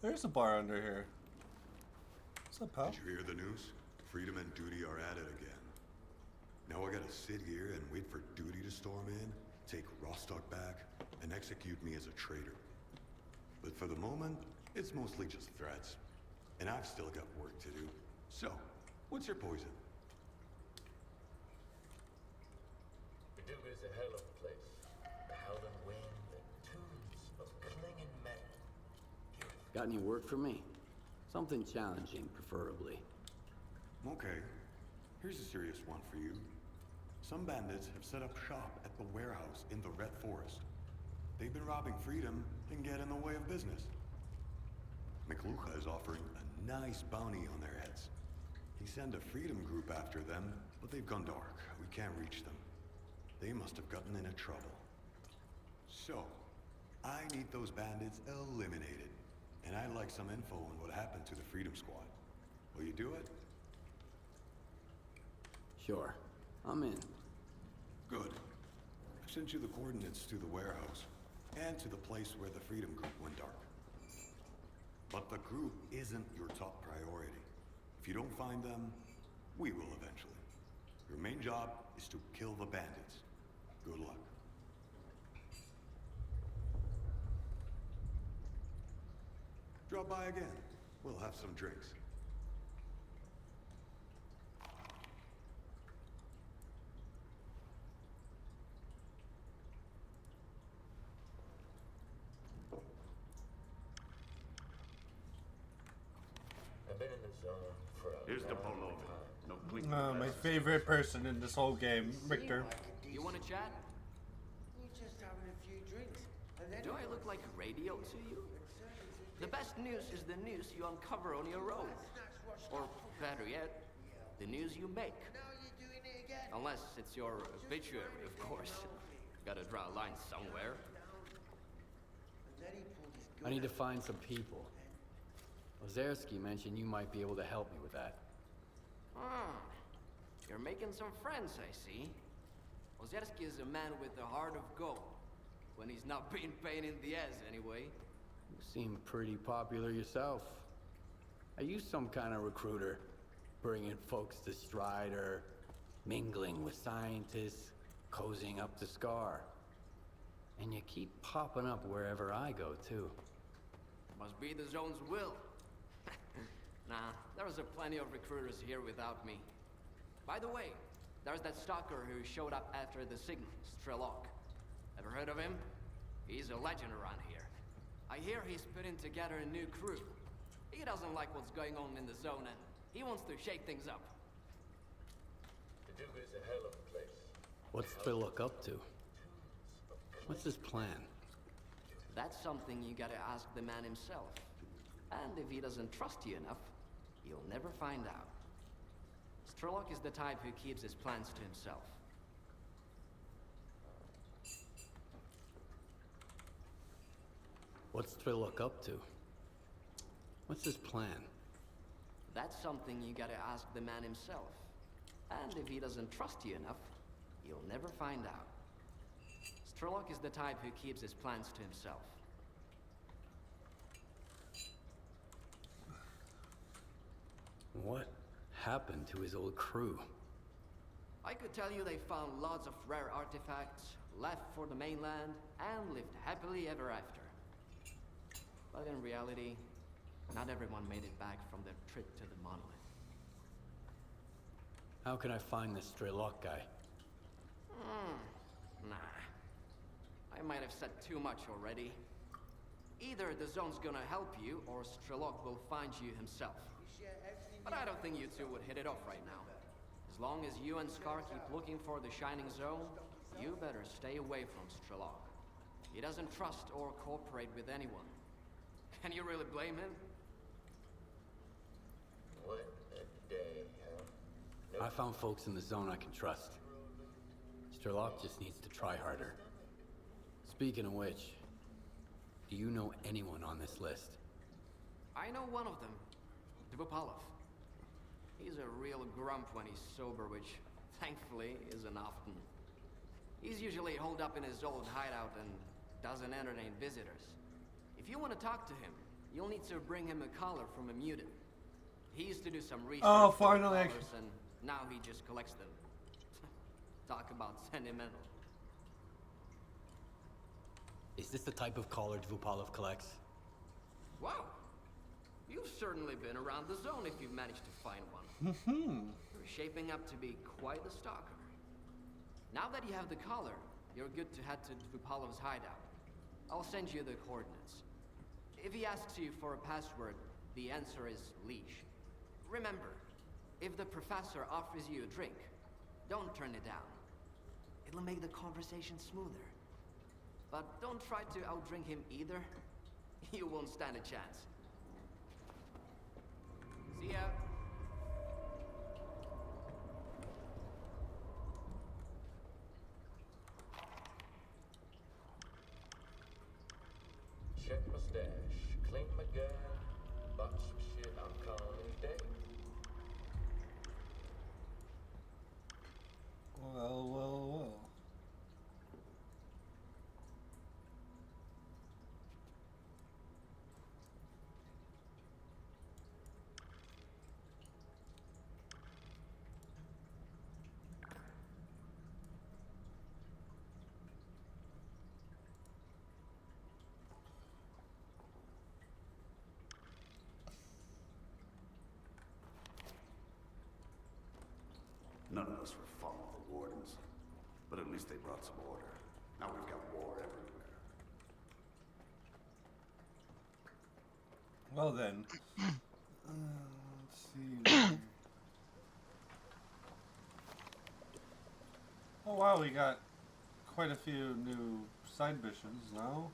There's a bar under here. What's up, pal? Did you hear the news? Freedom and Duty are at it again. Now I gotta sit here and wait for Duty to storm in, take Rostock back, and execute me as a traitor. But for the moment, it's mostly just threats. And I've still got work to do. So, what's your poison? The Duke is a hell of a place. The howling wind, the tunes of clinging men. Got any work for me? Something challenging, preferably. Okay, here's a serious one for you. Some bandits have set up shop at the warehouse in the Red Forest. They've been robbing Freedom and get in the way of business. McLuha is offering a nice bounty on their heads. He sent a Freedom group after them, but they've gone dark. We can't reach them. They must have gotten into trouble. So, I need those bandits eliminated. And I'd like some info on what happened to the Freedom Squad. Will you do it? Sure. I'm in. Good. I sent you the coordinates to the warehouse, and to the place where the Freedom Group went dark. But the group isn't your top priority. If you don't find them, we will eventually. Your main job is to kill the bandits. Good luck. Drop by again. We'll have some drinks. I've been in the zone for a Here's the long polo. time. No, please. My favorite person in this whole game, Richter. You want to chat? We're just having a few drinks. And then Do I look like radio to you? The best news is the news you uncover on your own. Or better yet, the news you make. Unless it's your obituary, of course. Gotta draw a line somewhere. I need to find some people. Ozerski mentioned you might be able to help me with that. Ah. You're making some friends, I see. Ozerski is a man with a heart of gold. When he's not being pain in the ass, anyway. You seem pretty popular yourself. Are you some kind of recruiter? Bringing folks to Strider, mingling with scientists, cozying up to Scar. And you keep popping up wherever I go, too. Must be the zone's will. Nah, there's a plenty of recruiters here without me. By the way, there's that stalker who showed up after the signal, Strelok. Ever heard of him? He's a legend around here. I hear he's putting together a new crew. He doesn't like what's going on in the zone and he wants to shake things up. The Duke is a hell of a place. What's Strelok up to? What's his plan? That's something you gotta ask the man himself. And if he doesn't trust you enough, you'll never find out. Strelok is the type who keeps his plans to himself. What's Strelok up to? What's his plan? That's something you gotta ask the man himself. And if he doesn't trust you enough, you'll never find out. Strelok is the type who keeps his plans to himself. What happened to his old crew? I could tell you they found lots of rare artifacts, left for the mainland, and lived happily ever after. But in reality, not everyone made it back from their trip to the monolith. How can I find this Strelok guy? Nah. I might have said too much already. Either the zone's gonna help you, or Strelok will find you himself. But I don't think you two would hit it off right now. As long as you and Scar keep looking for the Shining Zone, you better stay away from Strelok. He doesn't trust or cooperate with anyone. Can you really blame him? What a day, huh? I found folks in the zone I can trust. Strelok just needs to try harder. Speaking of which, do you know anyone on this list? I know one of them, Dvupalov. He's a real grump when he's sober, which, thankfully, isn't often. He's usually holed up in his old hideout and doesn't entertain visitors. If you want to talk to him, you'll need to bring him a collar from a mutant. He used to do some research Oh, for the finally. collars, and now he just collects them. Talk about sentimental. Is this the type of collar Dvupalov collects? Wow! You've certainly been around the zone if you've managed to find one. You're shaping up to be quite the stalker. Now that you have the collar, you're good to head to Dvupalov's hideout. I'll send you the coordinates. If he asks you for a password, the answer is leash. Remember, if the professor offers you a drink, don't turn it down. It'll make the conversation smoother. But don't try to outdrink him either. You won't stand a chance. See ya. Check my stash, clean my gun, bought some shit I'm calling it a day. Well, well, well. None of us were fond of the Wardens, but at least they brought some order. Now we've got war everywhere. Well then. Let's see. Oh wow, we got quite a few new side missions now.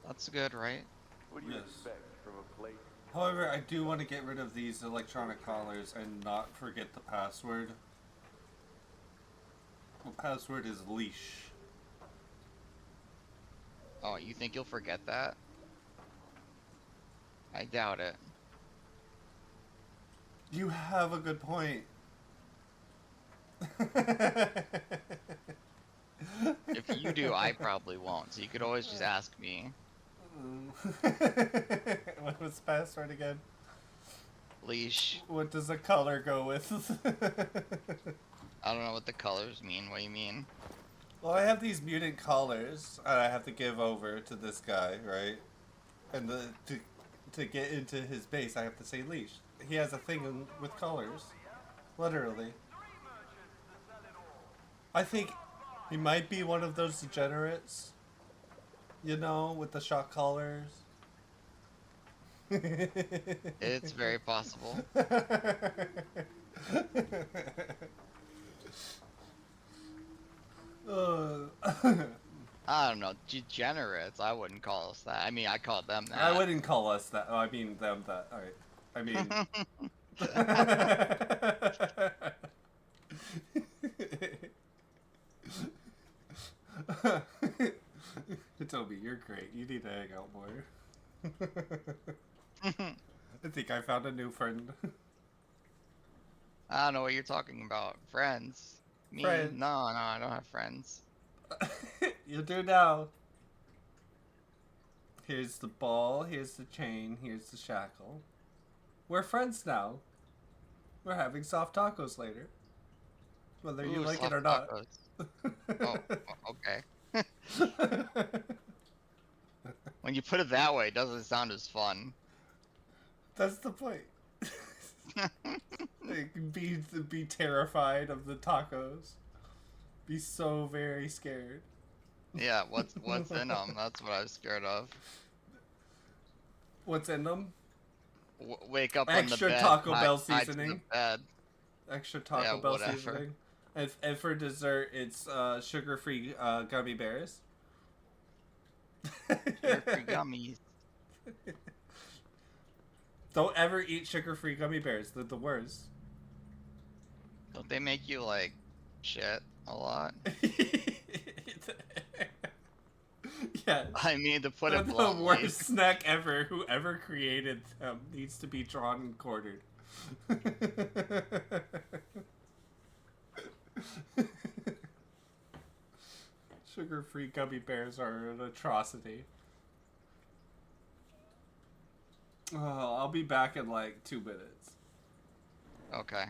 That's good, right? What do you Yes. expect from a place? However, I do want to get rid of these electronic collars and not forget the password. The password is leash. Oh, you think you'll forget that? I doubt it. You have a good point. If you do, I probably won't. So you could always just ask me. What was the password again? Leash. What does the color go with? I don't know what the colors mean. What do you mean? Well, I have these mutant collars I have to give over to this guy, right? And to get into his base, I have to say leash. He has a thing with collars. Literally. I think he might be one of those degenerates. You know, with the shock collars. It's very possible. I don't know, degenerates. I wouldn't call us that. I mean, I call them that. I wouldn't call us that. Oh, I mean them that. All right. I mean. Toby, you're great. You need to hang out more. I think I found a new friend. I don't know what you're talking about. Friends. Me? Friends. No, I don't have friends. You do now. Here's the ball, here's the chain, here's the shackle. We're friends now. We're having soft tacos later. Whether you like it or not. Oh, okay. When you put it that way, it doesn't sound as fun. That's the point. Be terrified of the tacos. Be so very scared. Yeah, what's in them? That's what I was scared of. What's in them? Wake up extra on the bed. Taco Bell tied to the seasoning. Bed. Extra Taco Bell seasoning. And for dessert, it's sugar-free gummy bears. Sugar-free gummies. Don't ever eat sugar-free gummy bears. They're the worst. Don't they make you like shit a lot? Yeah. I mean, to put it the bluntly. worst snack ever. Whoever created them needs to be drawn and quartered. Sugar-free gummy bears are an atrocity. Oh, I'll be back in like 2 minutes. Okay.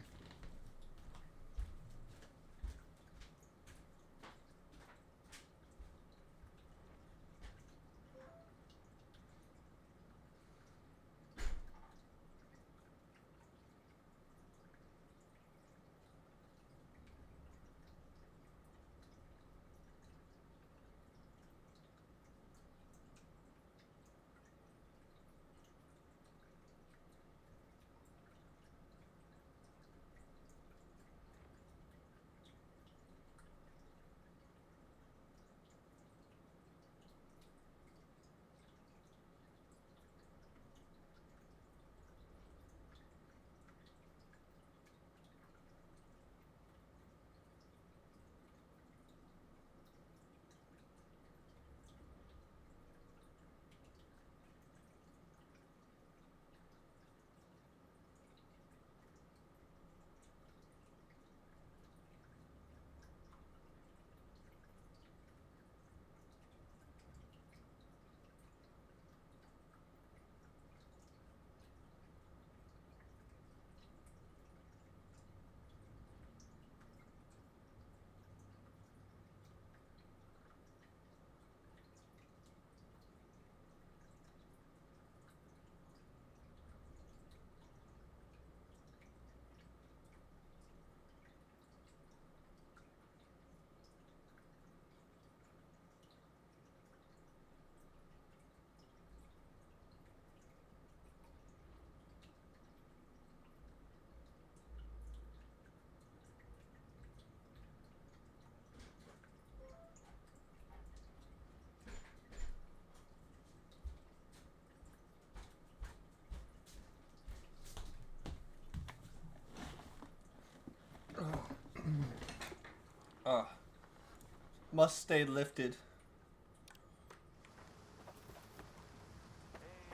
Must stay lifted.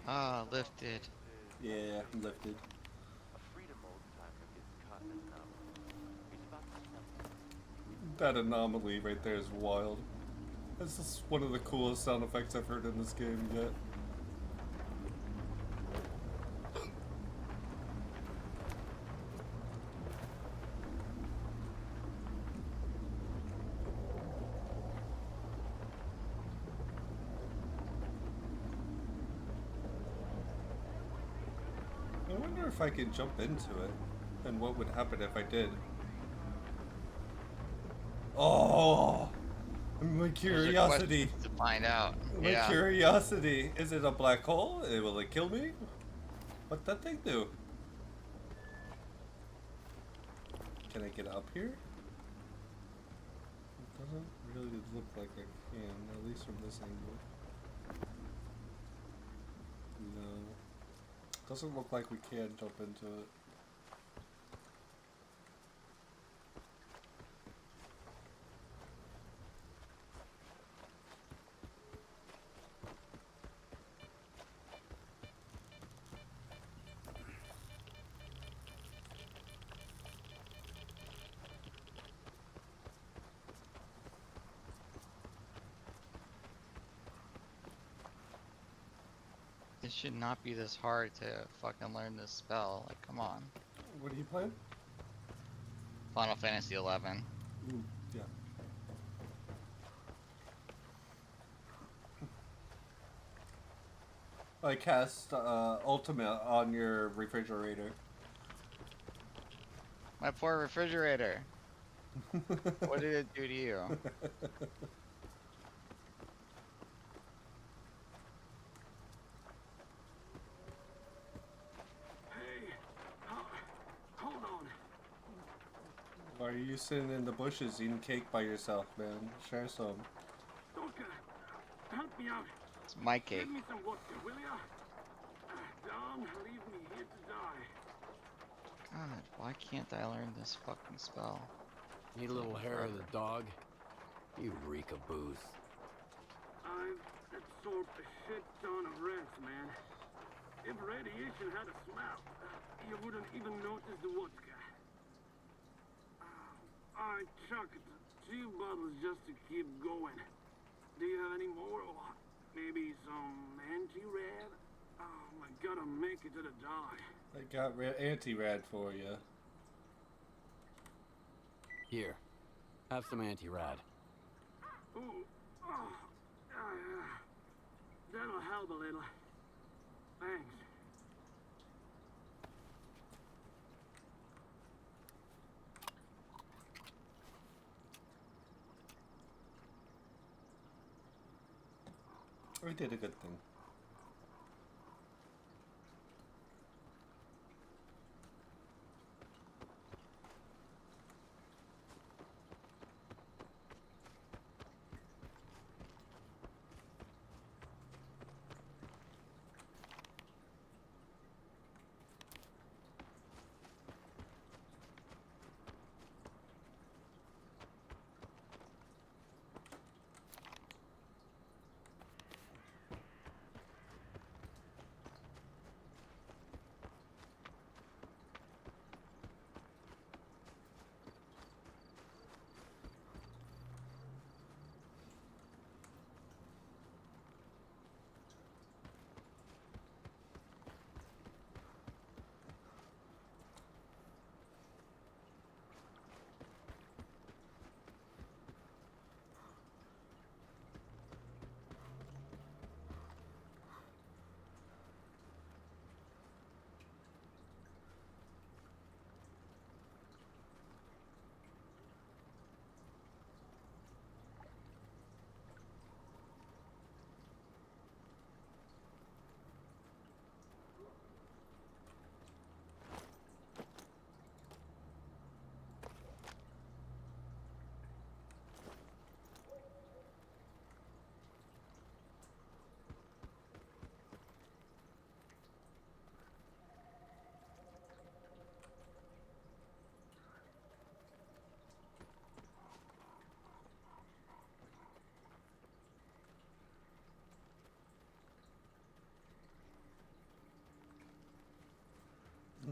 Ah, lifted. Yeah, I'm lifted. That anomaly right there is wild. This is one of the coolest sound effects I've heard in this game yet. I wonder if I can jump into it, and what would happen if I did. Oh, my curiosity. To find out. My curiosity. Is it a black hole? Will it kill me? What'd that thing do? Can I get up here? It doesn't really look like I can, at least from this angle. No. Doesn't look like we can jump into it. It should not be this hard to fucking learn this spell. Like, come on. What are you playing? Final Fantasy 11. Ooh, yeah. I cast Ultimate on your refrigerator. My poor refrigerator. What did it do to you? Hold on. Why are you sitting in the bushes eating cake by yourself, man? Share some. Stalker, help me out. It's my cake. Give me some vodka, will ya? Don't leave me here to die. God, why can't I learn this fucking spell? Need a little hair of the dog? You reek of booze. I've absorbed a shit ton of rents, man. If radiation had a smell, you wouldn't even notice the vodka. I chucked 2 bottles just to keep going. Do you have any more? Or maybe some anti-rad? Oh, I gotta make it to the dock. I got anti-rad for you. Here, have some anti-rad. Ooh, oh, that'll help a little. Thanks. We did a good thing.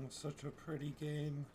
It's such a pretty game.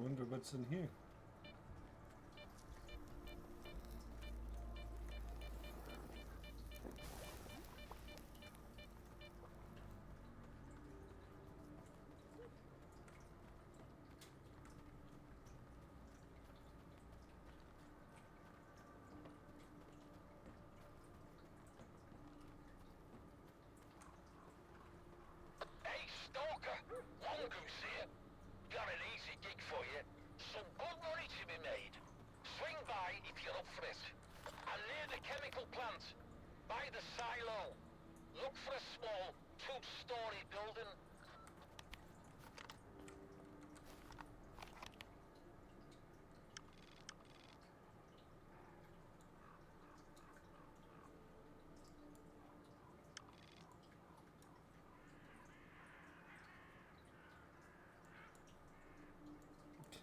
I wonder what's in here. Hey, Stalker! Mongoose here. Got an easy gig for you. Some good money to be made. Swing by if you're up for it. I'm near the chemical plant. By the silo. Look for a small, two-story building.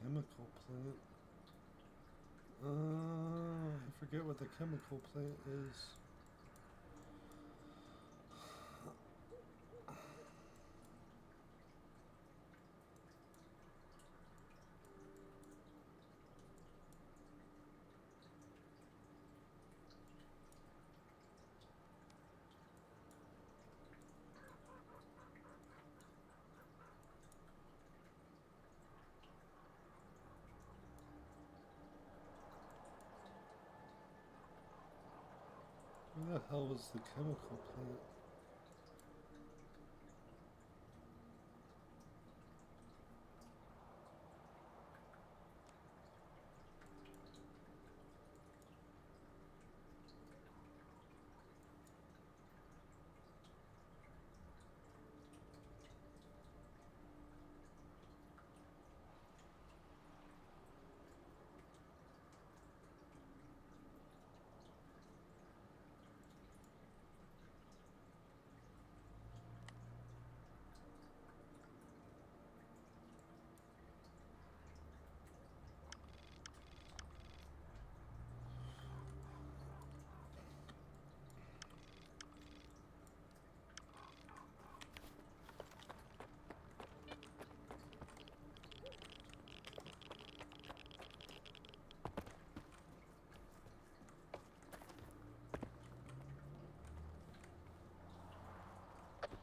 Chemical plant. I forget what the chemical plant is. Where the hell was the chemical plant?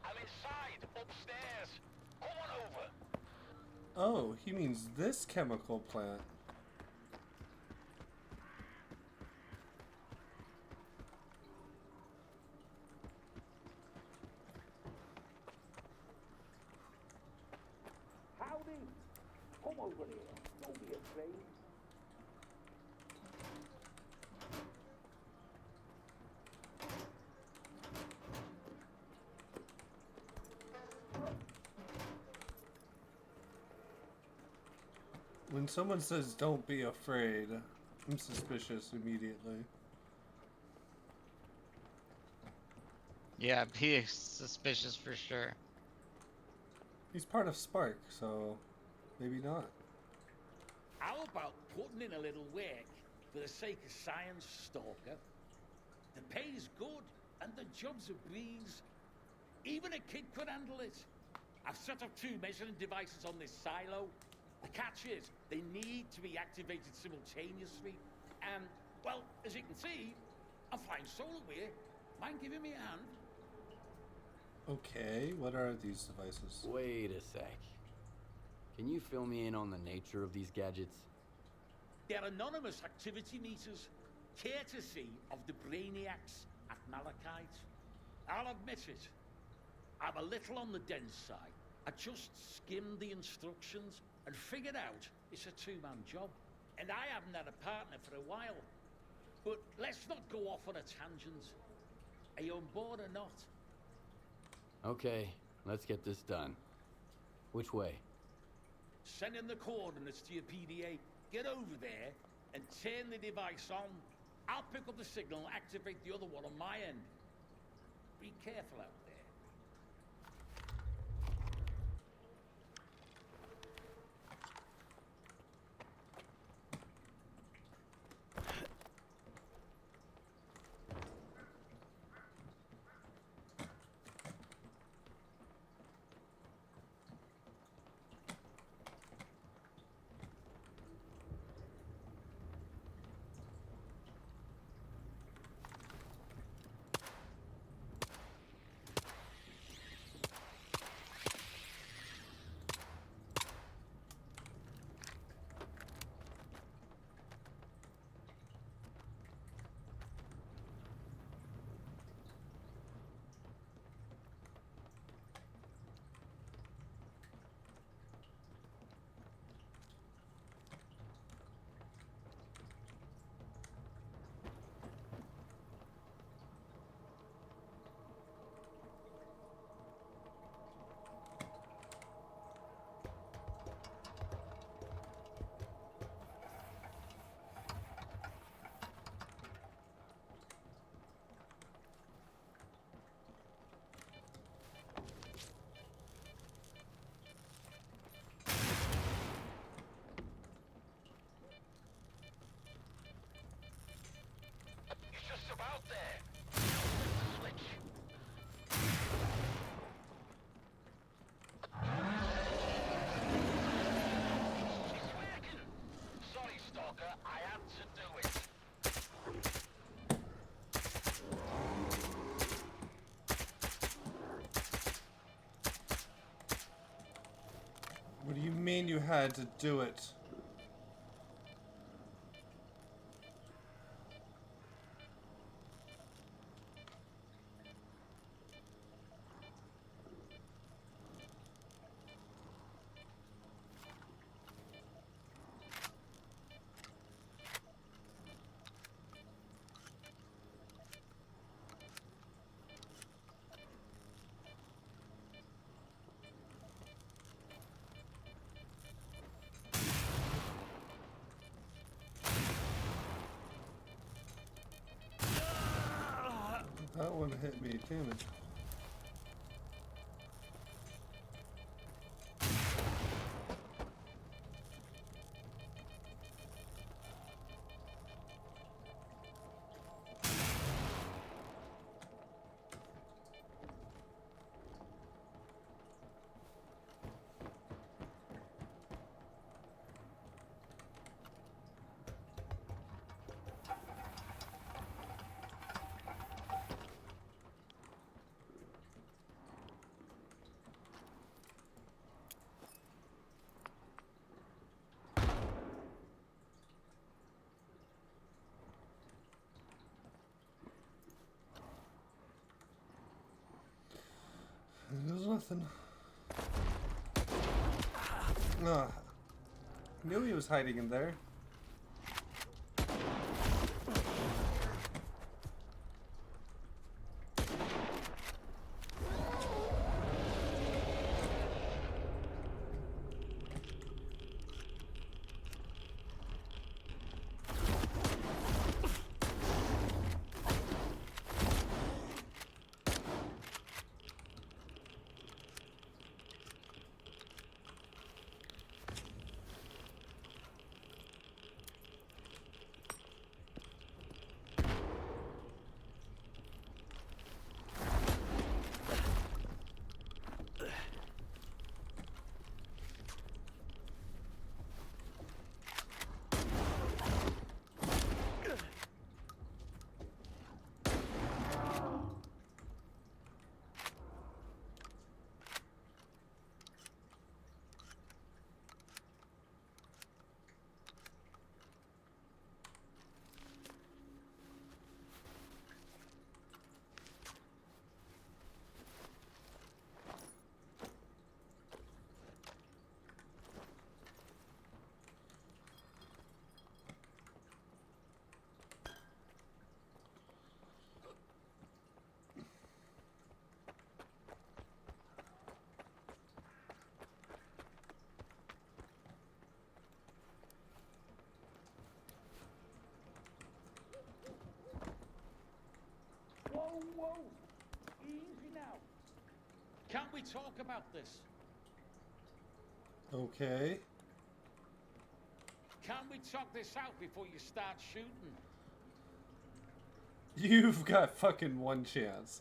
I'm inside, upstairs. Come on over. Oh, he means this chemical plant. Howdy. Come over here. Don't be afraid. When someone says don't be afraid, I'm suspicious immediately. Yeah, be suspicious for sure. He's part of Spark, so maybe not. How about putting in a little work for the sake of science, Stalker? The pay's good, and the job's a breeze. Even a kid could handle it. I've set up 2 measuring devices on this silo. The catch is, they need to be activated simultaneously. And, well, as you can see, I'm flying solo here. Mind giving me a hand? Okay, what are these devices? Wait a sec. Can you fill me in on the nature of these gadgets? They're anonymous activity meters, courtesy of the brainiacs at Malachite. I'll admit it, I'm a little on the dense side. I just skimmed the instructions and figured out it's a 2-man job. And I haven't had a partner for a while. But let's not go off on a tangent. Are you on board or not? Okay, let's get this done. Which way? Send in the coordinates to your PDA. Get over there and turn the device on. I'll pick up the signal and activate the other one on my end. Be careful out there. mean you had to do it? That one hit me, damn it. There's nothing. Ah, knew he was hiding in there. Whoa! Easy now. Can't we talk about this? Okay. Can't we talk this out before you start shooting? You've got fucking one chance.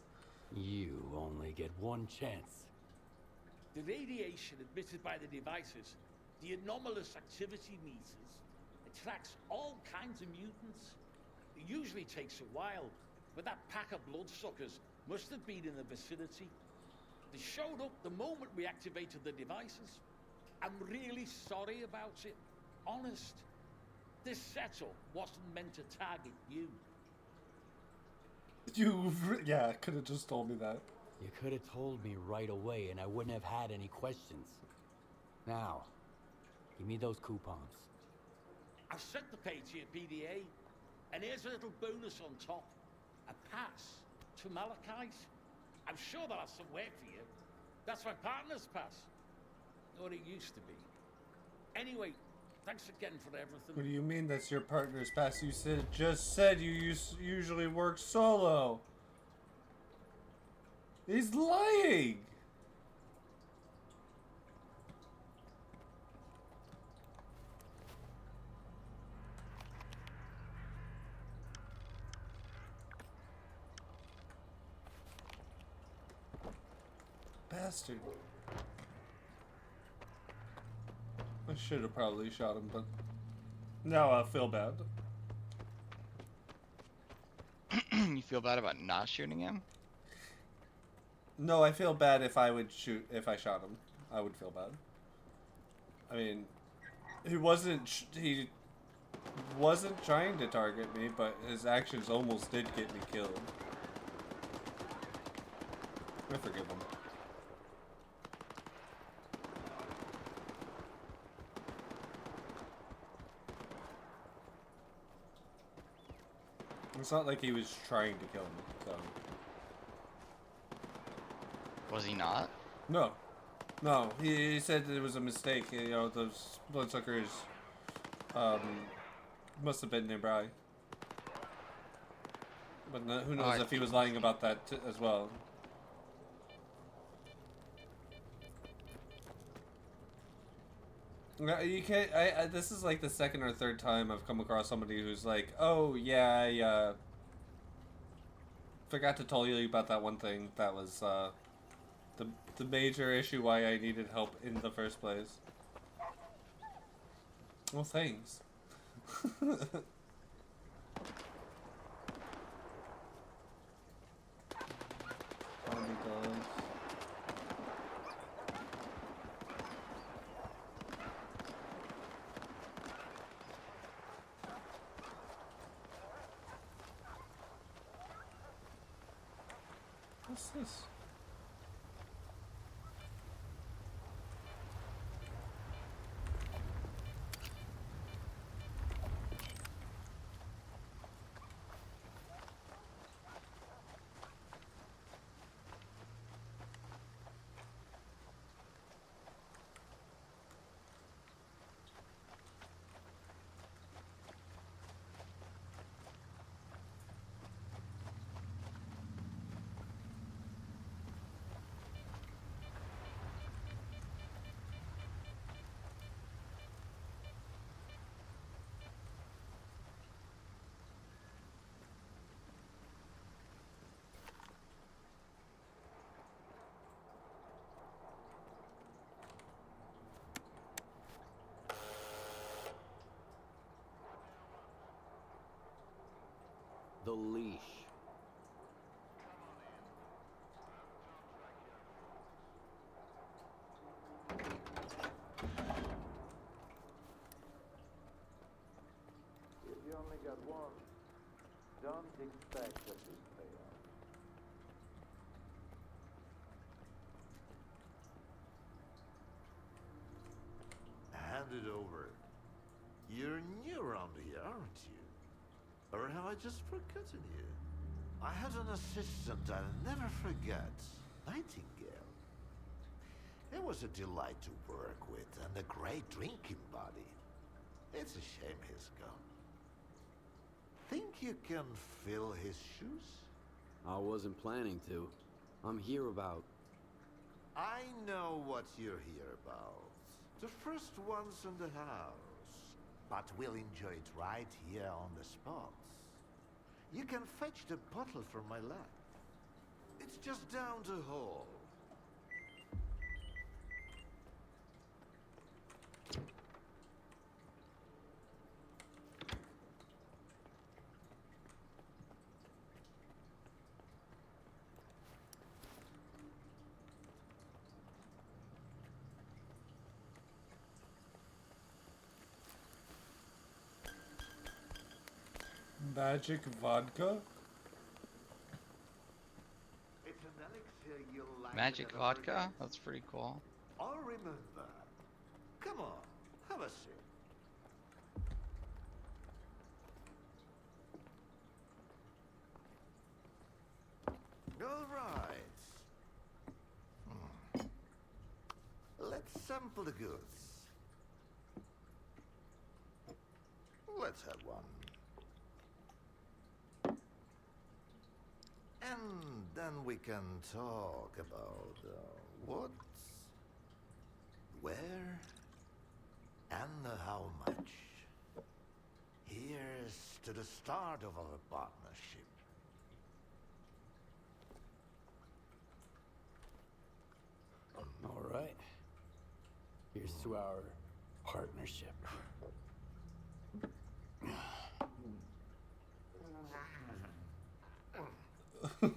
You only get one chance. The radiation emitted by the devices, the anomalous activity meters, attracts all kinds of mutants. It usually takes a while, but that pack of bloodsuckers must have been in the vicinity. They showed up the moment we activated the devices. I'm really sorry about it. Honest. This setup wasn't meant to target you. Yeah, could have just told me that. You could have told me right away and I wouldn't have had any questions. Now, give me those coupons. I've sent the pay to your PDA, and here's a little bonus on top. A pass to Malachite. I'm sure they'll have some work for you. That's my partner's pass. Or it used to be. Anyway, thanks again for everything. What do you mean that's your partner's pass? You just said you usually work solo. He's lying. Bastard. I should have probably shot him, but now I feel bad. You feel bad about not shooting him? No, I feel bad if I shot him. I would feel bad. I mean, he wasn't trying to target me, but his actions almost did get me killed. I forgive him. It's not like he was trying to kill me, so. Was he not? No. No, he said it was a mistake. You know, those bloodsuckers must have been nearby. But no, who knows if he was lying about that as well. You can't. This is like the second or third time I've come across somebody who's like, "Oh yeah, I forgot to tell you about that one thing that was the major issue why I needed help in the first place." Well, thanks. What's this? The leash. If you only got one, don't expect a big payoff. Hand it over. You're new around here, aren't you? Or have I just forgotten you? I had an assistant I'll never forget. Nightingale. He was a delight to work with and a great drinking buddy. It's a shame he's gone. Think you can fill his shoes? I wasn't planning to. I'm here about... I know what you're here about. The first ones in the house. But we'll enjoy it right here on the spot. You can fetch the bottle from my lab. It's just down the hall. Magic vodka? It's an elixir you'll like. Magic vodka? That's pretty cool. I'll remember. Come on, have a sip. All right. Let's sample the goods. Let's have one. And then we can talk about what, where, and how much. Here's to the start of our partnership. All right. Here's to our partnership.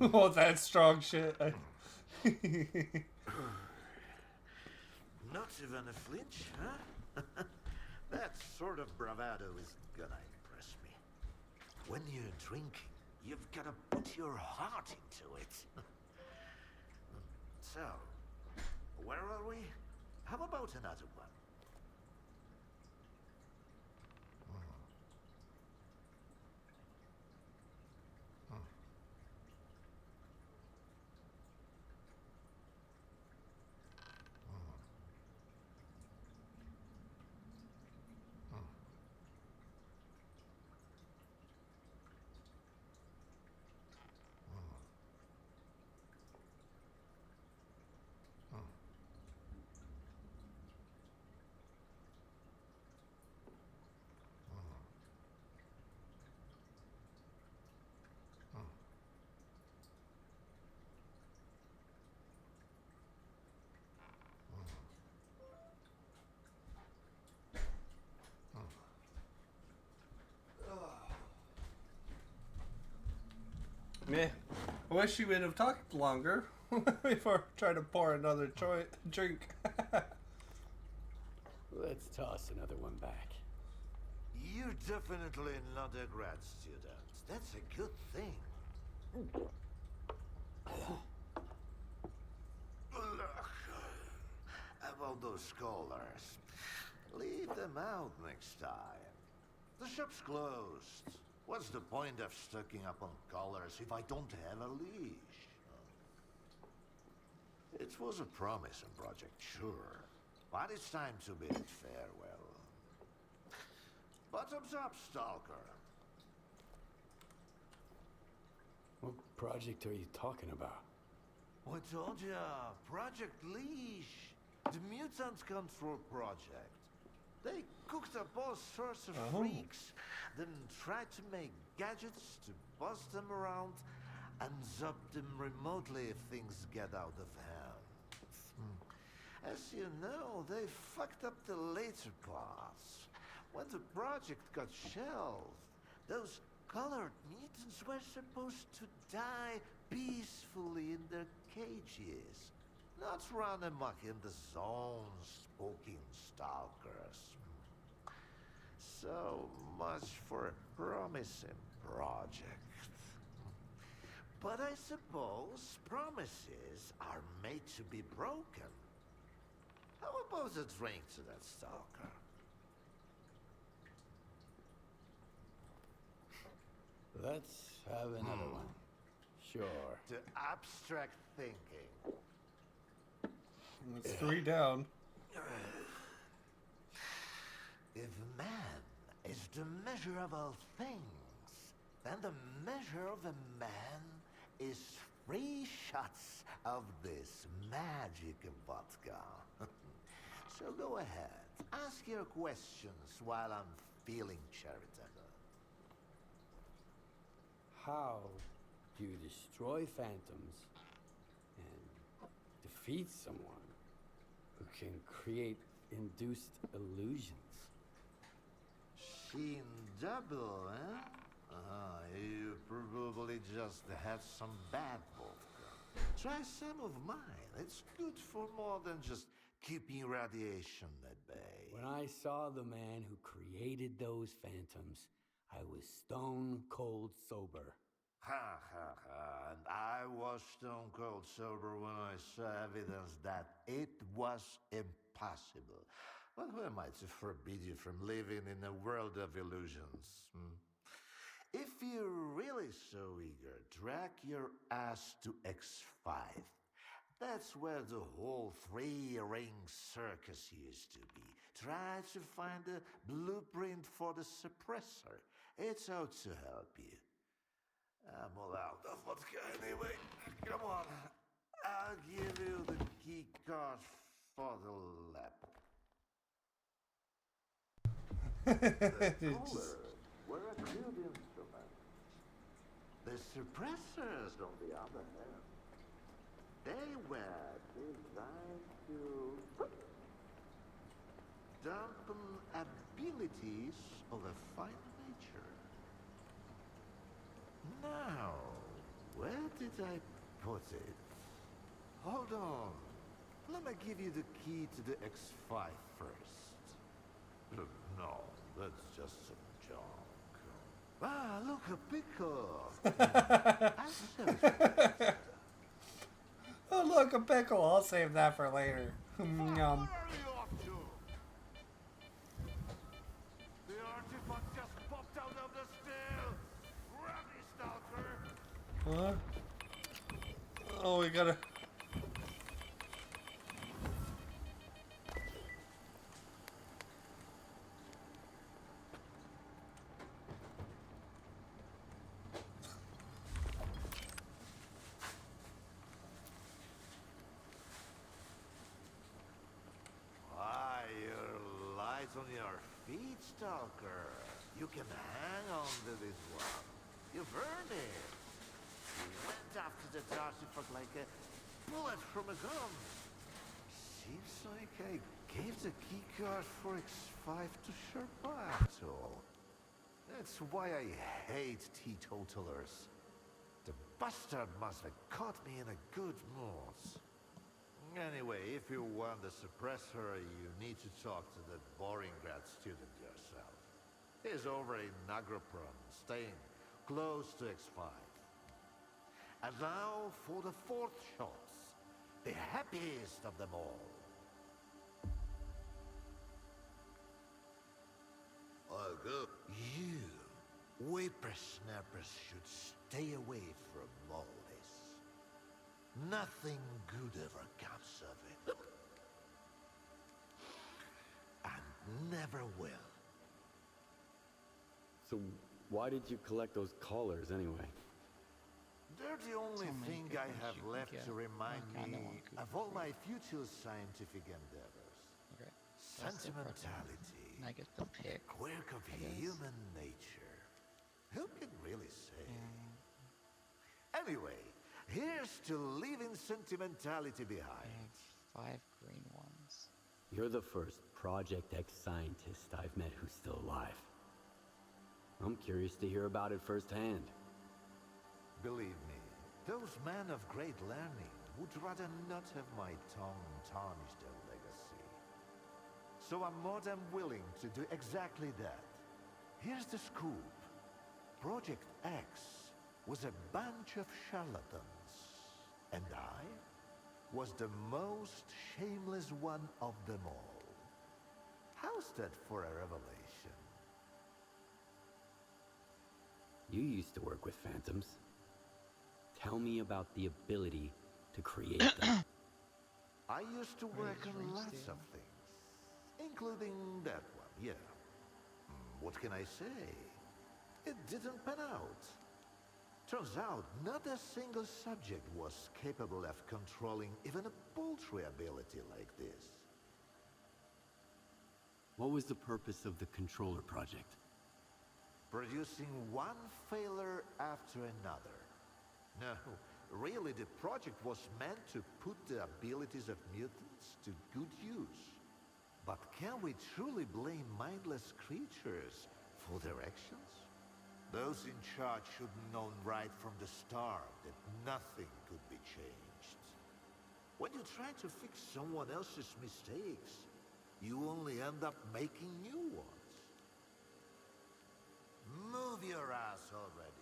Oh, that's strong shit. Not even a flinch, huh? That sort of bravado is gonna impress me. When you're drinking, you've gotta put your heart into it. So, where are we? How about another one? Meh. I wish she would have talked longer before trying to pour another drink. Let's toss another one back. You're definitely not a grad student. That's a good thing. About those scholars, leave them out next time. The shop's closed. What's the point of stocking up on collars if I don't have a leash? It was a promising project, sure, but it's time to bid farewell. Bottoms up, Stalker. What project are you talking about? I told ya, Project Leash, the mutant control project. They cooked up all sorts of freaks, then tried to make gadgets to boss them around and zap them remotely if things get out of hand. As you know, they fucked up the later parts. When the project got shelved, those colored mutants were supposed to die peacefully in their cages, not run amok in the zones, poking stalkers. So much for a promising project. But I suppose promises are made to be broken. How about a drink to that stalker? Let's have another one. Sure. To abstract thinking. It's 3 down. If man is the measure of all things, then the measure of a man is 3 shots of this magic vodka. So go ahead, ask your questions while I'm feeling charitable. How do you destroy phantoms and defeat someone who can create induced illusions? Sheen double, eh? You probably just had some bad vodka. Try some of mine. It's good for more than just keeping radiation at bay. When I saw the man who created those phantoms, I was stone cold sober. Ha ha ha. And I was stone cold sober when I saw evidence that it was impossible. But who am I to forbid you from living in a world of illusions? If you're really so eager, drag your ass to X5. That's where the whole 3-ring circus used to be. Try to find a blueprint for the suppressor. It's out to help you. I'm all out of vodka anyway. Come on. I'll give you the key card for the lab. The colors were a crude instrument. The suppressors, on the other hand, they were designed to dampen abilities of a fine nature. Now, where did I put it? Hold on. Let me give you the key to the X5 first. Look, no, that's just some junk. Ah, look, a pickle. Oh, look, a pickle. I'll save that for later. Yum. Where are you off to? The artifact just popped out of the still. Grab me, Stalker. What? Oh, we gotta... Why, you're light on your feet, Stalker. You can hang on to this one. You've earned it. You went after the artifact like a bullet from a gun. Seems like I gave the keycard for X5 to SIRCAA after all. That's why I hate teetotalers. The bastard must have caught me in a good mood. Anyway, if you want the suppressor, you need to talk to that boring grad student yourself. He's over in Agropron, staying close to X5. And now for the fourth shots, the happiest of them all. Oh, good. You, whippersnappers, should stay away from all this. Nothing good ever comes of it. And never will. So, why did you collect those collars anyway? They're the only thing I have left to remind me of all my future scientific endeavors. Okay. Sentimentality, Negative pick. a quirk of human nature. Who can really say? Anyway, here's to leaving sentimentality behind. 5 green ones. You're the first Project X scientist I've met who's still alive. I'm curious to hear about it firsthand. Believe me, those men of great learning would rather not have my tongue tarnish their legacy. So I'm more than willing to do exactly that. Here's the scoop. Project X was a bunch of charlatans, and I was the most shameless one of them all. How's that for a revelation? You used to work with phantoms. Tell me about the ability to create them. I used to work on lots of things, including that one, yeah. What can I say? It didn't pan out. Turns out, not a single subject was capable of controlling even a paltry ability like this. What was the purpose of the controller project? Producing one failure after another. No, really the project was meant to put the abilities of mutants to good use. But can we truly blame mindless creatures for their actions? Those in charge should have known right from the start that nothing could be changed. When you try to fix someone else's mistakes, you only end up making new ones. Move your ass already.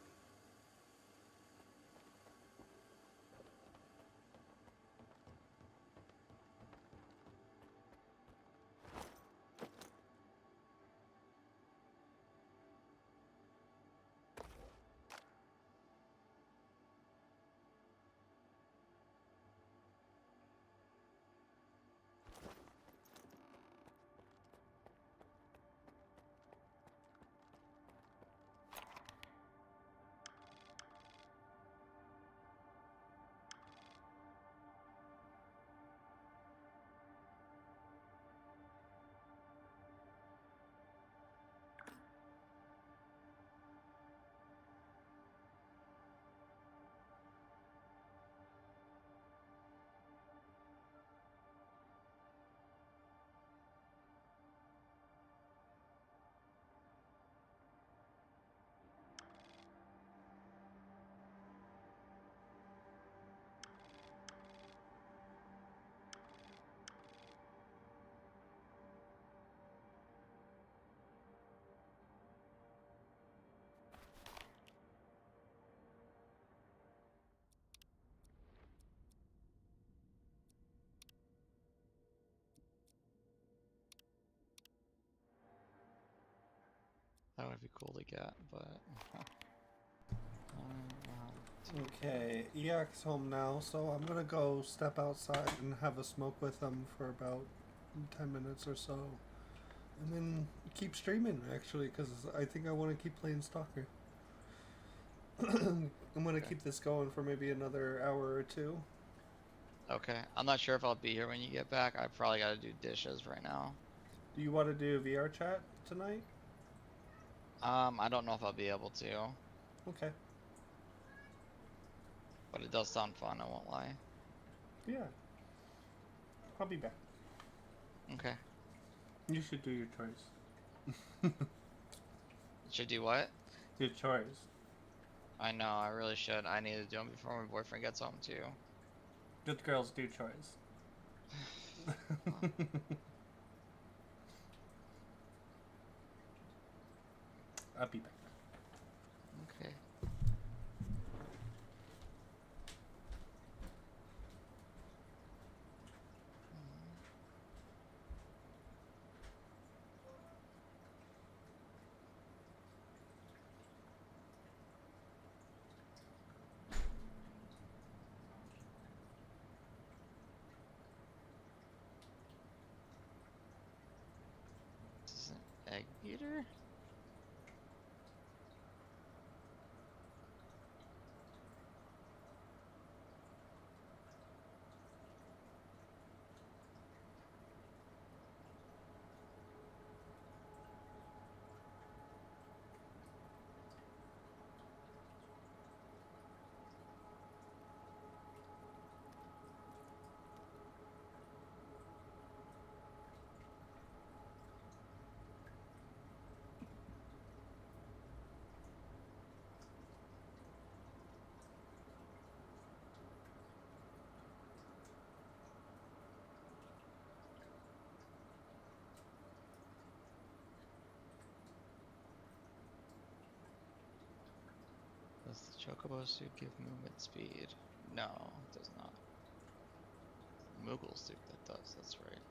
That would be cool to get, but Okay, EAC's home now, so I'm gonna go step outside and have a smoke with him for about 10 minutes or so. And then keep streaming, actually, because I think I want to keep playing Stalker. I'm gonna keep this going for maybe another hour or two. Okay, I'm not sure if I'll be here when you get back. I probably gotta do dishes right now. Do you want to do VR chat tonight? I don't know if I'll be able to. Okay. But it does sound fun, I won't lie. Yeah. I'll be back. Okay. You should do your choice. Should do what? Your choice. I know, I really should. I need to do them before my boyfriend gets home too. Good girls do choice. I'll be back. Okay. This is an egg beater? Does the chocobo suit give movement speed? No, it does not. Moogle suit that does, that's right.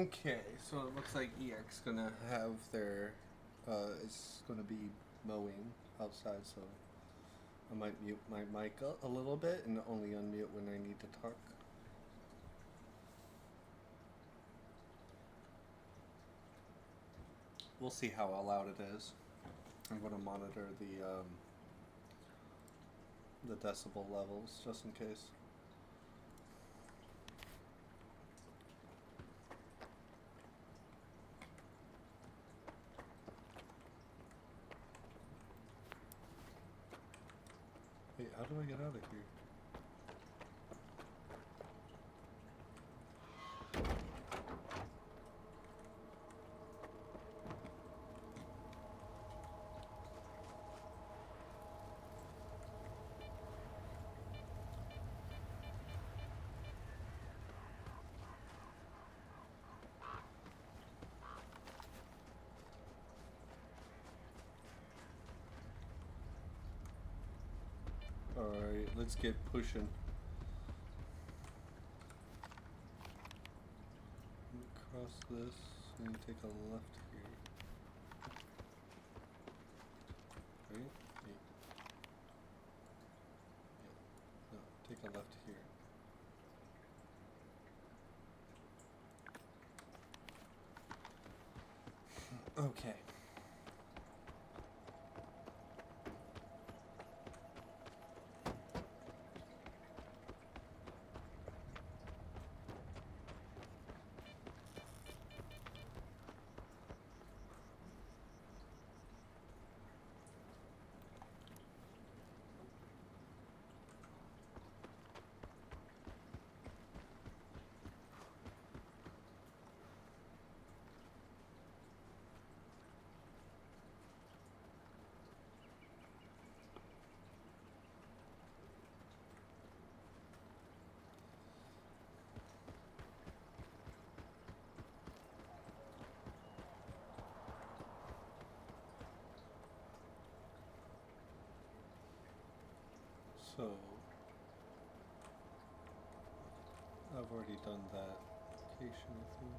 Okay, so it looks like EX gonna have their is gonna be mowing outside, so I might mute my mic a little bit and only unmute when I need to talk. We'll see how loud it is. I'm gonna monitor the decibel levels just in case. Wait, how do I get out of here? Alright, let's get pushing. Cross this and take a left here. Right? Yeah. No, take a left here. Okay. So, I've already done that location, I think.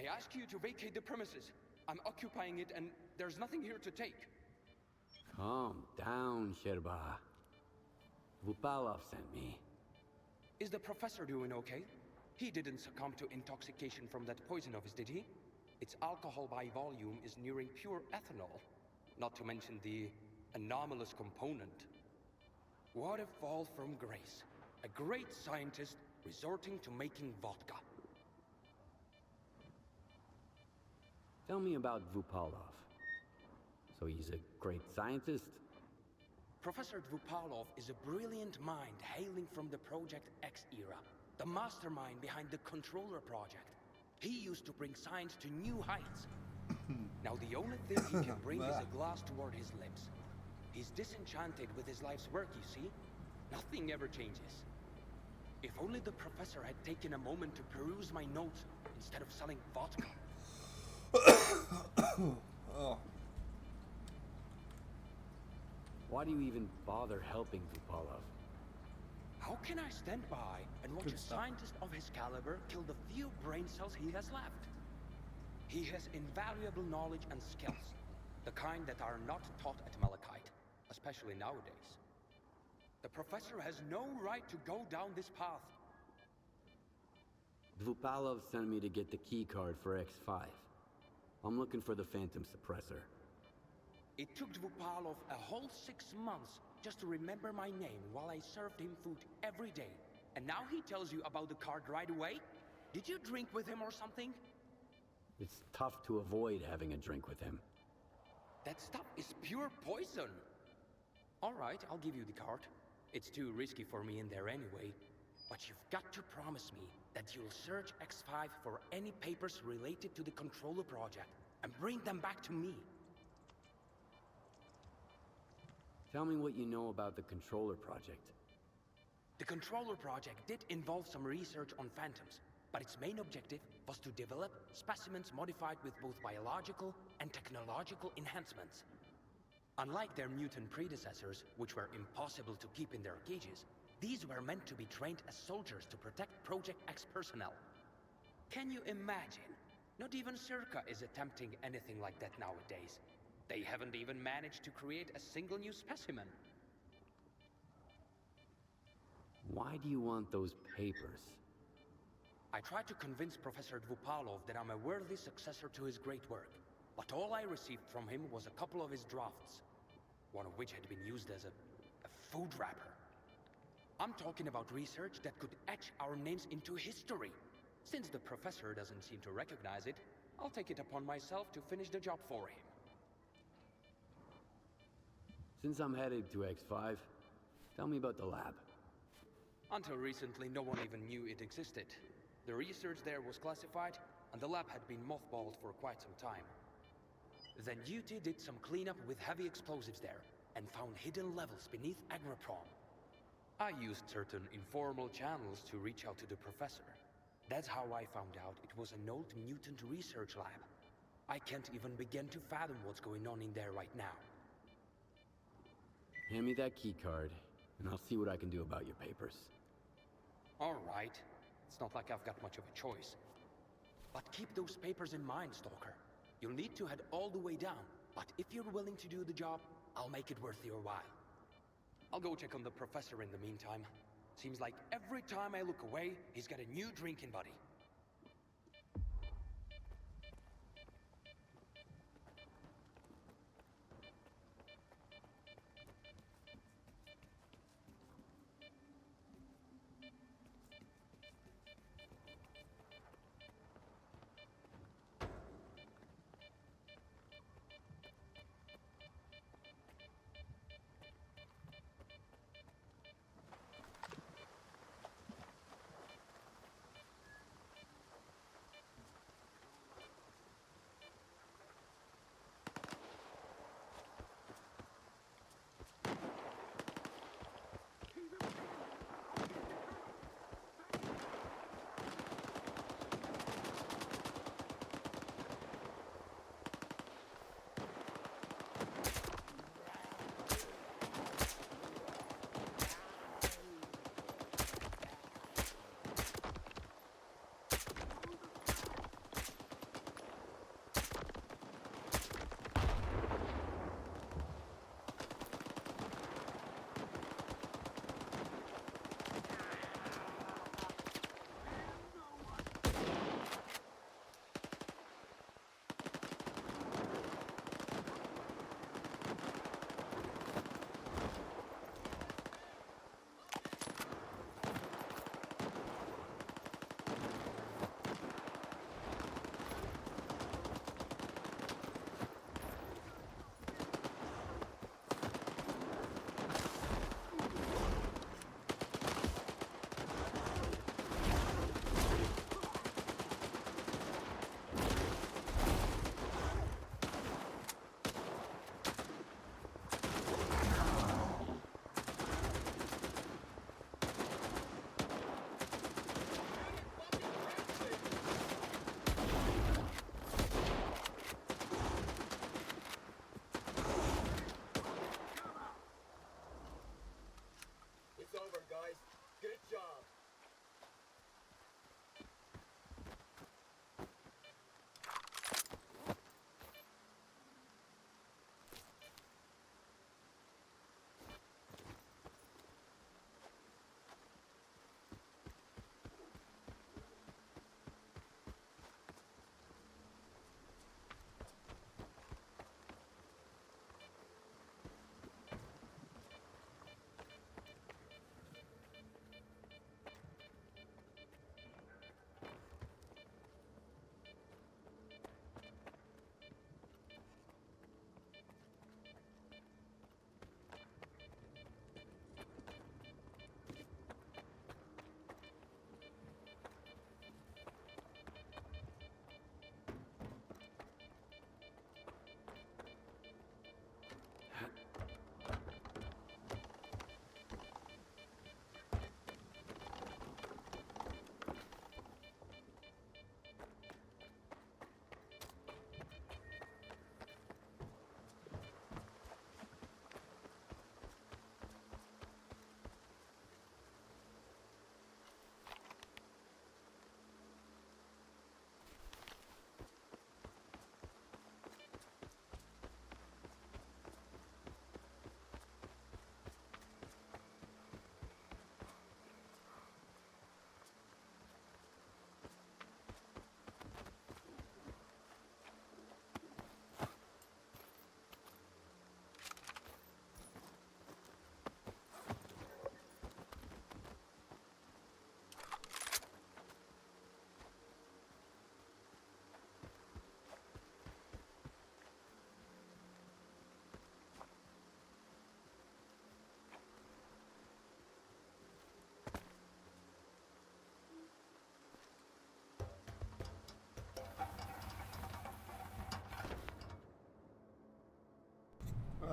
I ask you to vacate the premises. I'm occupying it and there's nothing here to take. Calm down, Sherba. Vupalov sent me. Is the professor doing okay? He didn't succumb to intoxication from that poison of his, did he? Its alcohol by volume is nearing pure ethanol. Not to mention the anomalous component. What a fall from grace. A great scientist resorting to making vodka. Tell me about Vupalov. So he's a great scientist? Professor Dvupalov is a brilliant mind hailing from the Project X era. The mastermind behind the Controller Project. He used to bring science to new heights. Now the only thing he can bring is a glass toward his lips. He's disenchanted with his life's work, you see? Nothing ever changes. If only the professor had taken a moment to peruse my notes instead of selling vodka. Oh. Why do you even bother helping Vupalov? How can I stand by and watch a scientist of his caliber kill the few brain cells he has left? He has invaluable knowledge and skills, the kind that are not taught at Malachite, especially nowadays. The professor has no right to go down this path. Dvupalov sent me to get the key card for X5. I'm looking for the Phantom Suppressor. It took Dvupalov a whole 6 months just to remember my name while I served him food every day. And now he tells you about the card right away? Did you drink with him or something? It's tough to avoid having a drink with him. That stuff is pure poison. All right, I'll give you the card. It's too risky for me in there anyway. But you've got to promise me that you'll search X5 for any papers related to the Controller Project and bring them back to me. Tell me what you know about the Controller Project. The Controller Project did involve some research on phantoms, but its main objective was to develop specimens modified with both biological and technological enhancements. Unlike their mutant predecessors, which were impossible to keep in their cages, these were meant to be trained as soldiers to protect Project X personnel. Can you imagine? Not even SIRCAA is attempting anything like that nowadays. They haven't even managed to create a single new specimen. Why do you want those papers? I tried to convince Professor Dvupalov that I'm a worthy successor to his great work, but all I received from him was a couple of his drafts, one of which had been used as a food wrapper. I'm talking about research that could etch our names into history. Since the professor doesn't seem to recognize it, I'll take it upon myself to finish the job for him. Since I'm headed to X5, tell me about the lab. Until recently, no one even knew it existed. The research there was classified, and the lab had been mothballed for quite some time. Then Duty did some cleanup with heavy explosives there, and found hidden levels beneath Agroprom. I used certain informal channels to reach out to the professor. That's how I found out it was an old mutant research lab. I can't even begin to fathom what's going on in there right now. Hand me that key card, and I'll see what I can do about your papers. All right. It's not like I've got much of a choice. But keep those papers in mind, Stalker. You'll need to head all the way down, but if you're willing to do the job, I'll make it worth your while. I'll go check on the professor in the meantime. Seems like every time I look away, he's got a new drinking buddy.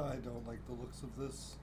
I don't like the looks of this.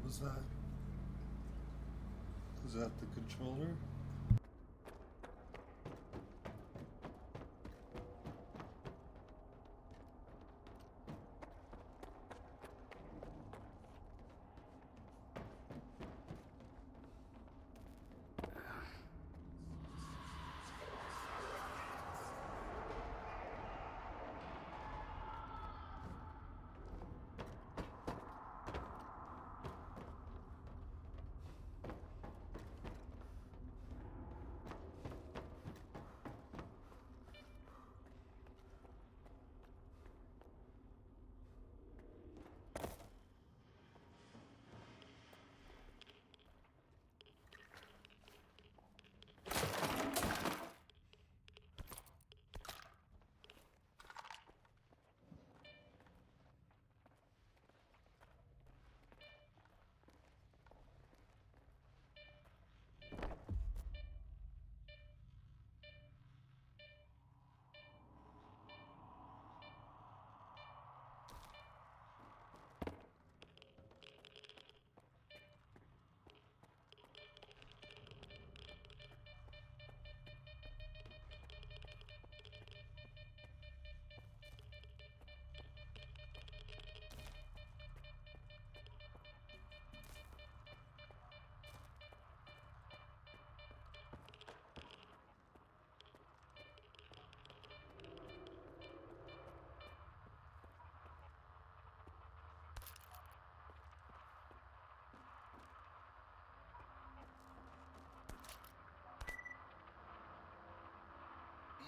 Was that? Was that the controller?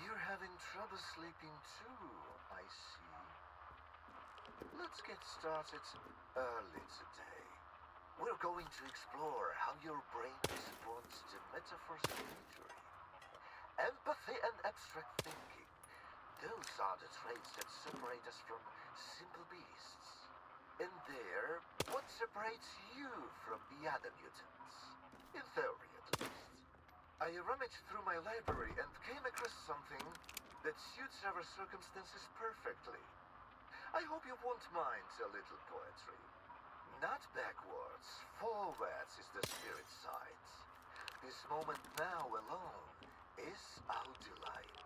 You're having trouble sleeping too, I see. Let's get started early today. We're going to explore how your brain responds to metaphors of imagery. Empathy and abstract thinking. Those are the traits that separate us from simple beasts. And there, what separates you from the other mutants? In theory, at least. I rummaged through my library and came across something that suits our circumstances perfectly. I hope you won't mind a little poetry. Not backwards, forwards is the spirit side. This moment now alone is our delight.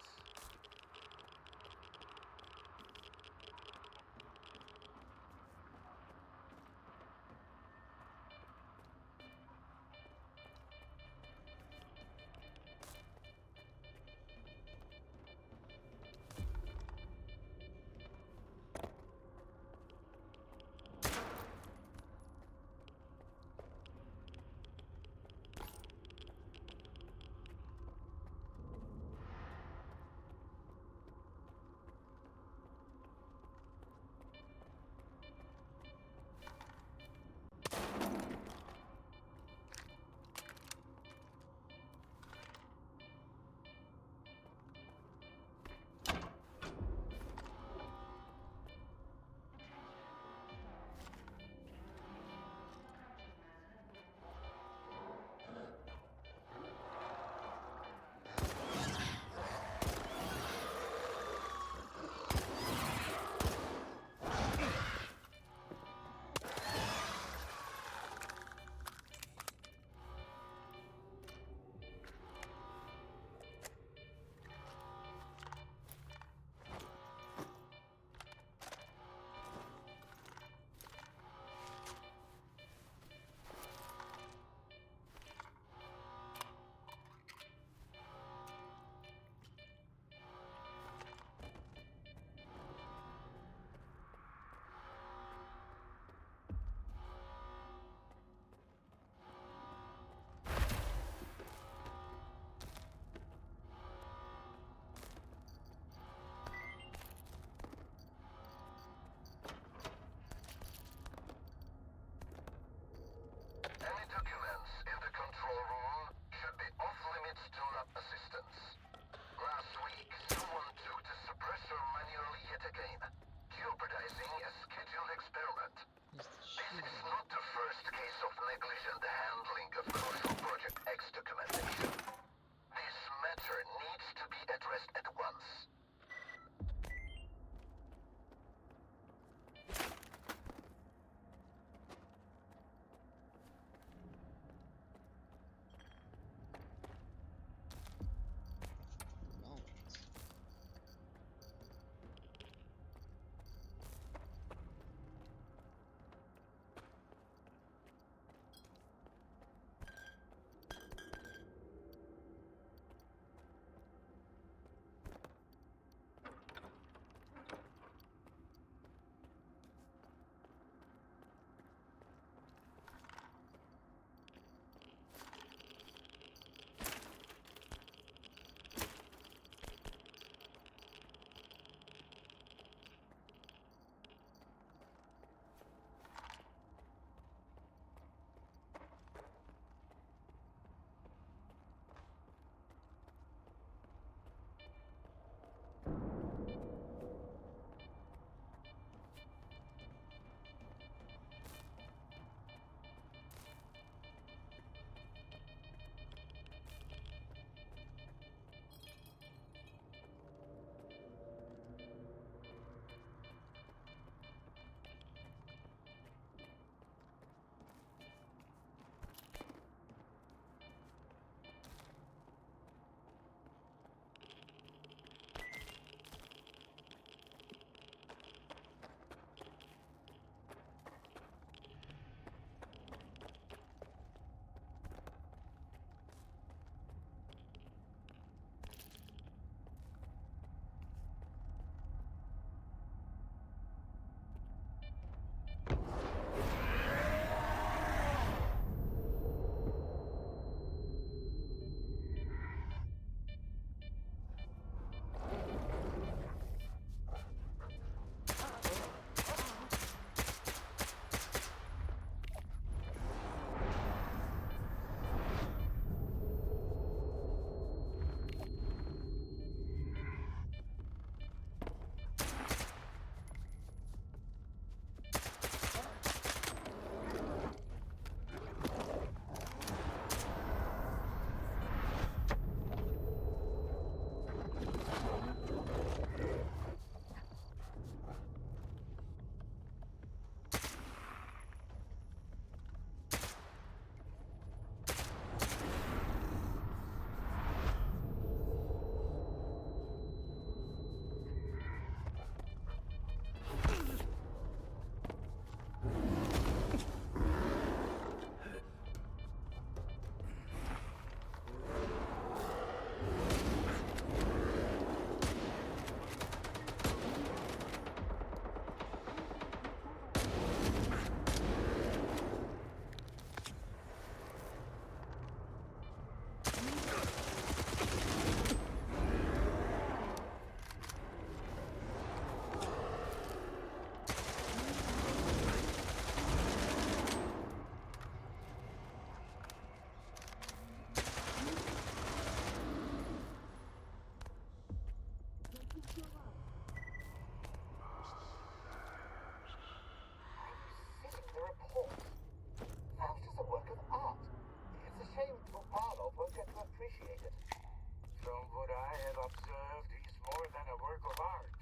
observed, he's more than a work of art.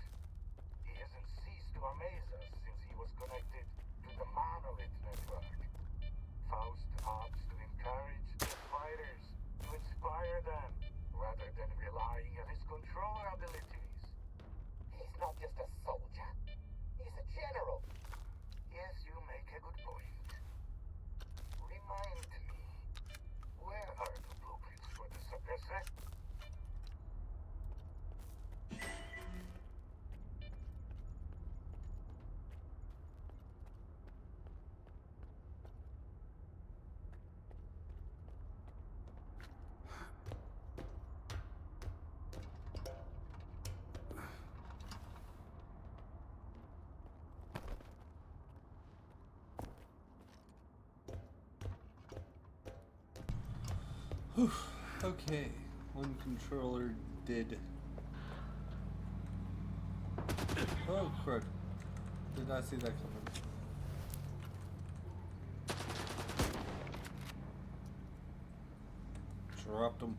He hasn't ceased to amaze us since he was connected to the Monolith Network. Faust opts to encourage the fighters, to inspire them, rather than relying on his controller abilities. He's not just a soldier. He's a general. Yes, you make a good point. Remind me, where are the blueprints for the suppressor? Whew. Okay, one controller did. Oh crud. Did not see that coming. Dropped him.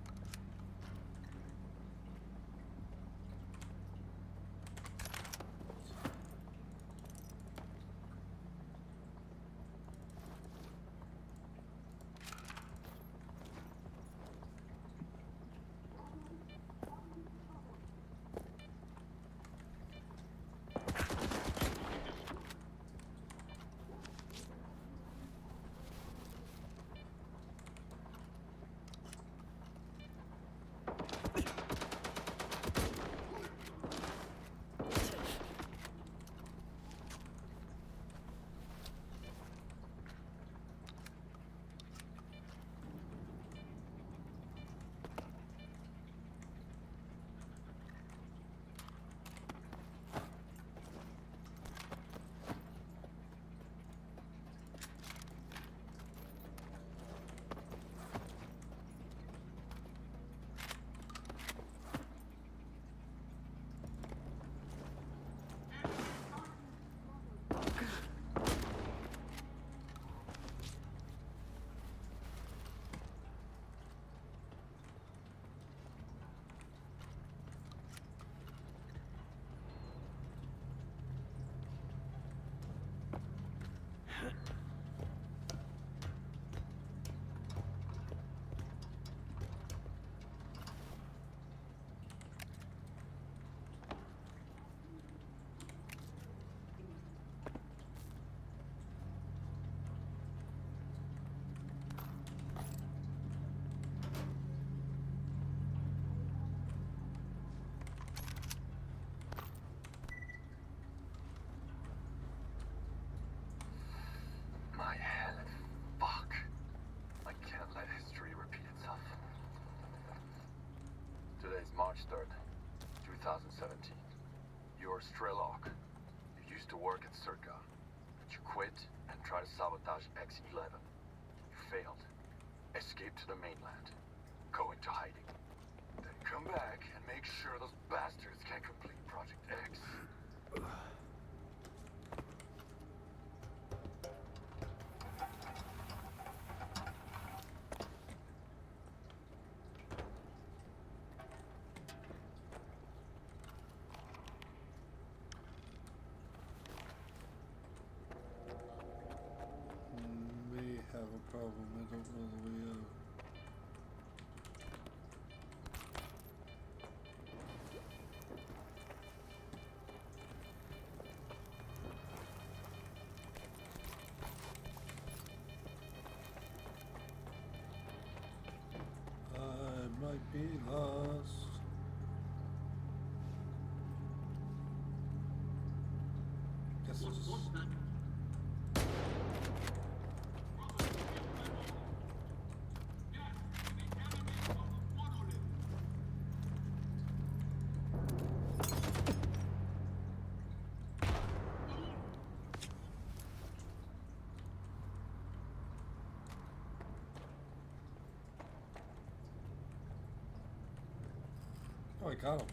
My head. Fuck. I can't let history repeat itself. Today's March 3rd, 2017. You're Strelok. You used to work at SIRCAA, but you quit and tried to sabotage X-11. You failed. Escape to the mainland. Go into hiding. Then come back and make sure those bastards can complete Project X. May have a problem. I don't know the way out. I might be lost. Guess it's just... Oh, I got him.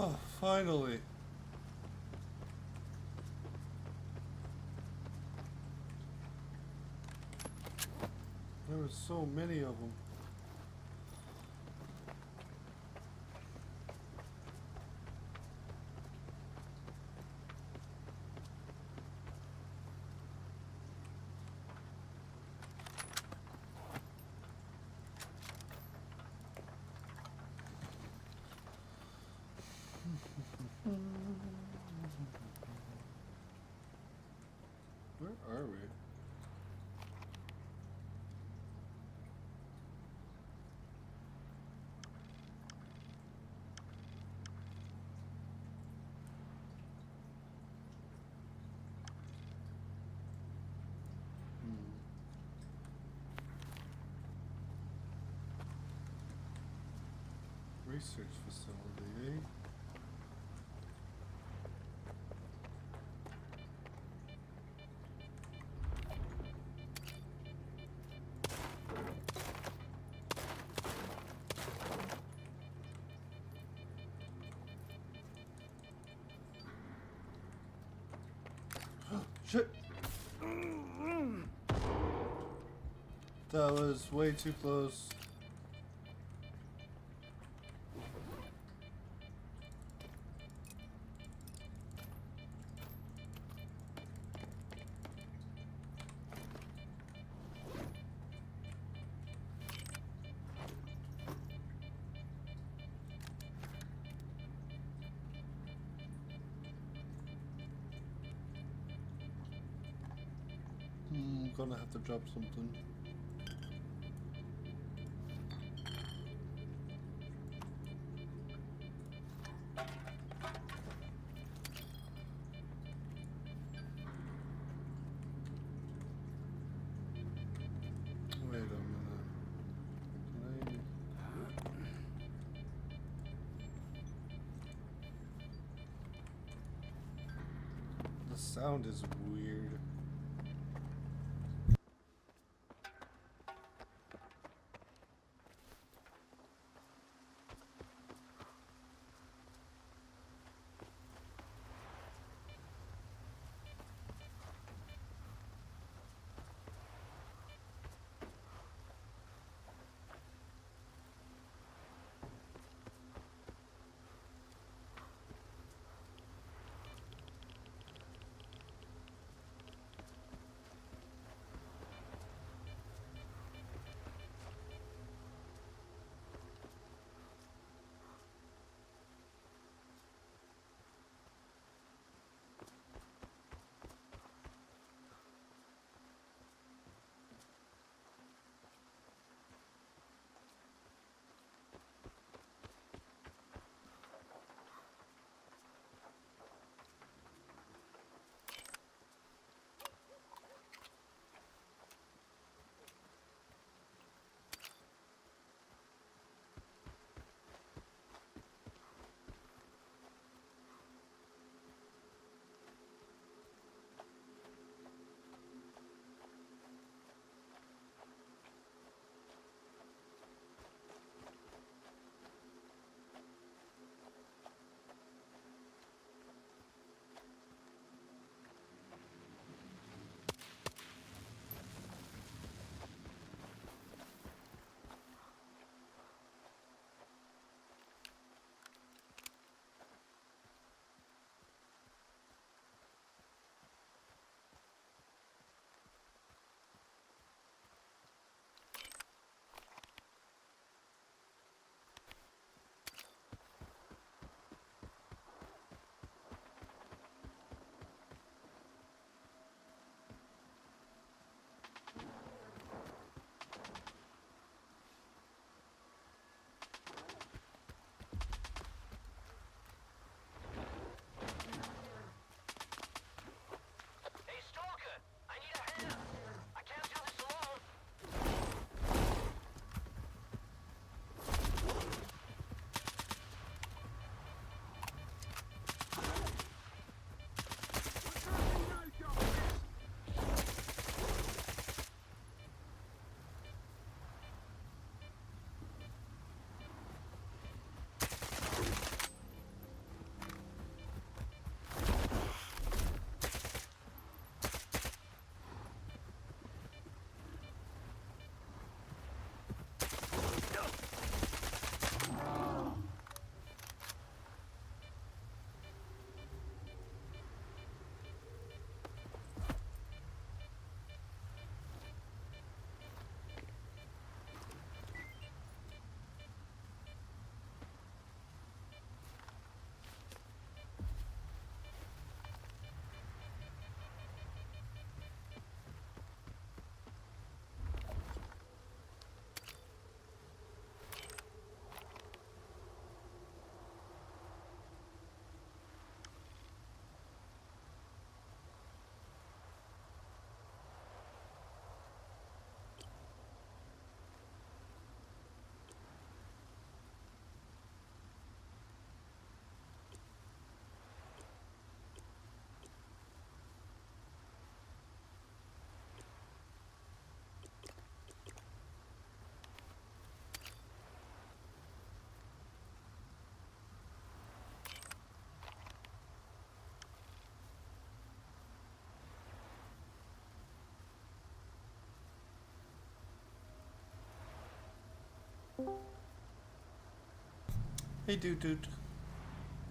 Oh, finally. There were so many of them. Where are we? Research facility, eh? Shit! That was way too close. I'm gonna have to drop something. Wait a minute. The sound is weird. Hey, dude.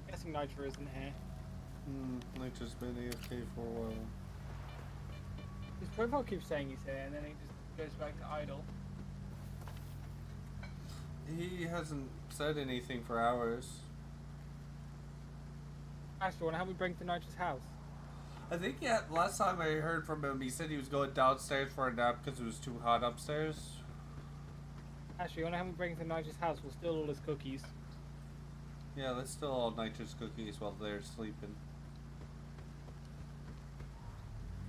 Guessing Nitro isn't here. Nitro's been AFK for a while. His profile keeps saying he's here, and then he just goes back to idle. He hasn't said anything for hours. Astro, wanna help me break to Nitro's house? I think last time I heard from him, he said he was going downstairs for a nap because it was too hot upstairs. Astro, you wanna help me break into Nitro's house? We'll steal all his cookies. Yeah, let's steal all Nitro's cookies while they're sleeping.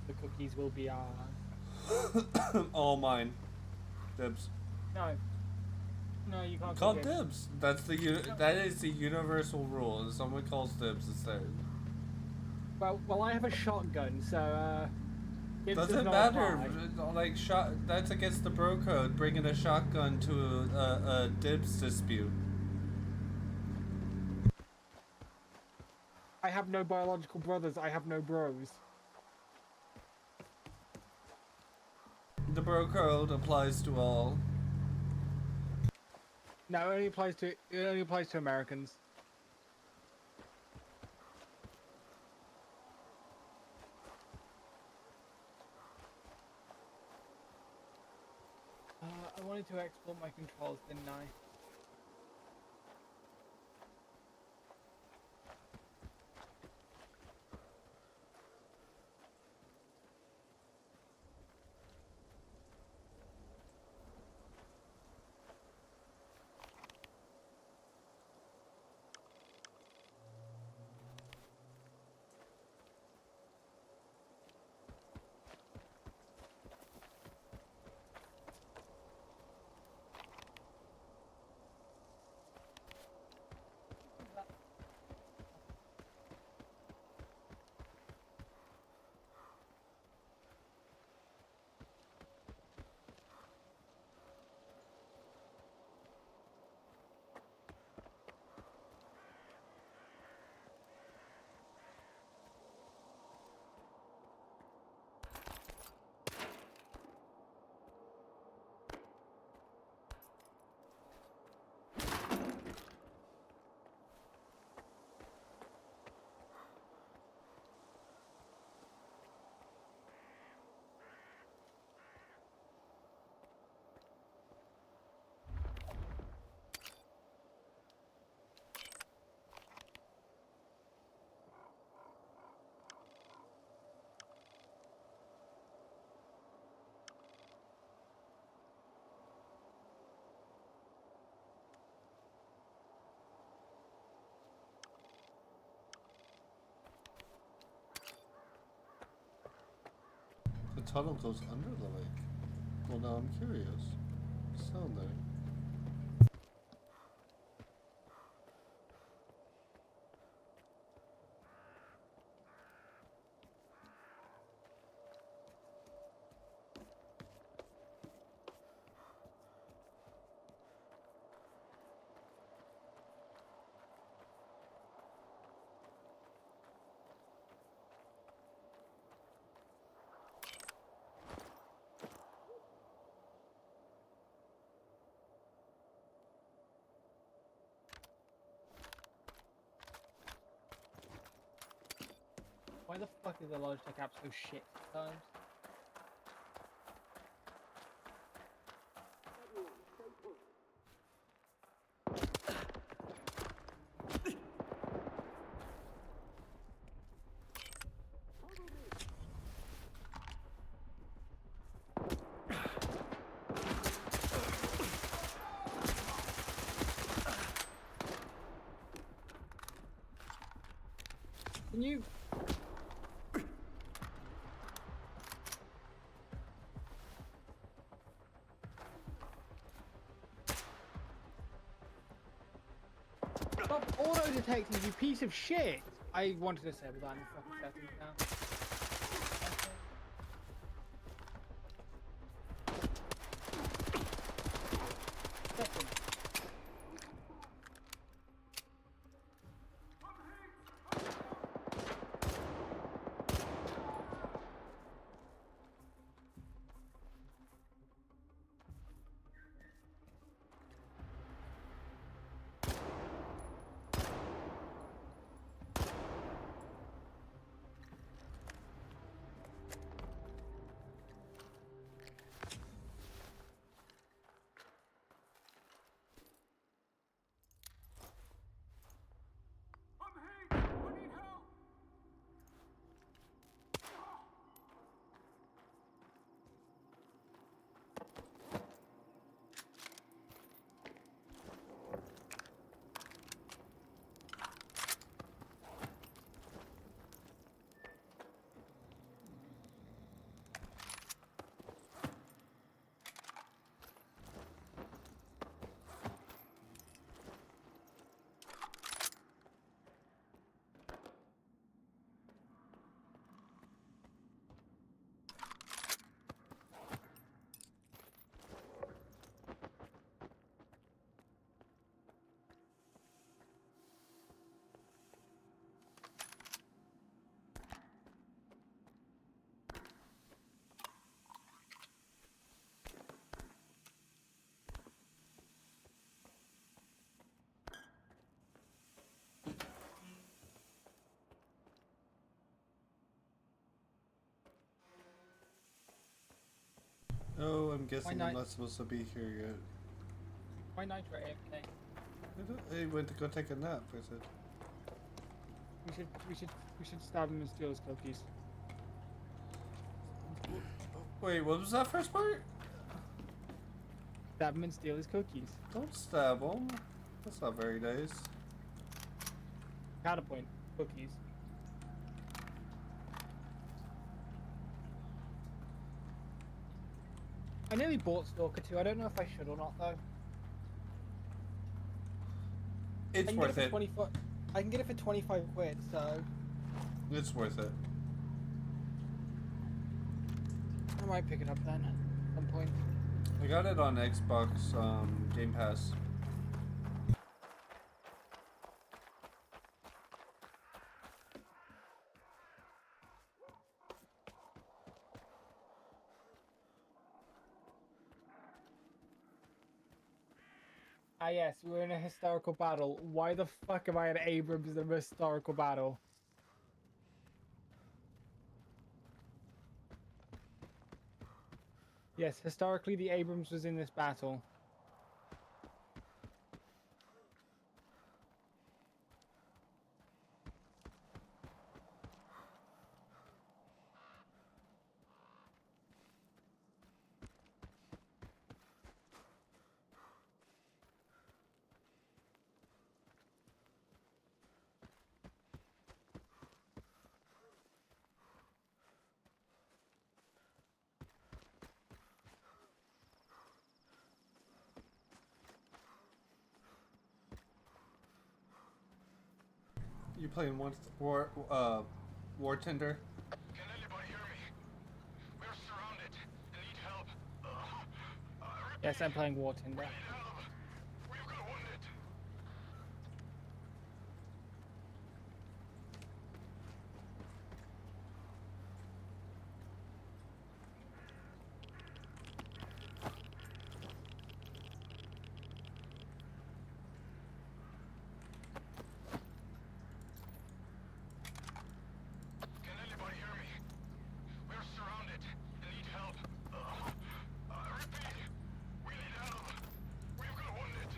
The cookies will be ours. All mine. Dibs. No. No, you can't Call cook it. dibs. That is the universal rule. If someone calls dibs, it's theirs. Well, I have a shotgun, so dibs does Doesn't not matter. apply. Like that's against the bro code. Bringing a shotgun to a dibs dispute. I have no biological brothers. I have no bros. The bro code applies to all. No, it only applies to Americans. I wanted to export my controls, didn't I? The tunnel goes under the lake. Well, now I'm curious. What's down there? Why the fuck is the Logitech app so shit sometimes? Can you... Stop auto-detecting, you piece of shit! I wanted to disable that in the fucking settings now. Settings. I'm guessing not? I'm not supposed to be here yet. Why Nitro AFK? He went to go take a nap, I said. We should stab him and steal his cookies. Wait, what was that first part? Stab him and steal his cookies. Don't stab him. That's not very nice. Counterpoint. Cookies. I nearly bought Stalker 2. I don't know if I should or not, though. It's worth it. I can get it for 25 quid, so... It's worth it. I might pick it up then, at some point. I got it on Xbox Game Pass. Ah yes, we're in a historical battle. Why the fuck am I in Abrams in a historical battle? Yes, historically the Abrams was in this battle. You playing War Tender? Can anybody hear me? We're surrounded and need help. Yes, I'm playing War Tinder. We've got wounded. Can anybody hear me? We're surrounded and need help. Repeat. We need help. We've got wounded.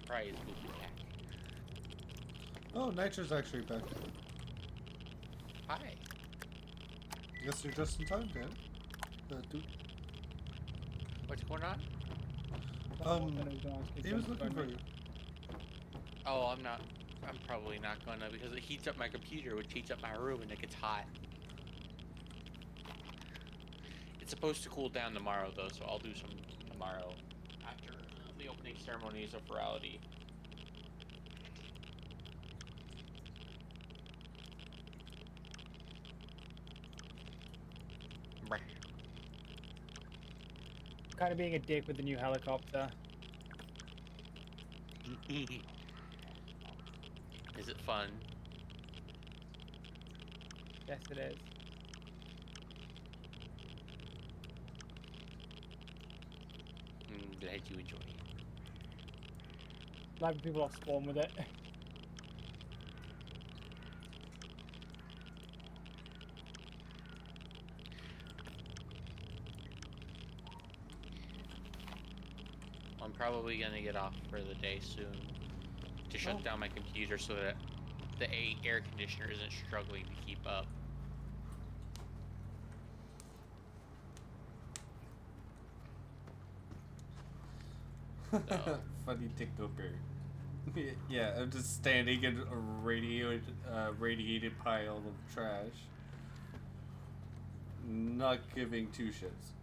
Prize will be back. Oh, Nitro's actually back. Hi. Guess you're just in time, Dan. Dude. What's going on? He was looking for you. Oh, I'm not. I'm probably not gonna because it heats up my computer, which heats up my room, and it gets hot. It's supposed to cool down tomorrow, though, so I'll do some tomorrow after the opening ceremonies of Virality. Kind of being a dick with the new helicopter. Is it fun? Yes, it is. glad you enjoy it. Like people off spawn with it. I'm probably gonna get off for the day soon to shut down my computer so that the air conditioner isn't struggling to keep up. So. Funny TikToker. Yeah, I'm just standing in a radiated pile of trash. Not giving two shits.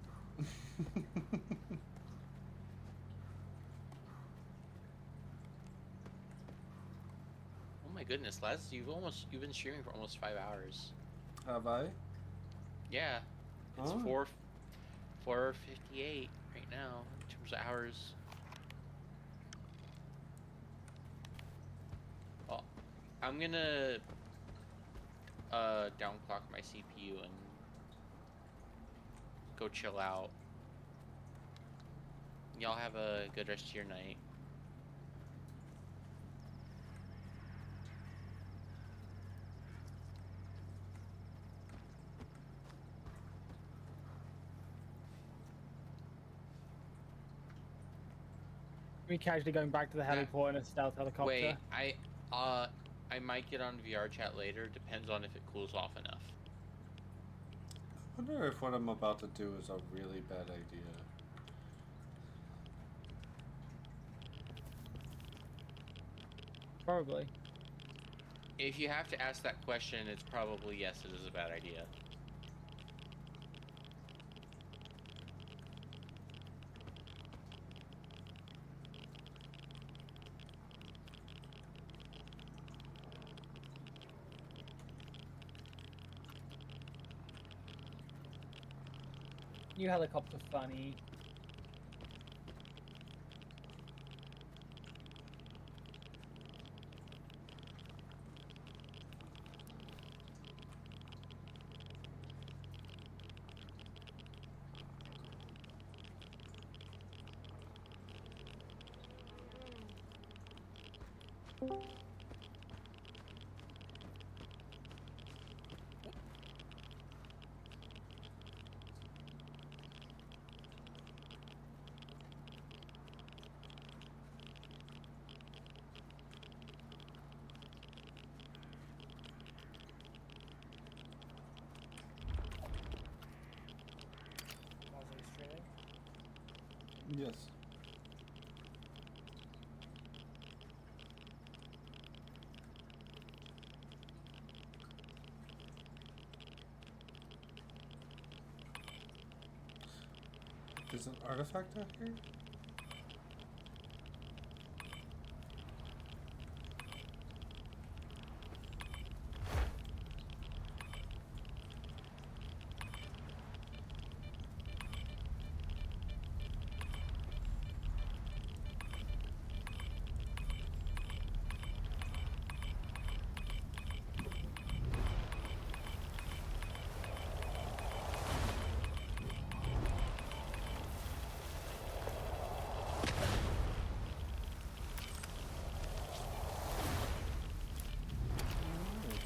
Oh my goodness, Les, you've been streaming for almost 5 hours. Have I? Yeah. It's 4:58 right now in terms of hours. Well, I'm gonna downclock my CPU and go chill out. Y'all have a good rest of your night. We casually going back to the heliport in a stealth helicopter. Wait, I might get on VR chat later. Depends on if it cools off enough. I wonder if what I'm about to do is a really bad idea. Probably. If you have to ask that question, it's probably yes, it is a bad idea. New helicopter funny. Yes. There's an artifact out here?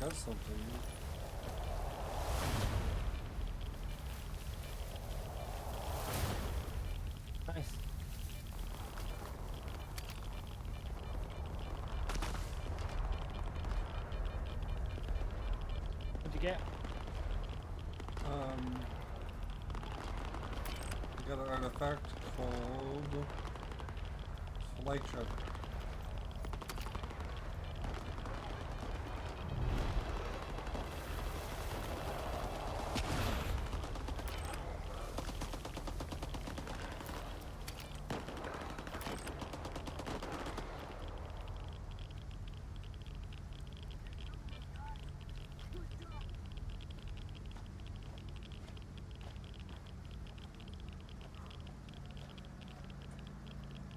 Got something. Nice. What'd you get? I got an artifact called Flight Trap.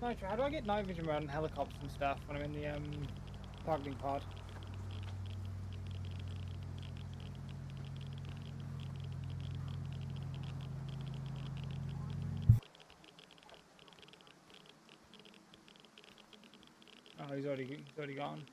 Nitro, how do I get night vision around helicopters and stuff when I'm in the targeting pod? Oh, he's already gone.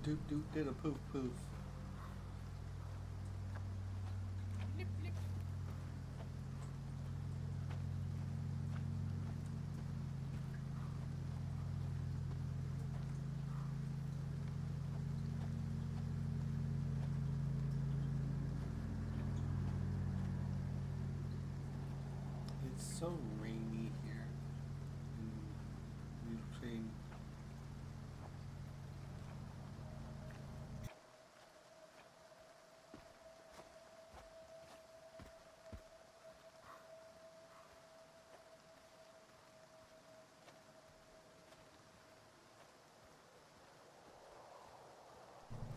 Doop doop did a poof poof. It's so rainy here in Ukraine.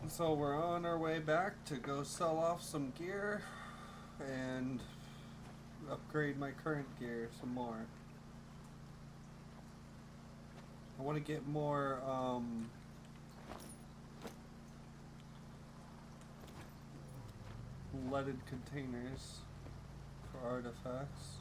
So we're on our way back to go sell off some gear and upgrade my current gear some more. I want to get more leaded containers for artifacts.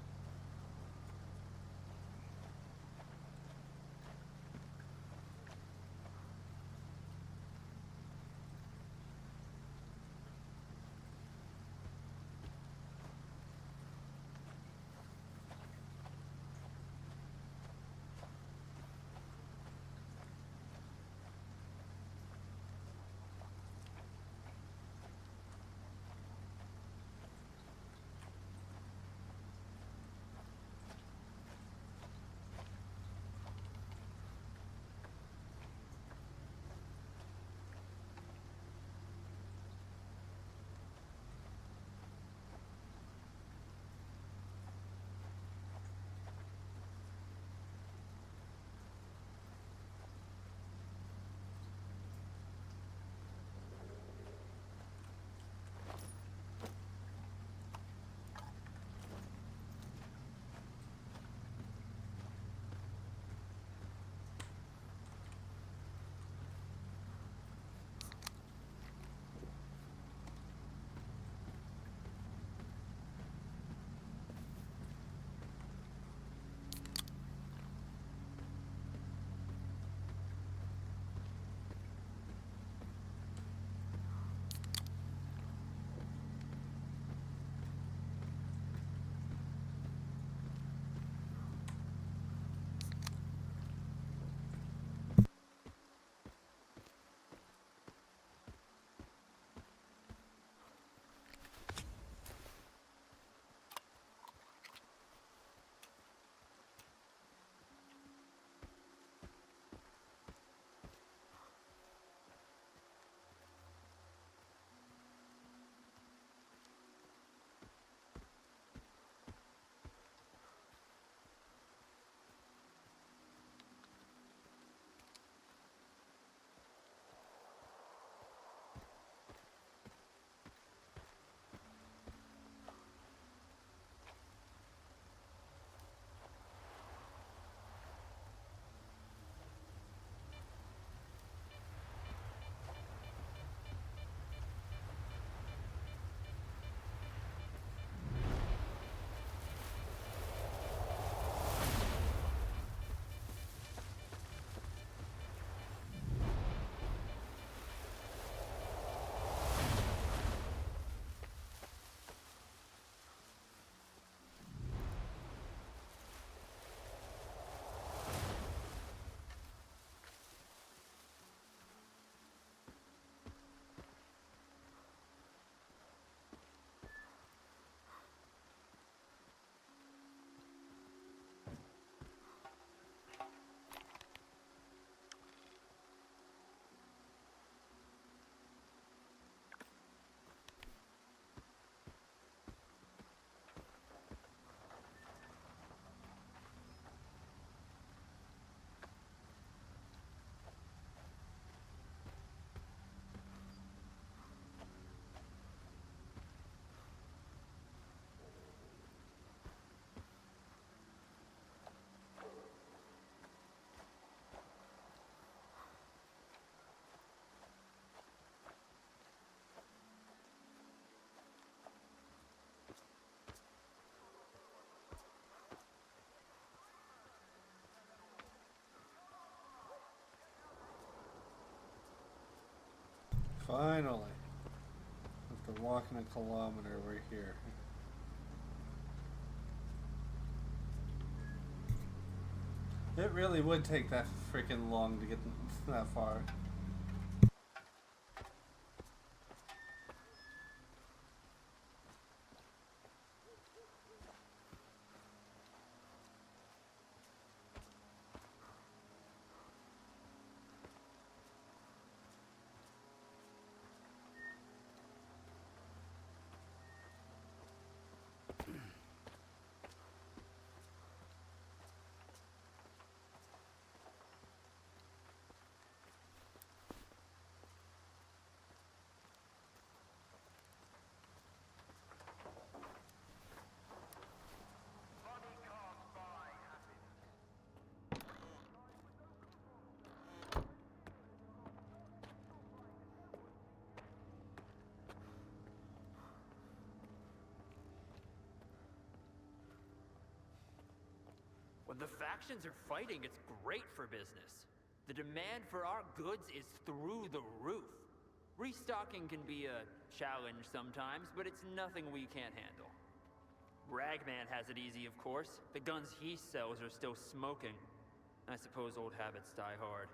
Finally. After walking a kilometer, we're here. It really would take that freaking long to get that far. When the factions are fighting, it's great for business. The demand for our goods is through the roof. Restocking can be a challenge sometimes, but it's nothing we can't handle. Ragman has it easy, of course. The guns he sells are still smoking. I suppose old habits die hard.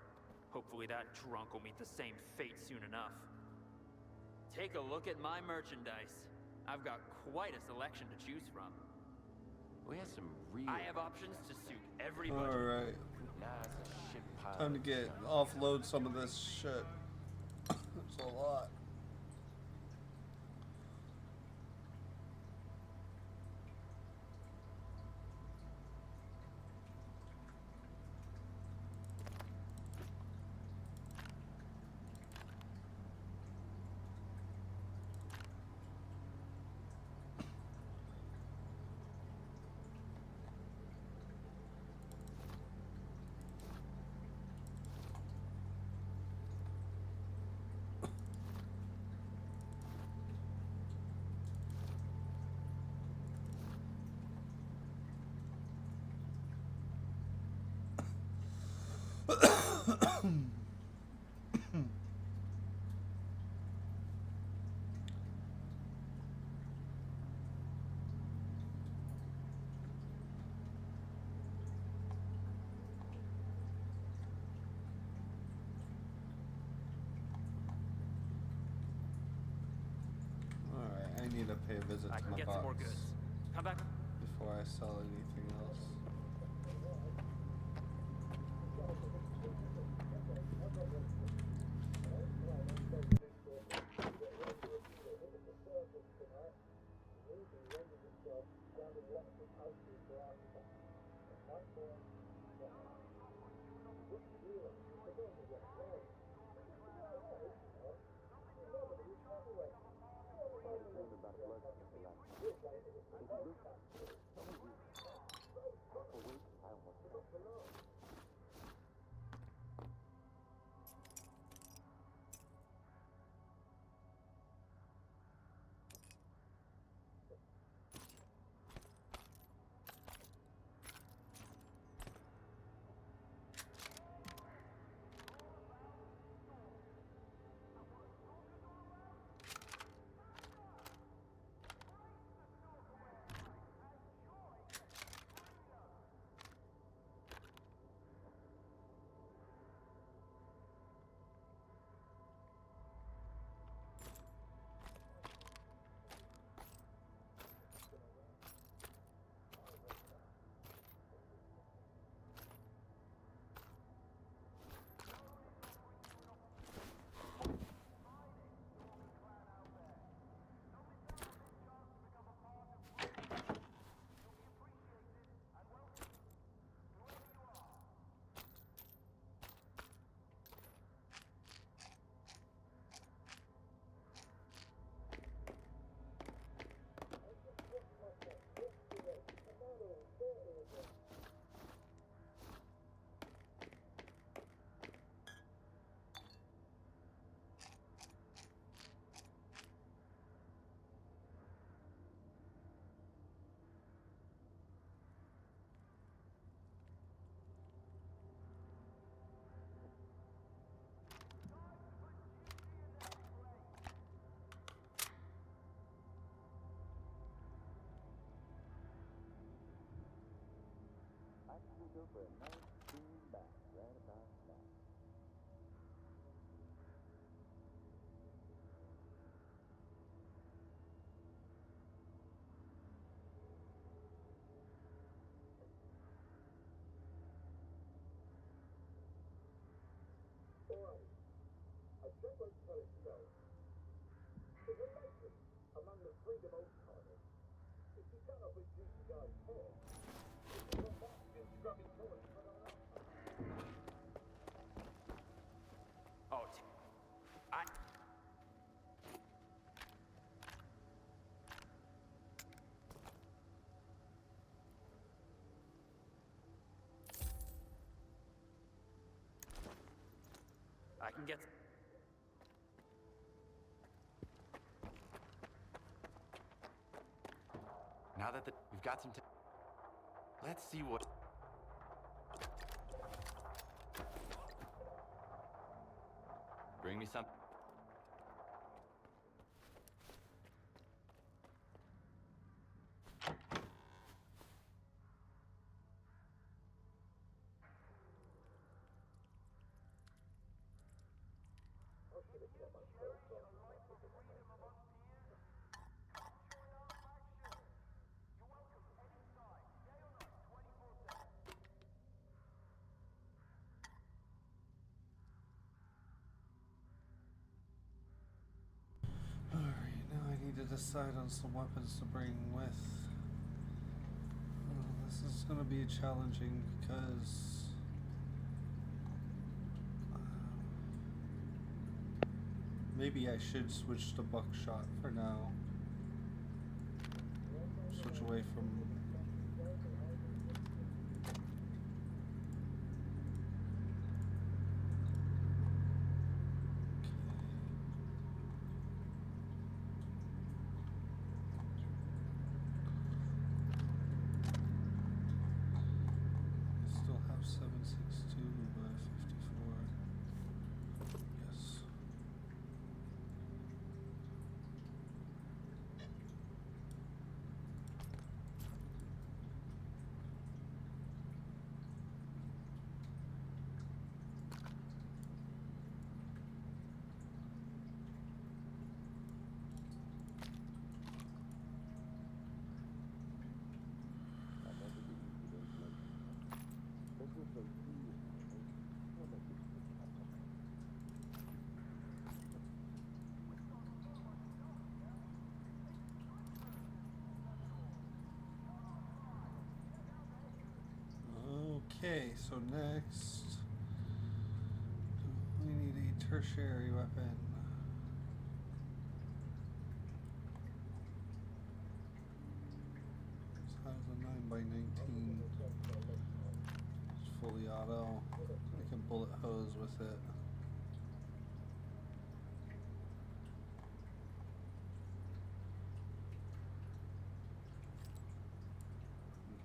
Hopefully that drunk will meet the same fate soon enough. Take a look at my merchandise. I've got quite a selection to choose from. We have some real. I have options to suit every budget. Alright. Nah, it's a shit pile. Time to get offload some of this shit. It's a lot. I need to pay a visit I to can my get box some more goods. Come back. before I sell anything else. go for a nice clean bath right about now. Alright, a shepherd tell itself. There's a legend among the freedom old timers. If you cut off a juicy guy's head, you can come back and scrub his toilet for another hour. Oh, I. I can get. Now that we've got some time, let's see what... Bring me some... Alright, now I need to decide on some weapons to bring with. This is going to be challenging because maybe I should switch to buckshot for now. Switch away from... I still have 7.62 by 54. Yes. Okay, so next we need a tertiary weapon. This has a 9x19. It's fully auto. I can bullet hose with it.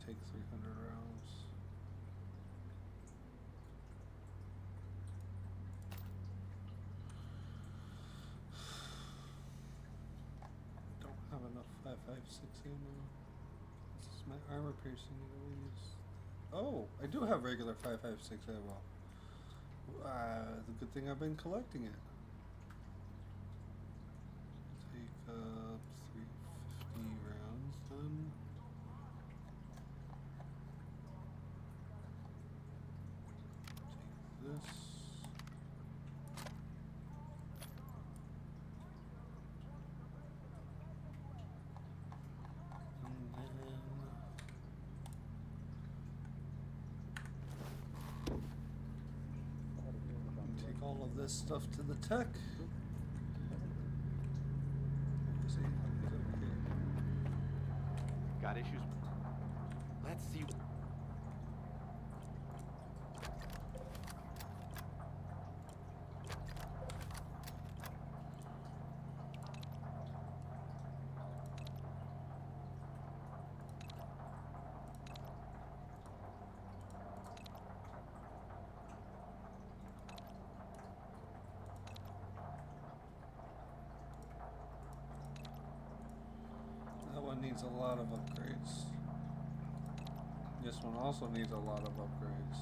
Take 300 rounds. I don't have enough 5.56 ammo. This is my armor piercing. Oh, I do have regular 5.56 ammo. The good thing I've been collecting it. Take up 350 rounds then. This. And then take all of this stuff to the tech. See, he's over here. Got issues? Let's see... That one needs a lot of upgrades. This one also needs a lot of upgrades.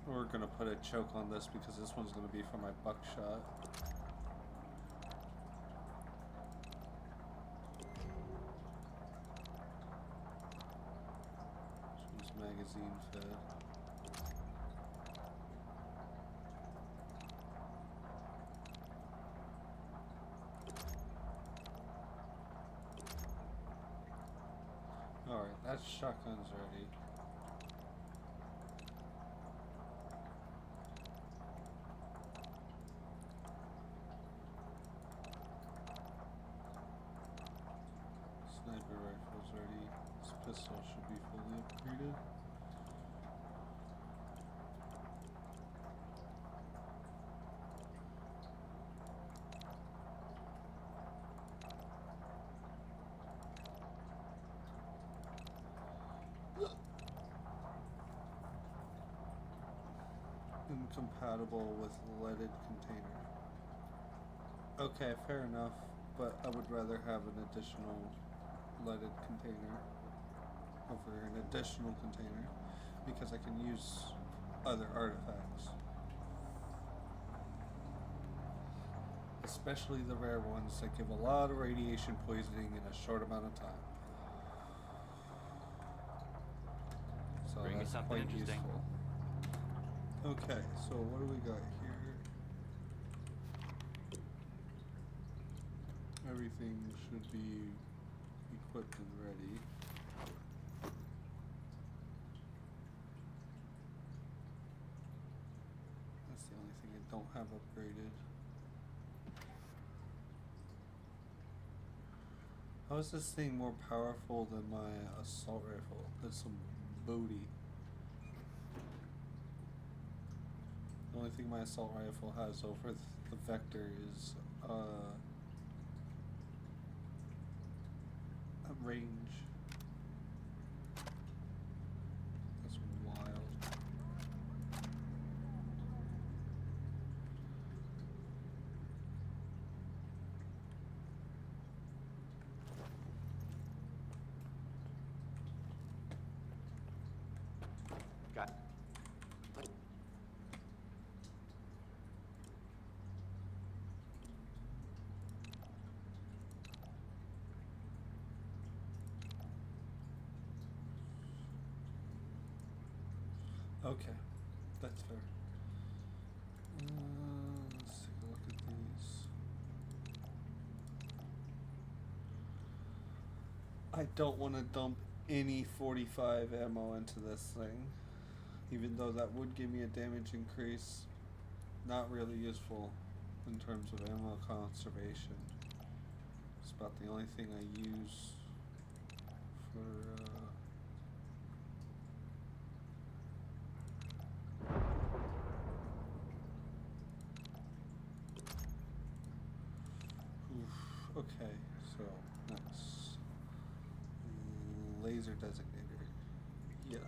We're gonna put a choke on this because this one's gonna be for my buckshot. This one's magazine fed. Alright, that shotgun's ready. Sniper rifle's ready. This pistol should be fully upgraded. Incompatible with leaded container. Okay, fair enough, but I would rather have an additional leaded container over an additional container because I can use other artifacts. Especially the rare ones that give a lot of radiation poisoning in a short amount of time. So Bring me that's something quite interesting. useful. Okay, so what do we got here? Everything should be equipped and ready. That's the only thing I don't have upgraded. How is this thing more powerful than my assault rifle? That's some booty. The only thing my assault rifle has over the vector is a range. That's wild. Got it. Okay, that's fair. Let's take a look at these. I don't want to dump any 45 ammo into this thing, even though that would give me a damage increase. Not really useful in terms of ammo conservation. It's about the only thing I use for okay, so next. Laser designator. Yes.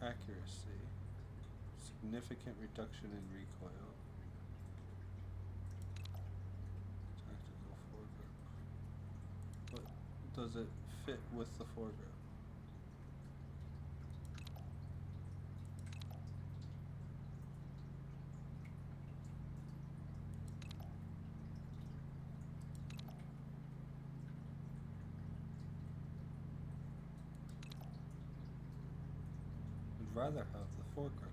Accuracy. Significant reduction in recoil. Tactical foregrip. But does it fit with the foregrip? I'd rather have the foregrip.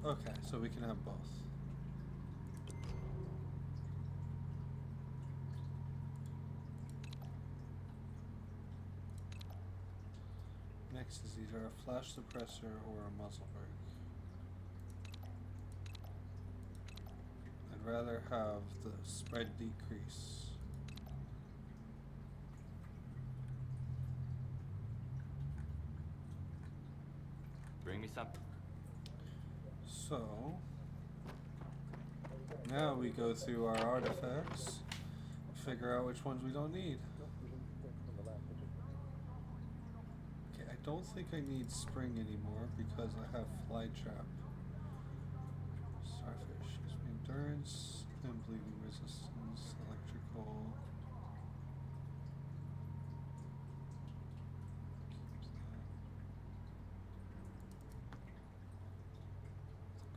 Okay, so we can have both. Next is either a flash suppressor or a muzzle brake. I'd rather have the spread decrease. Bring me something. So, Now we go through our artifacts, figure out which ones we don't need. Okay, I don't think I need spring anymore because I have fly trap. Starfish gives me endurance and bleeding resistance, electrical.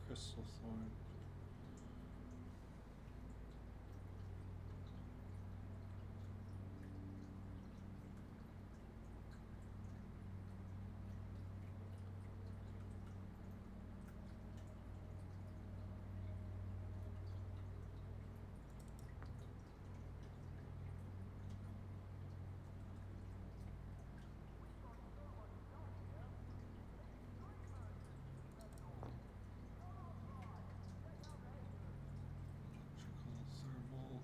Crystal thorn. Thermal,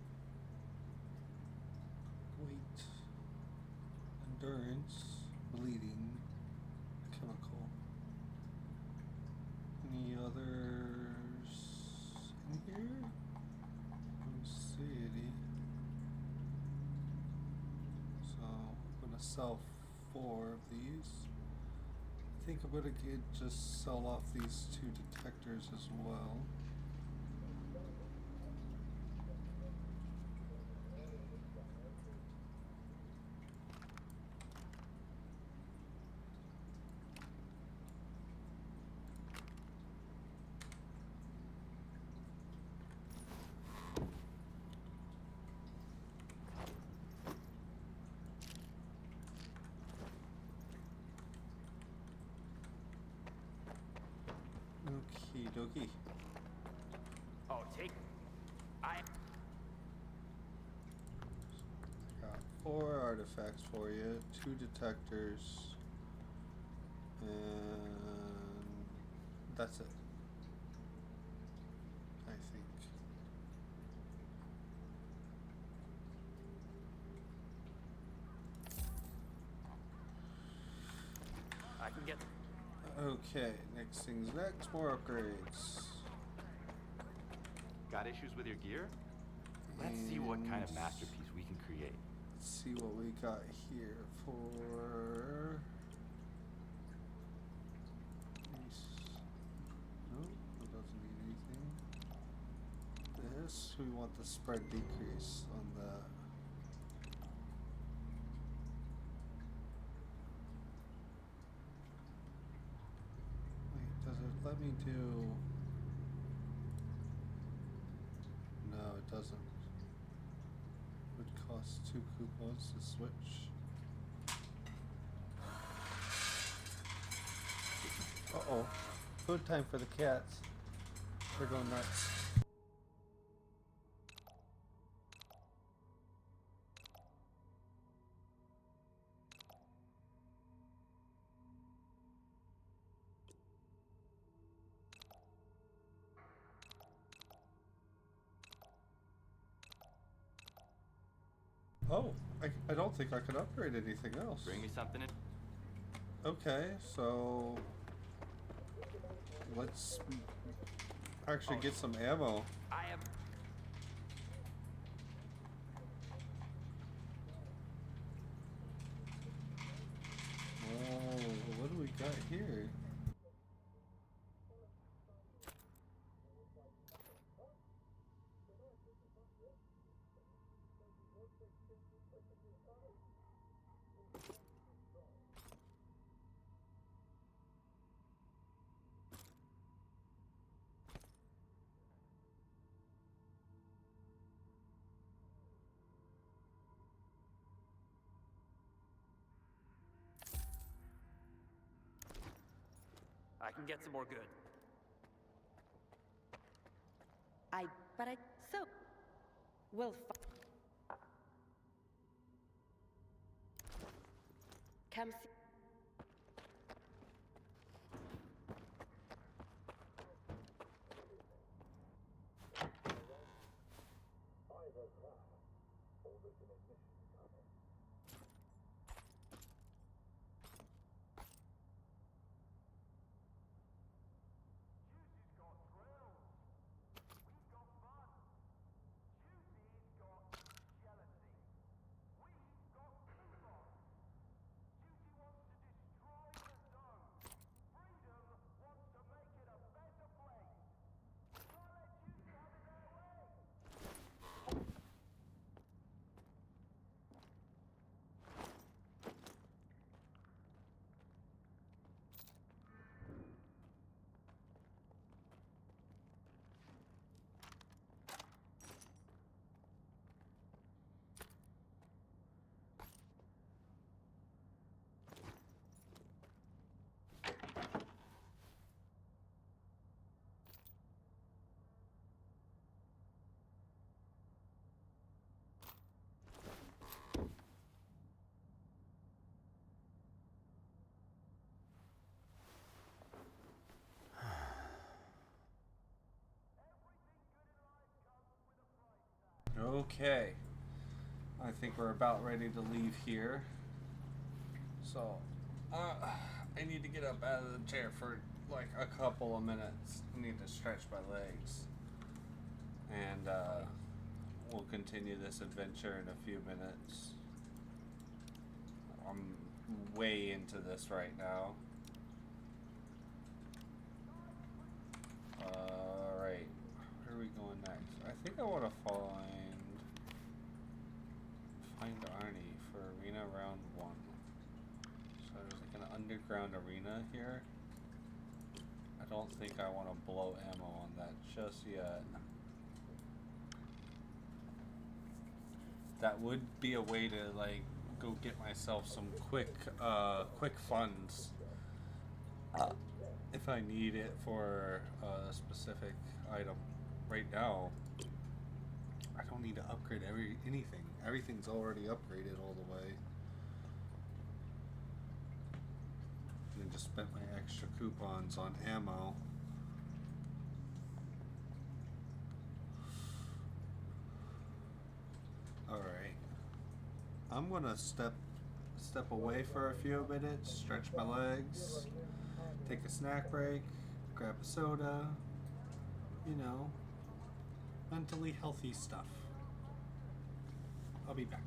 weight, endurance, bleeding, chemical. Any others in here? Don't see any. So I'm gonna sell 4 of these. I think I'm gonna just sell off these 2 detectors as well. Okie dokie. Oh, take. I. Got 4 artifacts for you, 2 detectors, and that's it. I think. I can get. Okay, next thing's next, more upgrades. Got issues with your gear? Let's see what kind of masterpiece we can create. Let's see what we got here for. No, it doesn't need anything. This, we want the spread decrease on that. Wait, does it let me do? No, it doesn't. Would cost 2 coupons to switch. Uh-oh. Food time for the cats. They're going nuts. Oh, I don't think I can upgrade anything else. Bring me something in. Okay, so let's actually get some ammo. I am. Oh, what do we got here? I can get some more good. So, we'll come see. Okay. I think we're about ready to leave here. So, I need to get up out of the chair for like a couple of minutes. I need to stretch my legs. And we'll continue this adventure in a few minutes. I'm way into this right now. Alright. Where are we going next? I think I want to find Arnie for Arena Round 1. So there's like an underground arena here. I don't think I want to blow ammo on that just yet. That would be a way to like go get myself some quick funds if I need it for a specific item. Right now, I don't need to upgrade anything. Everything's already upgraded all the way. And I just spent my extra coupons on ammo. Alright. I'm gonna step away for a few minutes, stretch my legs, take a snack break, grab a soda, you know, mentally healthy stuff. I'll be back.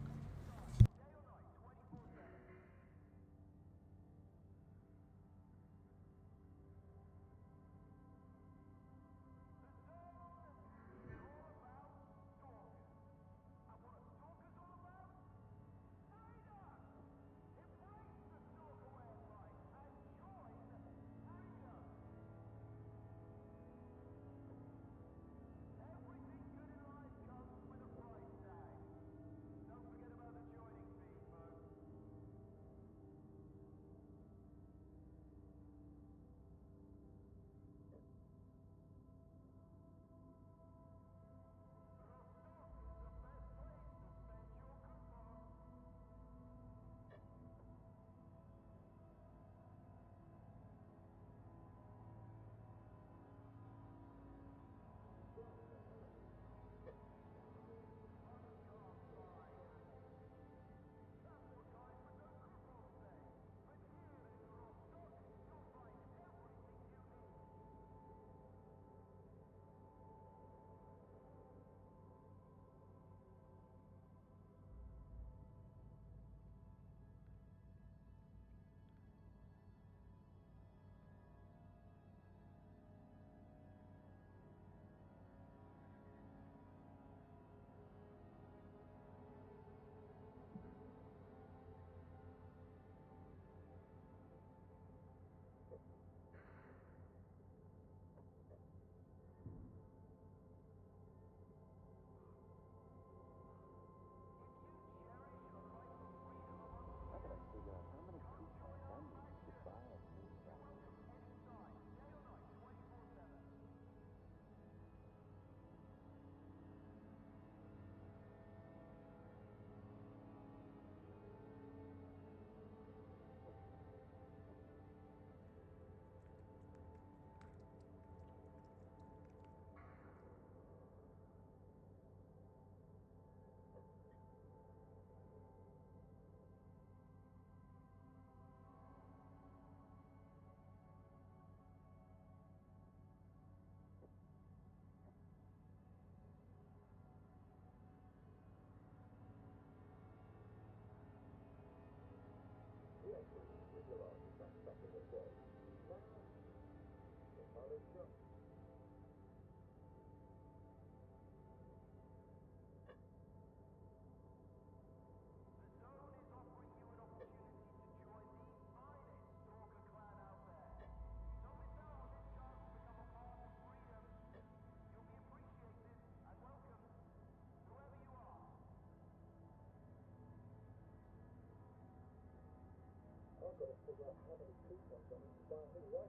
I've got to figure out how many coupons I need to buy a new rifle.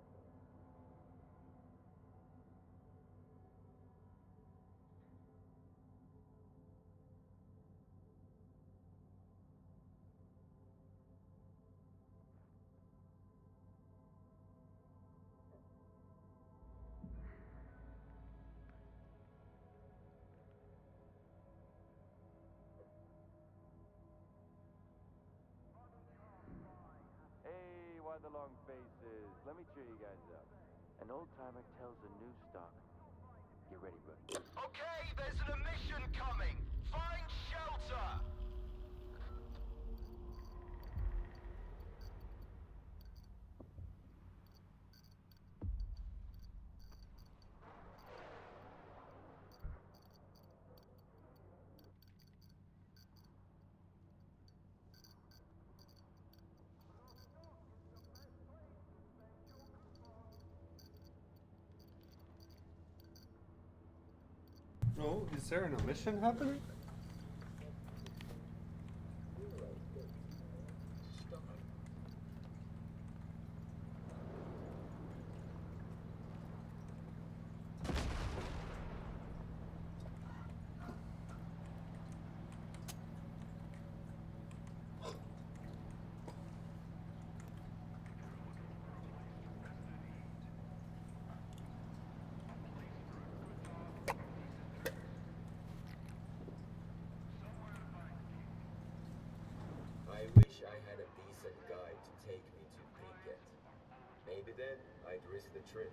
the long faces. Let me cheer you guys up. An old timer tells a new stock. Get ready, bro. Okay, there's an emission coming. Find shelter. Oh, is there an emission happening? I wish I had a decent guide to take me to Pripyat. Maybe then I'd risk the trip.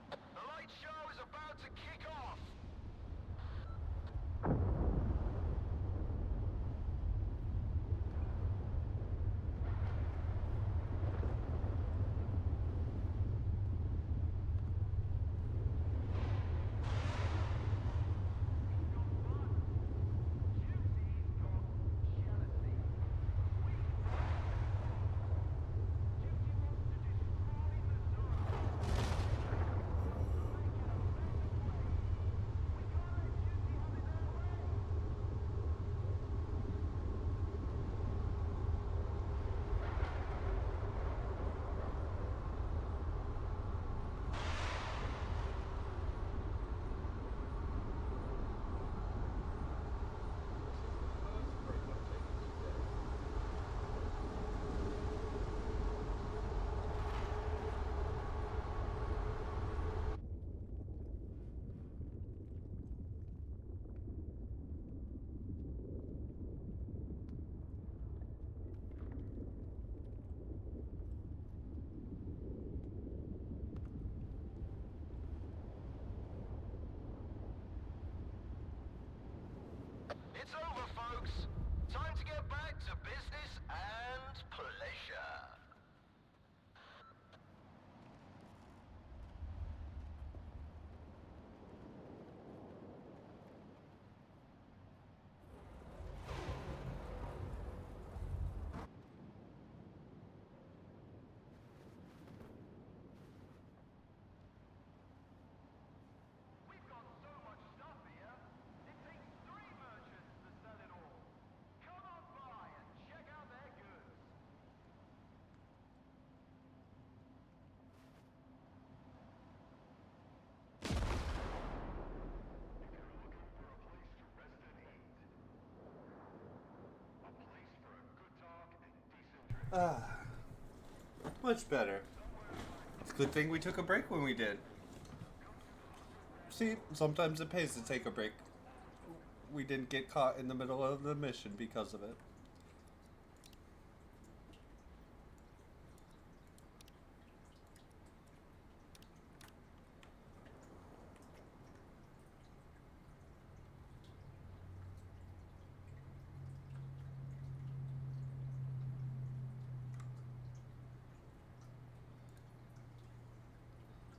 The light show is about to kick off. It's over, folks. Time to get back to business and pleasure. We've got so much stuff here. It takes 3 merchants to sell it all. Come on by and check out their goods. Ah, much better. It's a good thing we took a break when we did. See, sometimes it pays to take a break. We didn't get caught in the middle of the mission because of it.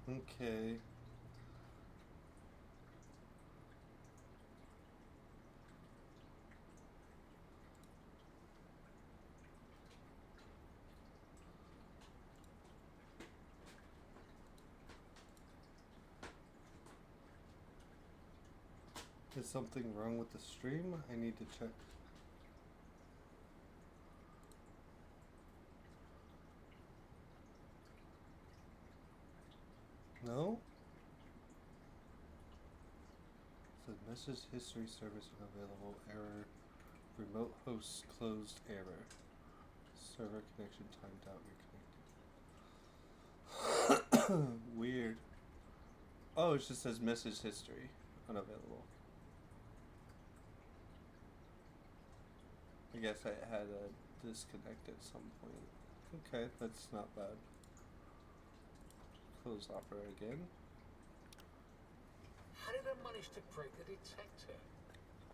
Okay. Is something wrong with the stream? I need to check. No? Said message history service unavailable, error, remote host closed, error, server connection timed out, reconnected. Weird. Oh, it just says message history. Unavailable. I guess I had a disconnect at some point. Okay, that's not bad. Close Opera again. How did I manage to break the detector?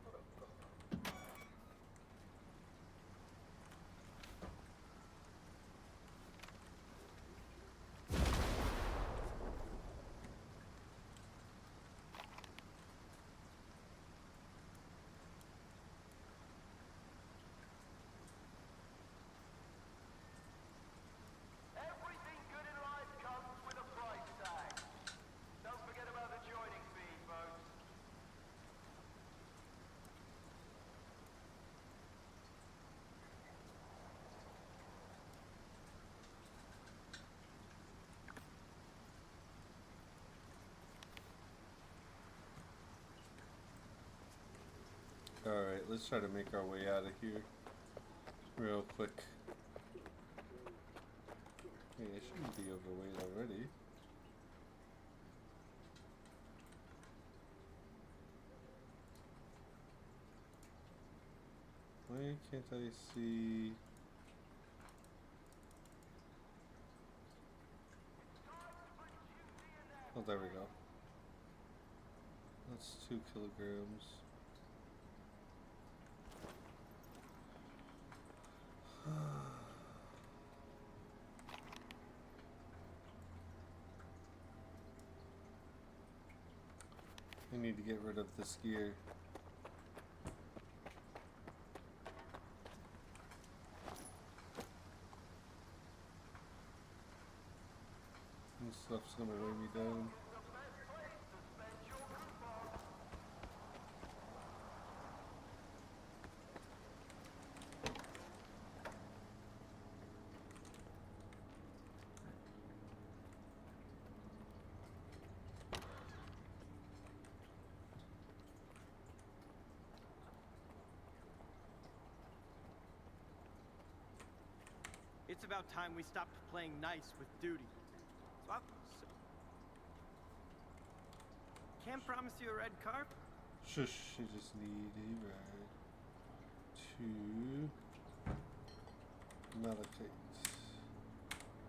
What a bummer. Everything good in life comes with a price tag. Don't forget about the joining fee, folks. Alright, let's try to make our way out of here real quick. Hey, I shouldn't be overweight already. Why can't I see... Oh, there we go. That's 2 kilograms. I need to get rid of this gear. This stuff's gonna weigh me down. It's about time we stopped playing nice with duty. Can't promise you a red carpet. Shush, I just need a ride to Malachite.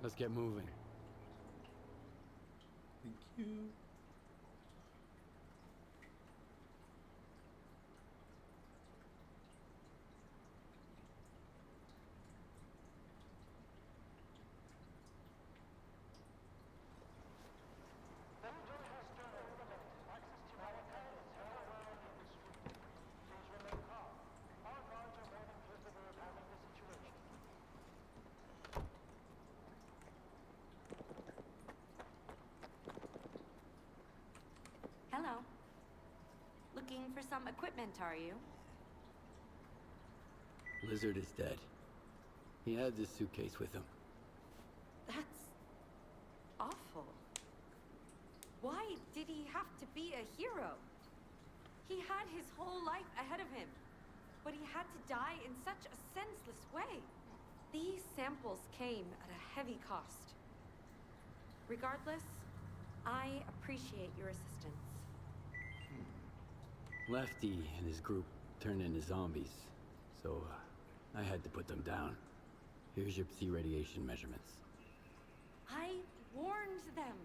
Let's get moving. Thank you. Hello. Looking for some equipment, are you? Lizard is dead. He had this suitcase with him. That's awful. Why did he have to be a hero? He had his whole life ahead of him, but he had to die in such a senseless way. These samples came at a heavy cost. Regardless, I appreciate your assistance. Lefty and his group turned into zombies, so I had to put them down. Here's your Psi radiation measurements. I warned them.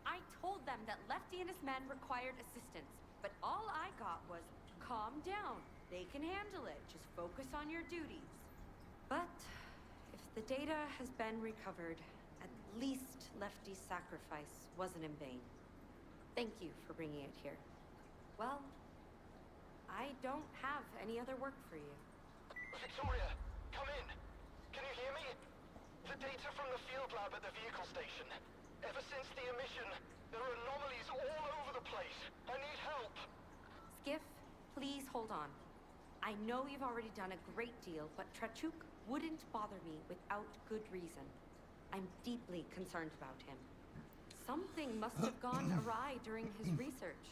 I told them that Lefty and his men required assistance, but all I got was, calm down. They can handle it. Just focus on your duties. But if the data has been recovered, at least Lefty's sacrifice wasn't in vain. Thank you for bringing it here. Well, I don't have any other work for you. Victoria, come in. Can you hear me? The data from the field lab at the vehicle station. Ever since the emission, there are anomalies all over the place. I need help. Skiff, please hold on. I know you've already done a great deal, but Trachuk wouldn't bother me without good reason. I'm deeply concerned about him. Something must have gone awry during his research.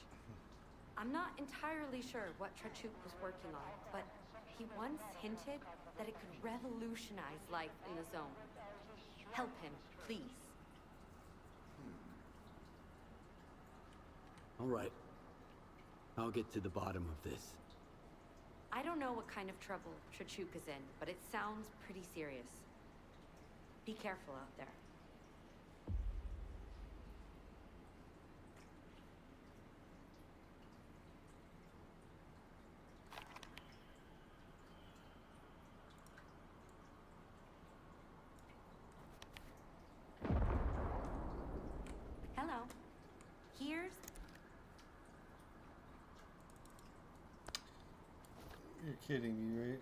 I'm not entirely sure what Trachuk was working on, but he once hinted that it could revolutionize life in the zone. Help him, please. All right. I'll get to the bottom of this. I don't know what kind of trouble Trachuk is in, but it sounds pretty serious. Be careful out there. Hello. Here's... You're kidding me, right?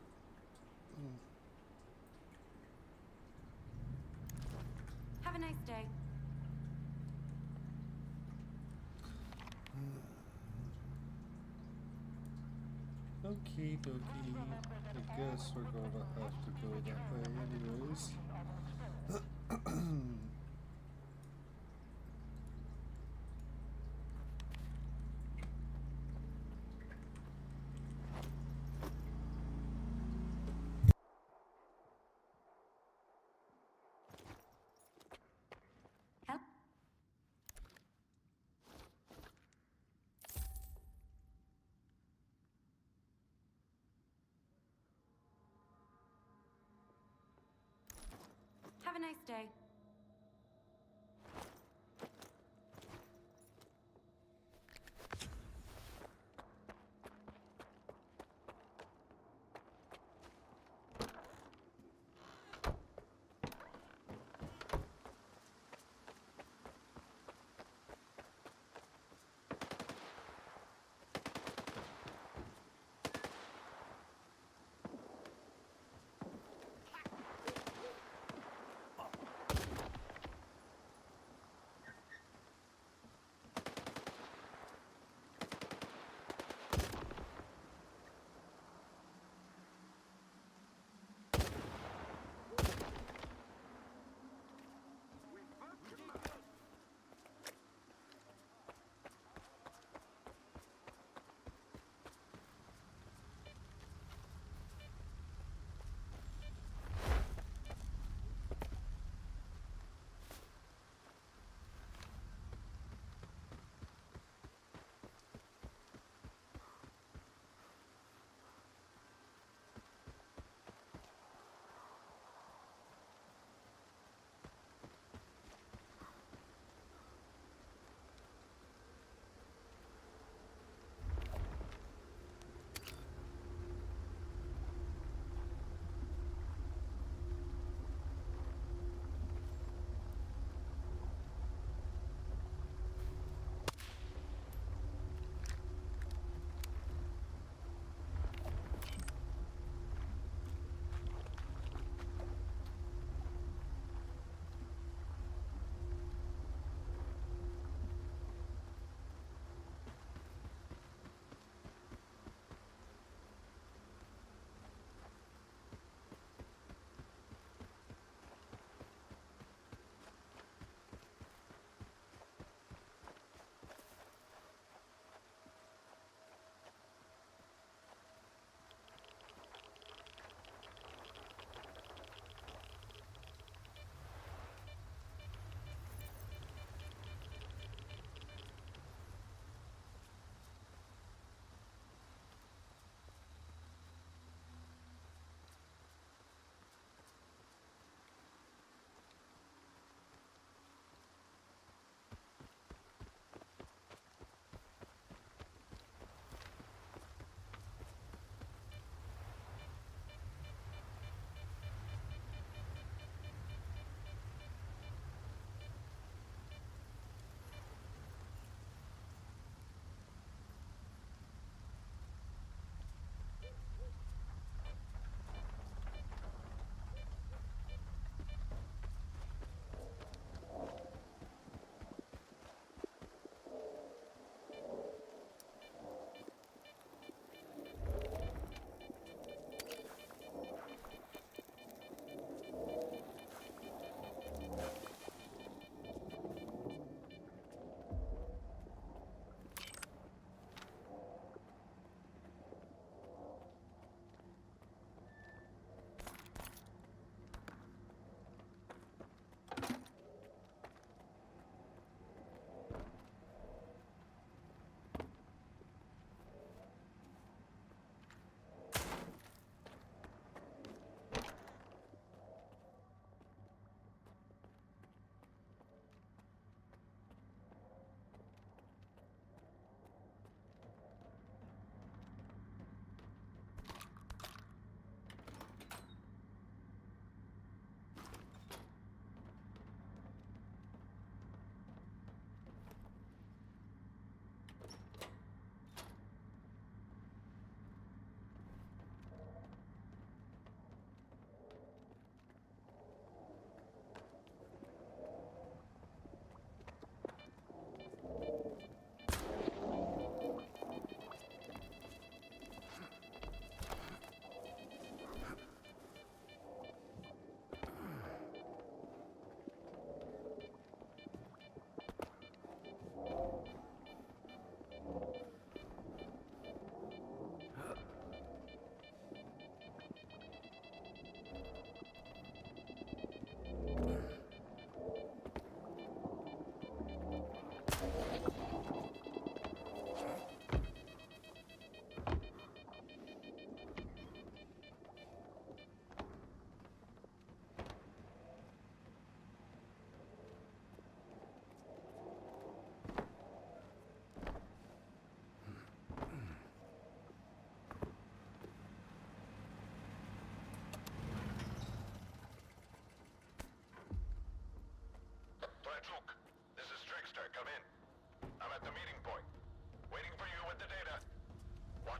Have a nice day. Okie dokie. I guess we're gonna have to go that way anyways. Help. Have a nice day.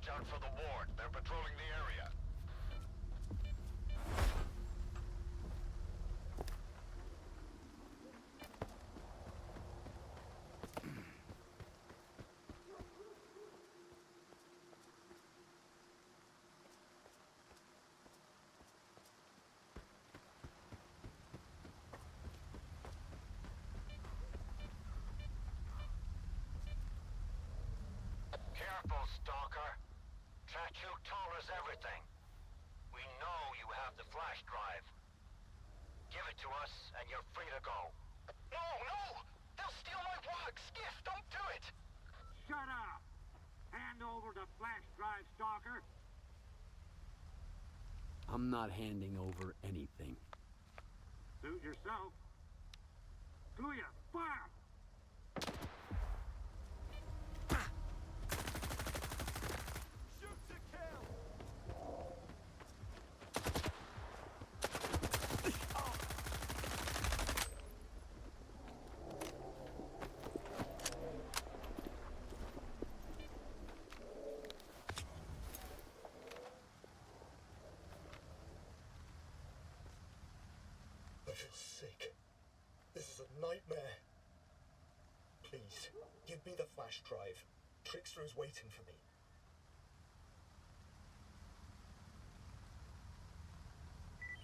out for the ward. They're patrolling the area. Careful, Stalker. Chachuk told us everything. We know you have the flash drive. Give it to us, and you're free to go. No, no! They'll steal my walk! Skiff, don't do it! Shut up! Hand over the flash drive, Stalker! I'm not handing over anything. Suit yourself. Do ya? Fire! I feel sick. This is a nightmare. Please, give me the flash drive. Trickster is waiting for me.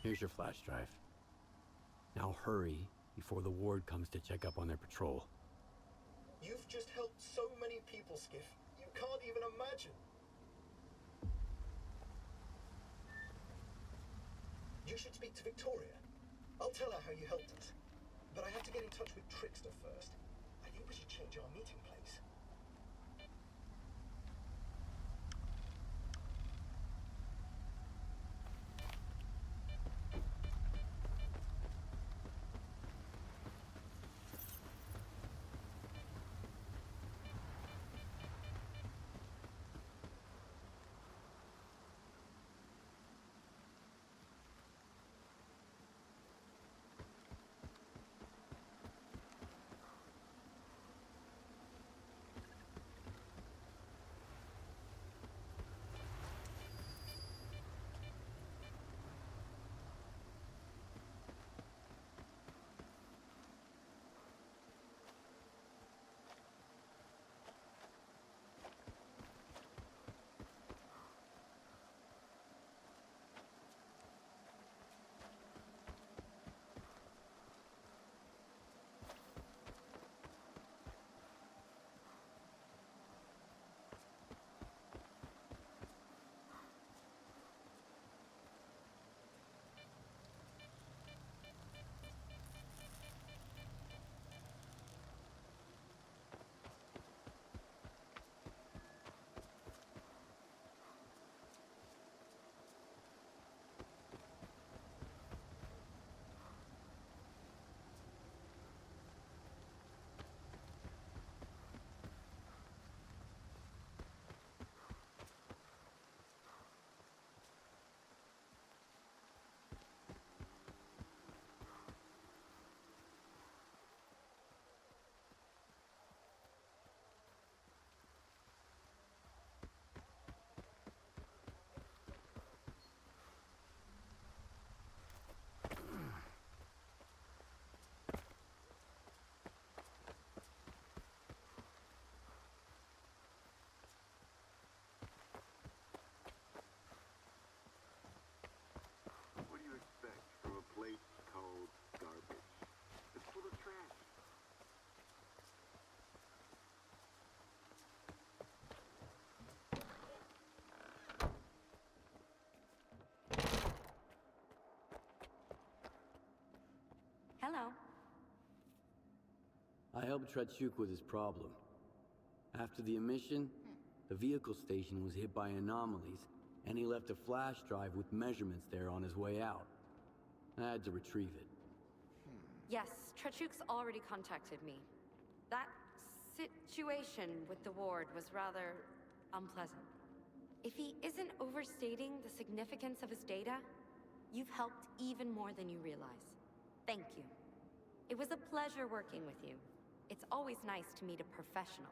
Here's your flash drive. Now hurry before the ward comes to check up on their patrol. You've just helped so many people, Skiff. You can't even imagine. You should speak to Victoria. I'll tell her how you helped us. But I have to get in touch with Trickster first. I think we should change our meeting place. What do you expect from a place called garbage? It's full of trash. Hello. I helped Trachuk with his problem. After the emission, the vehicle station was hit by anomalies, and he left a flash drive with measurements there on his way out. I had to retrieve it. Yes, Trachuk's already contacted me. That situation with the ward was rather unpleasant. If he isn't overstating the significance of his data, you've helped even more than you realize. Thank you. It was a pleasure working with you. It's always nice to meet a professional.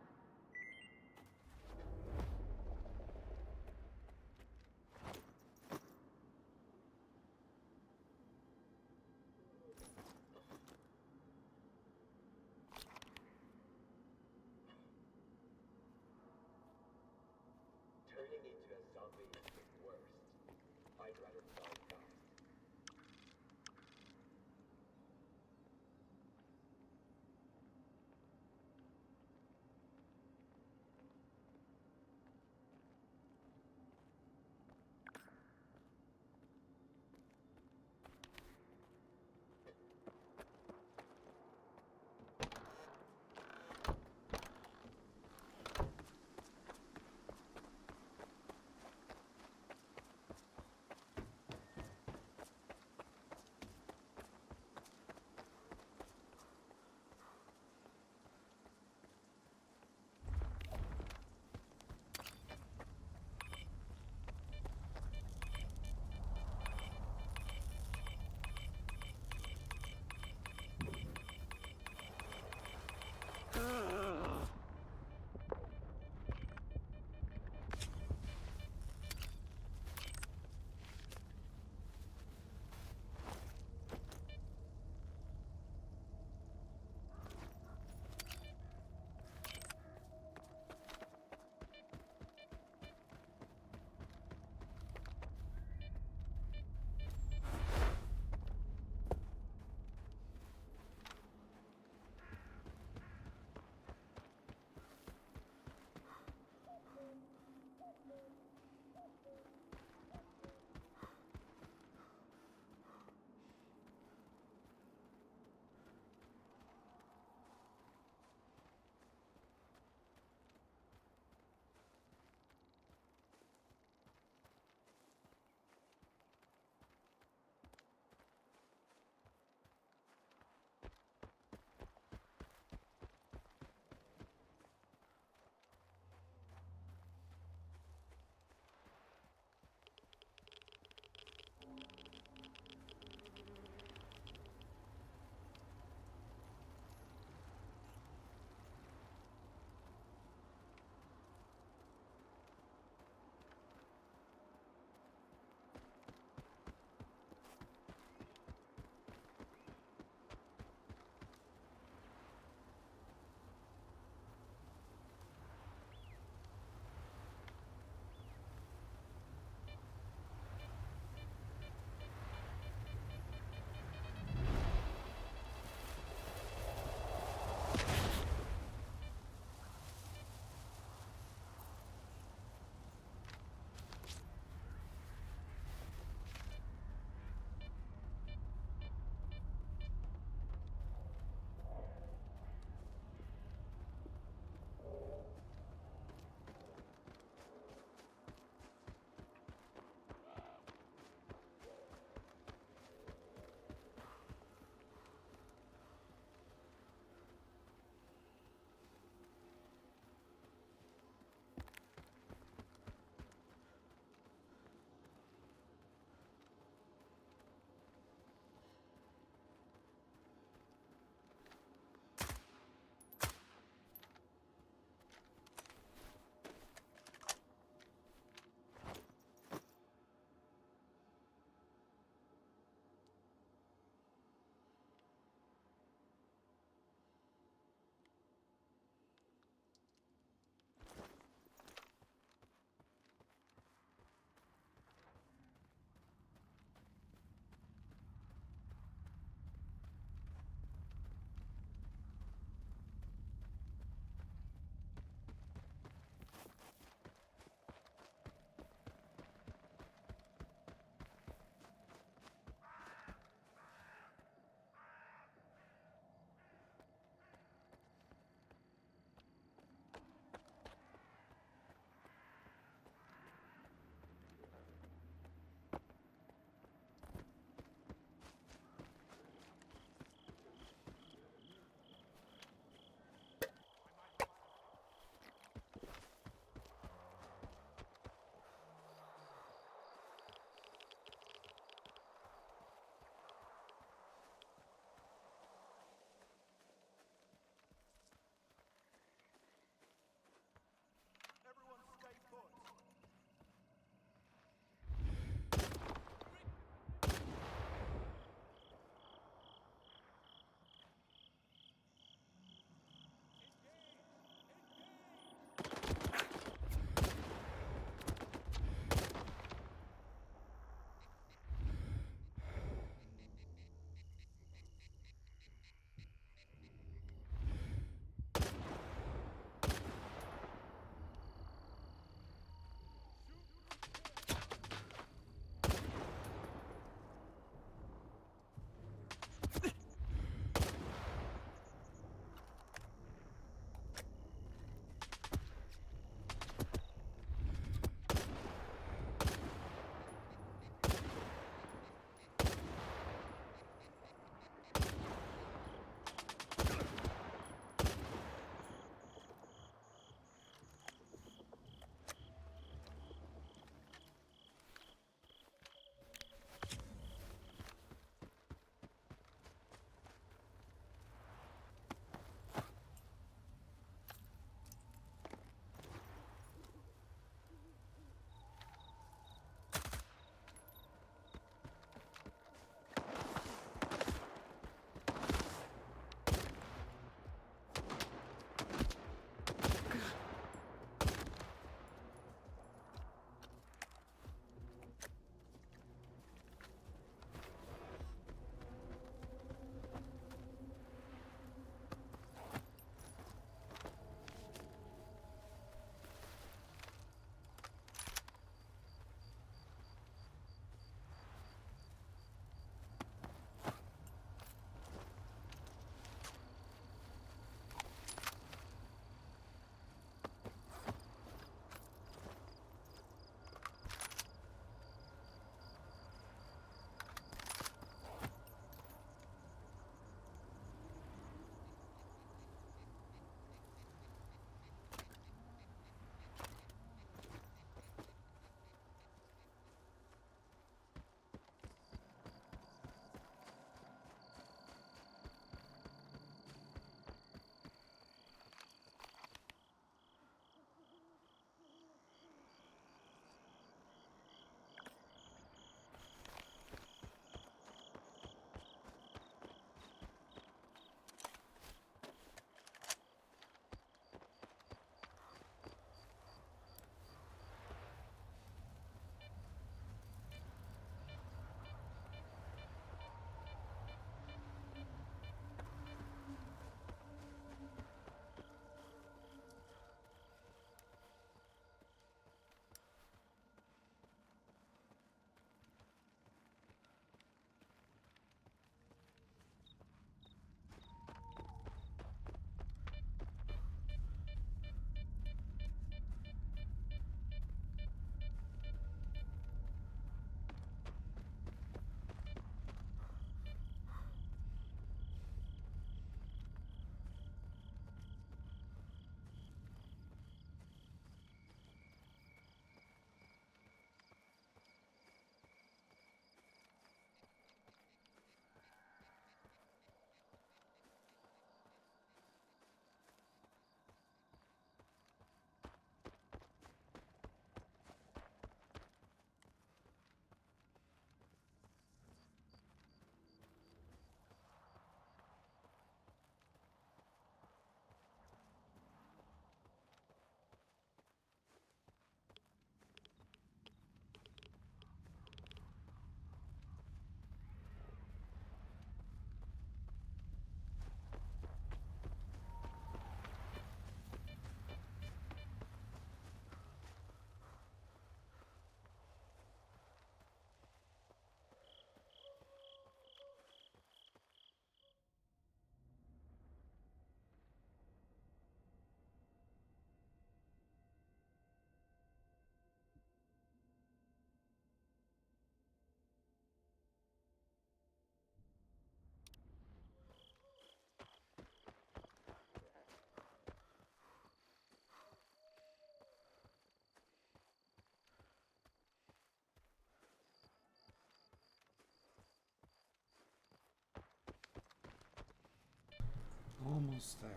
Almost there.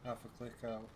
Half a click out.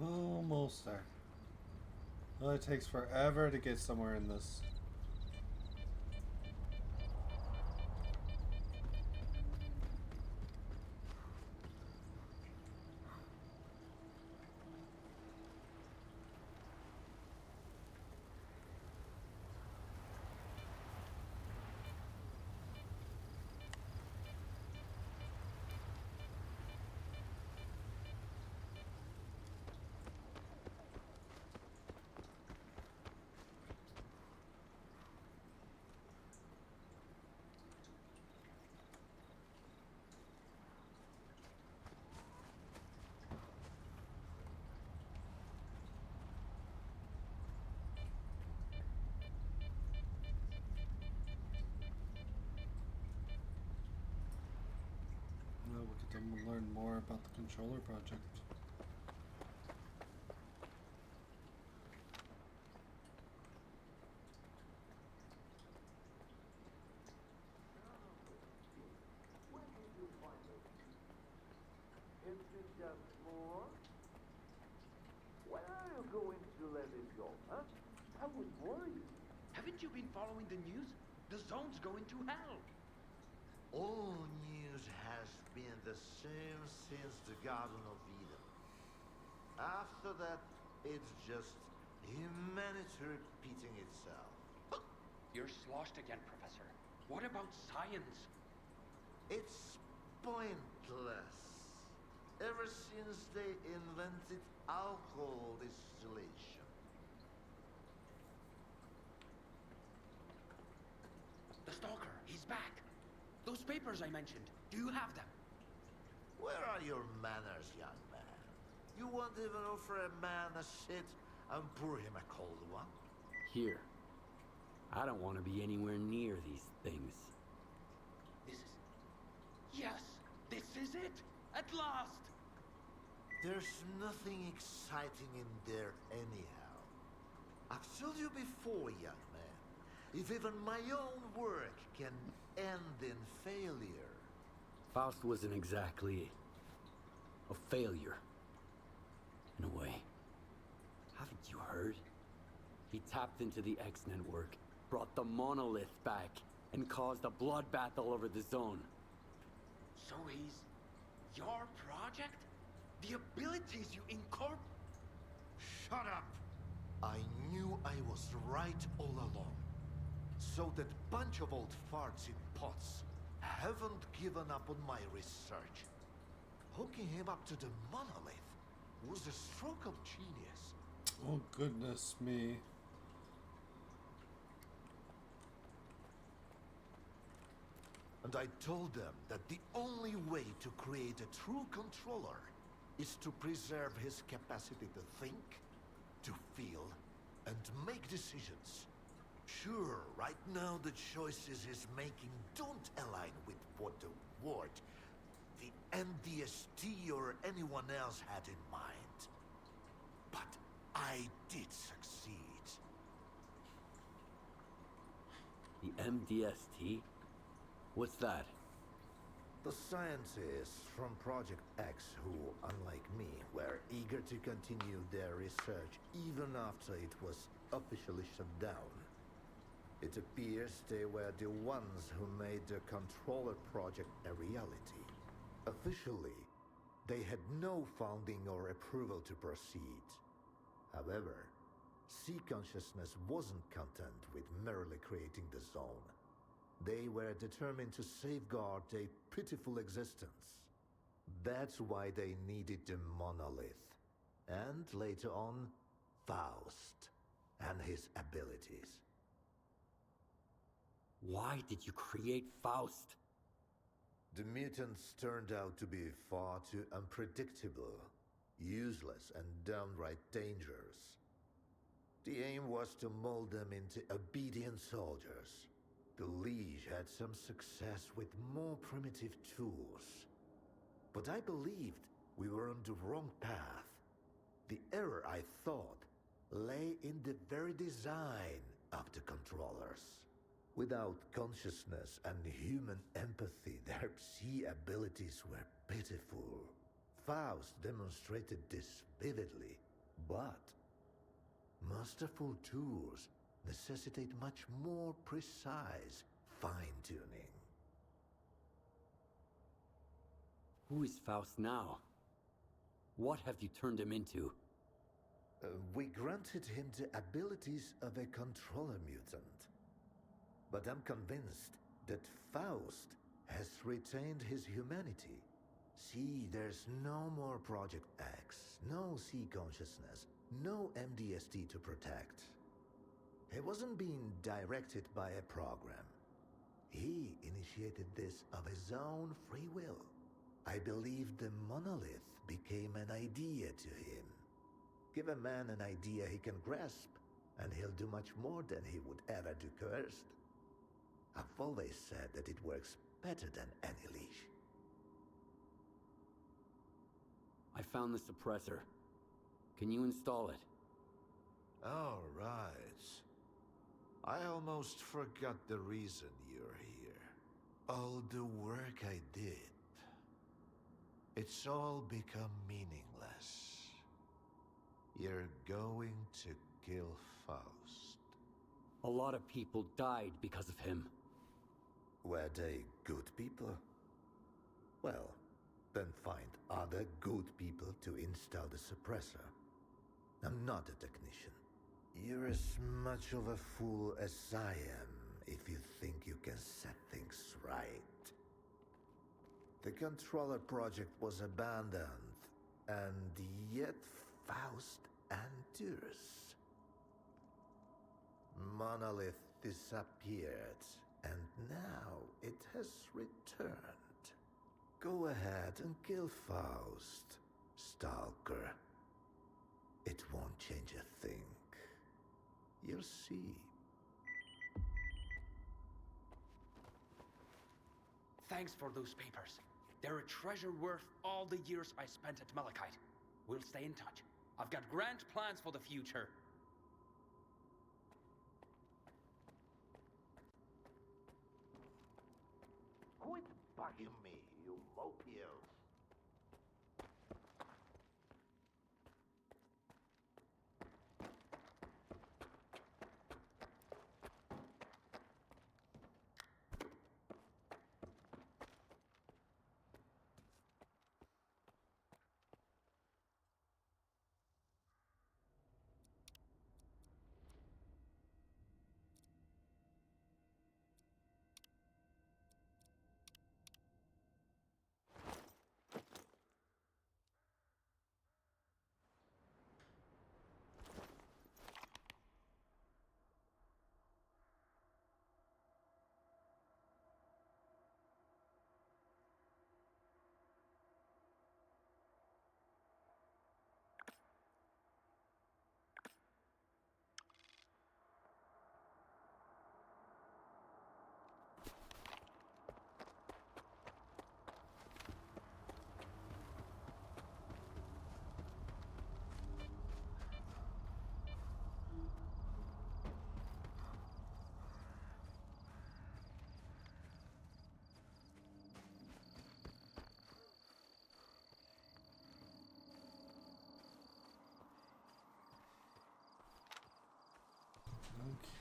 Almost there. Well, it takes forever to get somewhere in this. Well, we could learn more about the controller project. When are you going to let it go, huh? I was worried. Haven't you been following the news? The zone's going to hell. All news has been the same since the Garden of Eden. After that, it's just humanity repeating itself. You're sloshed again, Professor. What about science? It's pointless. Ever since they invented alcohol distillation. The Stalker, he's back. Those papers I mentioned, do you have them? Where are your manners, young man? You won't even offer a man a shit and pour him a cold one? Here. I don't want to be anywhere near these things. Yes, this is it! At last! There's nothing exciting in there anyhow. I've told you before, young man. If even my own work can end in failure. Faust wasn't exactly a failure, in a way. Haven't you heard? He tapped into the X network, brought the monolith back, and caused a bloodbath all over the zone. So he's your project? The abilities you incorporate. Shut up! I knew I was right all along. So that bunch of old farts in pots haven't given up on my research. Hooking him up to the monolith was a stroke of genius. Oh, goodness me. And I told them that the only way to create a true controller is to preserve his capacity to think, to feel, and make decisions. Sure, right now the choices he's making don't align with what the Ward, the MDST or anyone else had in mind. But I did succeed. The MDST? What's that? The scientists from Project X who, unlike me, were eager to continue their research even after it was officially shut down. It appears they were the ones who made the controller project a reality. Officially, they had no funding or approval to proceed. However, Sea Consciousness wasn't content with merely creating the zone. They were determined to safeguard a pitiful existence. That's why they needed the monolith. And later on, Faust and his abilities. Why did you create Faust? The mutants turned out to be far too unpredictable, useless, and downright dangerous. The aim was to mold them into obedient soldiers. The Liege had some success with more primitive tools. But I believed we were on the wrong path. The error, I thought, lay in the very design of the controllers. Without consciousness and human empathy, their Psi abilities were pitiful. Faust demonstrated this vividly, but masterful tools necessitate much more precise fine-tuning. Who is Faust now? What have you turned him into? We granted him the abilities of a controller mutant. But I'm convinced that Faust has retained his humanity. See, there's no more Project X, no Sea Consciousness, no MDST to protect. He wasn't being directed by a program. He initiated this of his own free will. I believe the monolith became an idea to him. Give a man an idea he can grasp, and he'll do much more than he would ever do coerced. I've always said that it works better than any leash. I found the suppressor. Can you install it? All right. I almost forgot the reason you're here. All the work I did. It's all become meaningless. You're going to kill Faust. A lot of people died because of him. Were they good people? Well, then find other good people to install the suppressor. I'm not a technician. You're as much of a fool as I am if you think you can set things right. The controller project was abandoned, and yet Faust endures. Monolith disappeared, and now it has returned. Go ahead and kill Faust, Stalker. It won't change a thing. You'll see. Thanks for those papers. They're a treasure worth all the years I spent at Malachite. We'll stay in touch. I've got grand plans for the future. Quit bugging me, you mopios.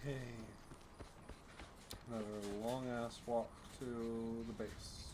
Okay. Another long ass walk to the base.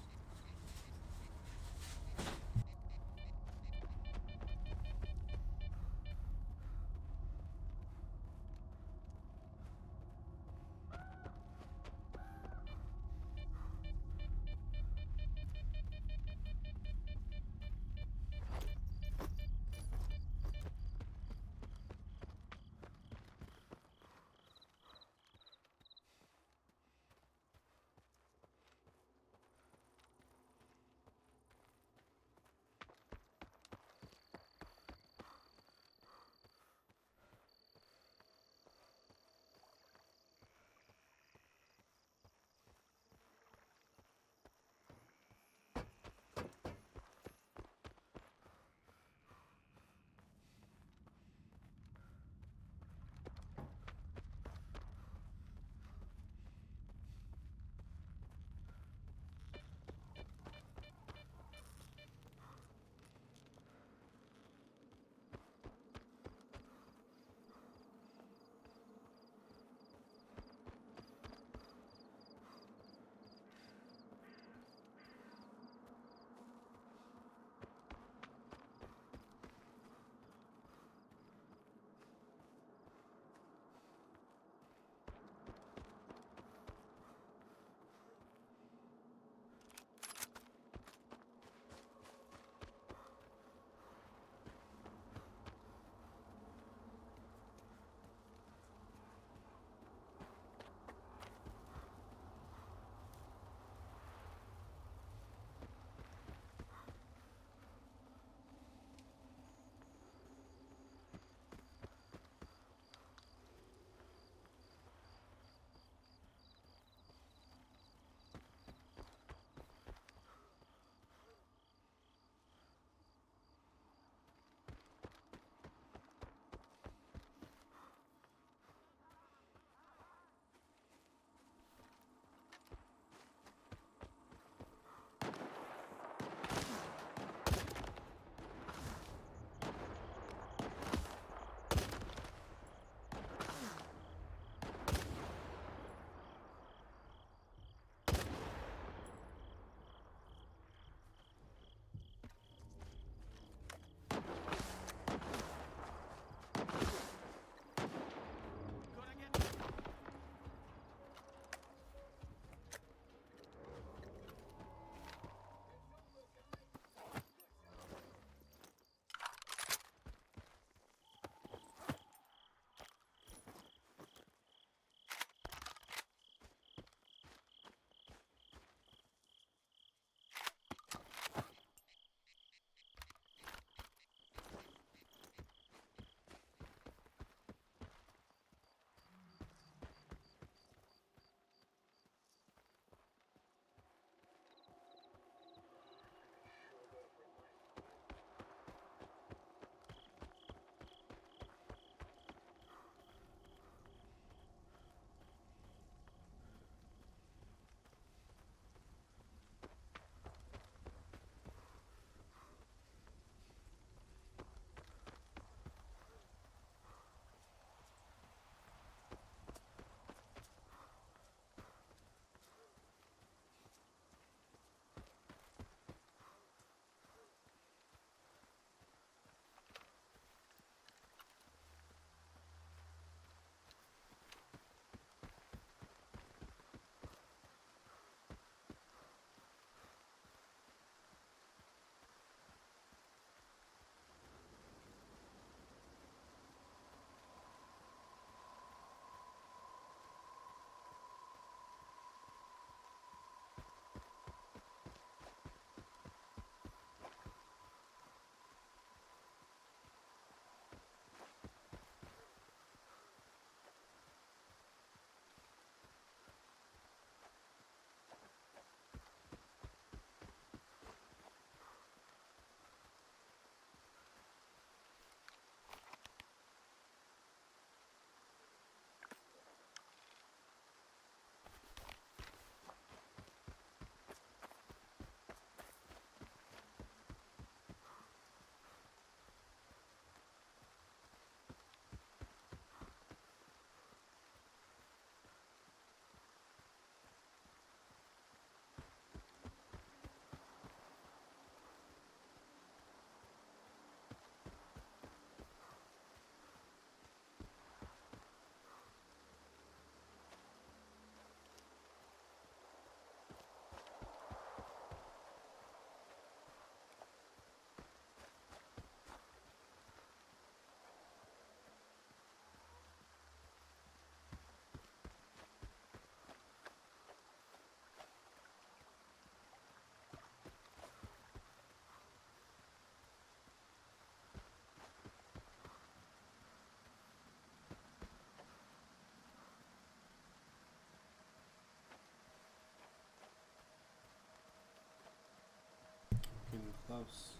Close.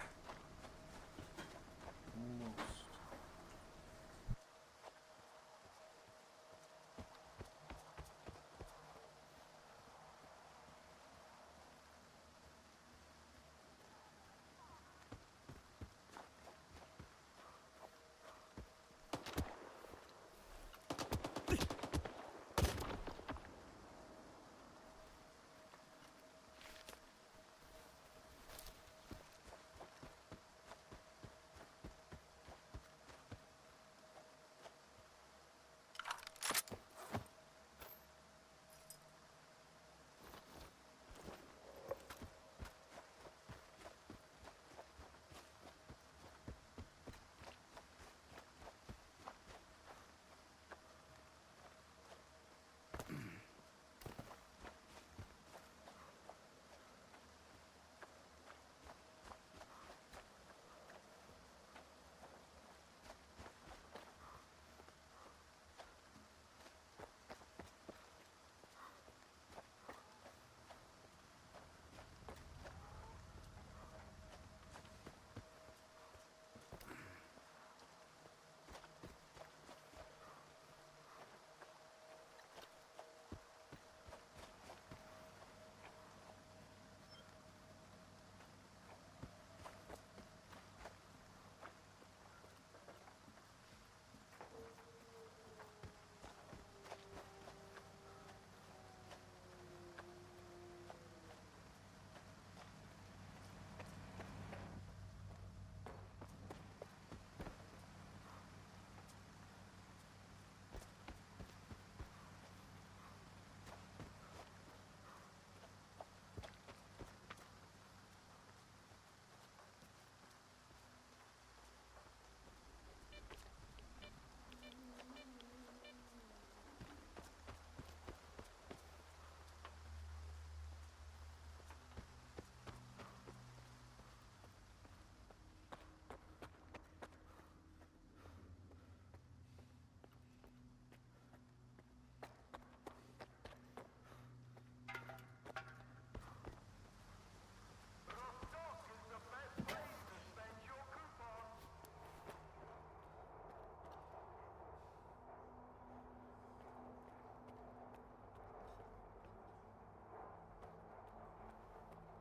Almost.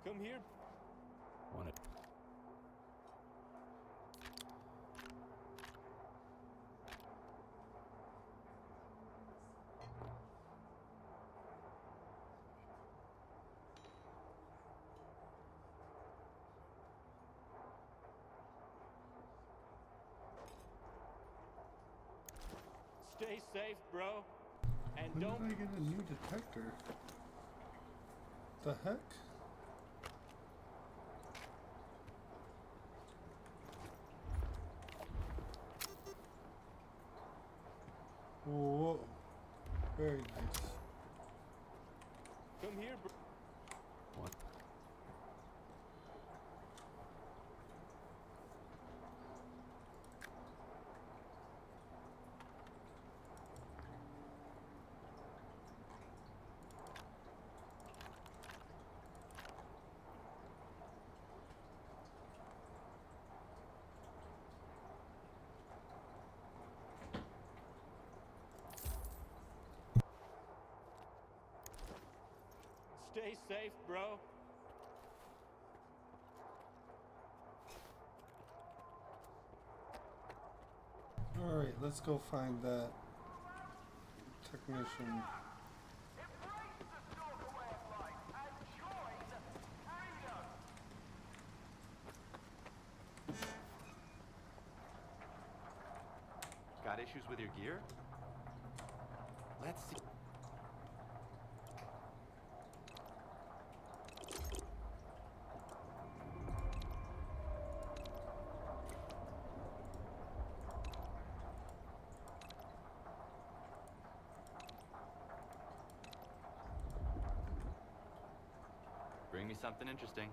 Come here. Want it? Stay safe, bro. And When don't. did I get a new detector? The heck? Whoa. Very nice. Come here, bro. What? Stay safe, bro. Alright, let's go find that technician. Got issues with your gear? Let's see. Bring me something interesting.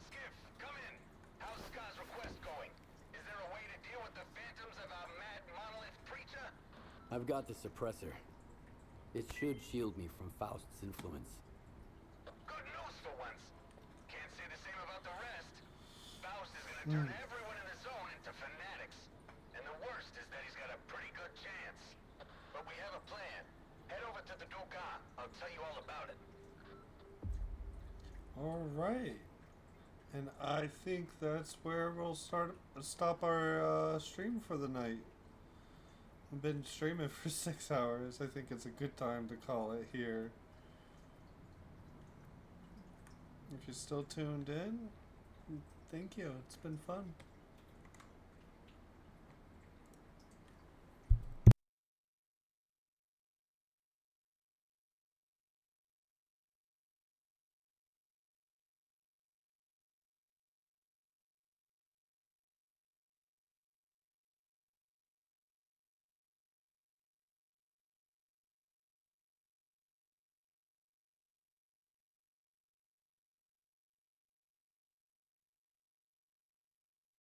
Skiff, come in. How's Ska's request going? Is there a way to deal with the phantoms of our mad monolith? got the suppressor. It should shield me from Faust's influence. Good news for once. Can't say the same about the rest. Faust is gonna turn everyone in the zone into fanatics. And the worst is that he's got a pretty good chance. But we have a plan. Head over to the Zooted. I'll tell you all about it. Alright. And I think that's where we'll stop our stream for the night. I've been streaming for 6 hours. I think it's a good time to call it here. If you're still tuned in, thank you. It's been fun.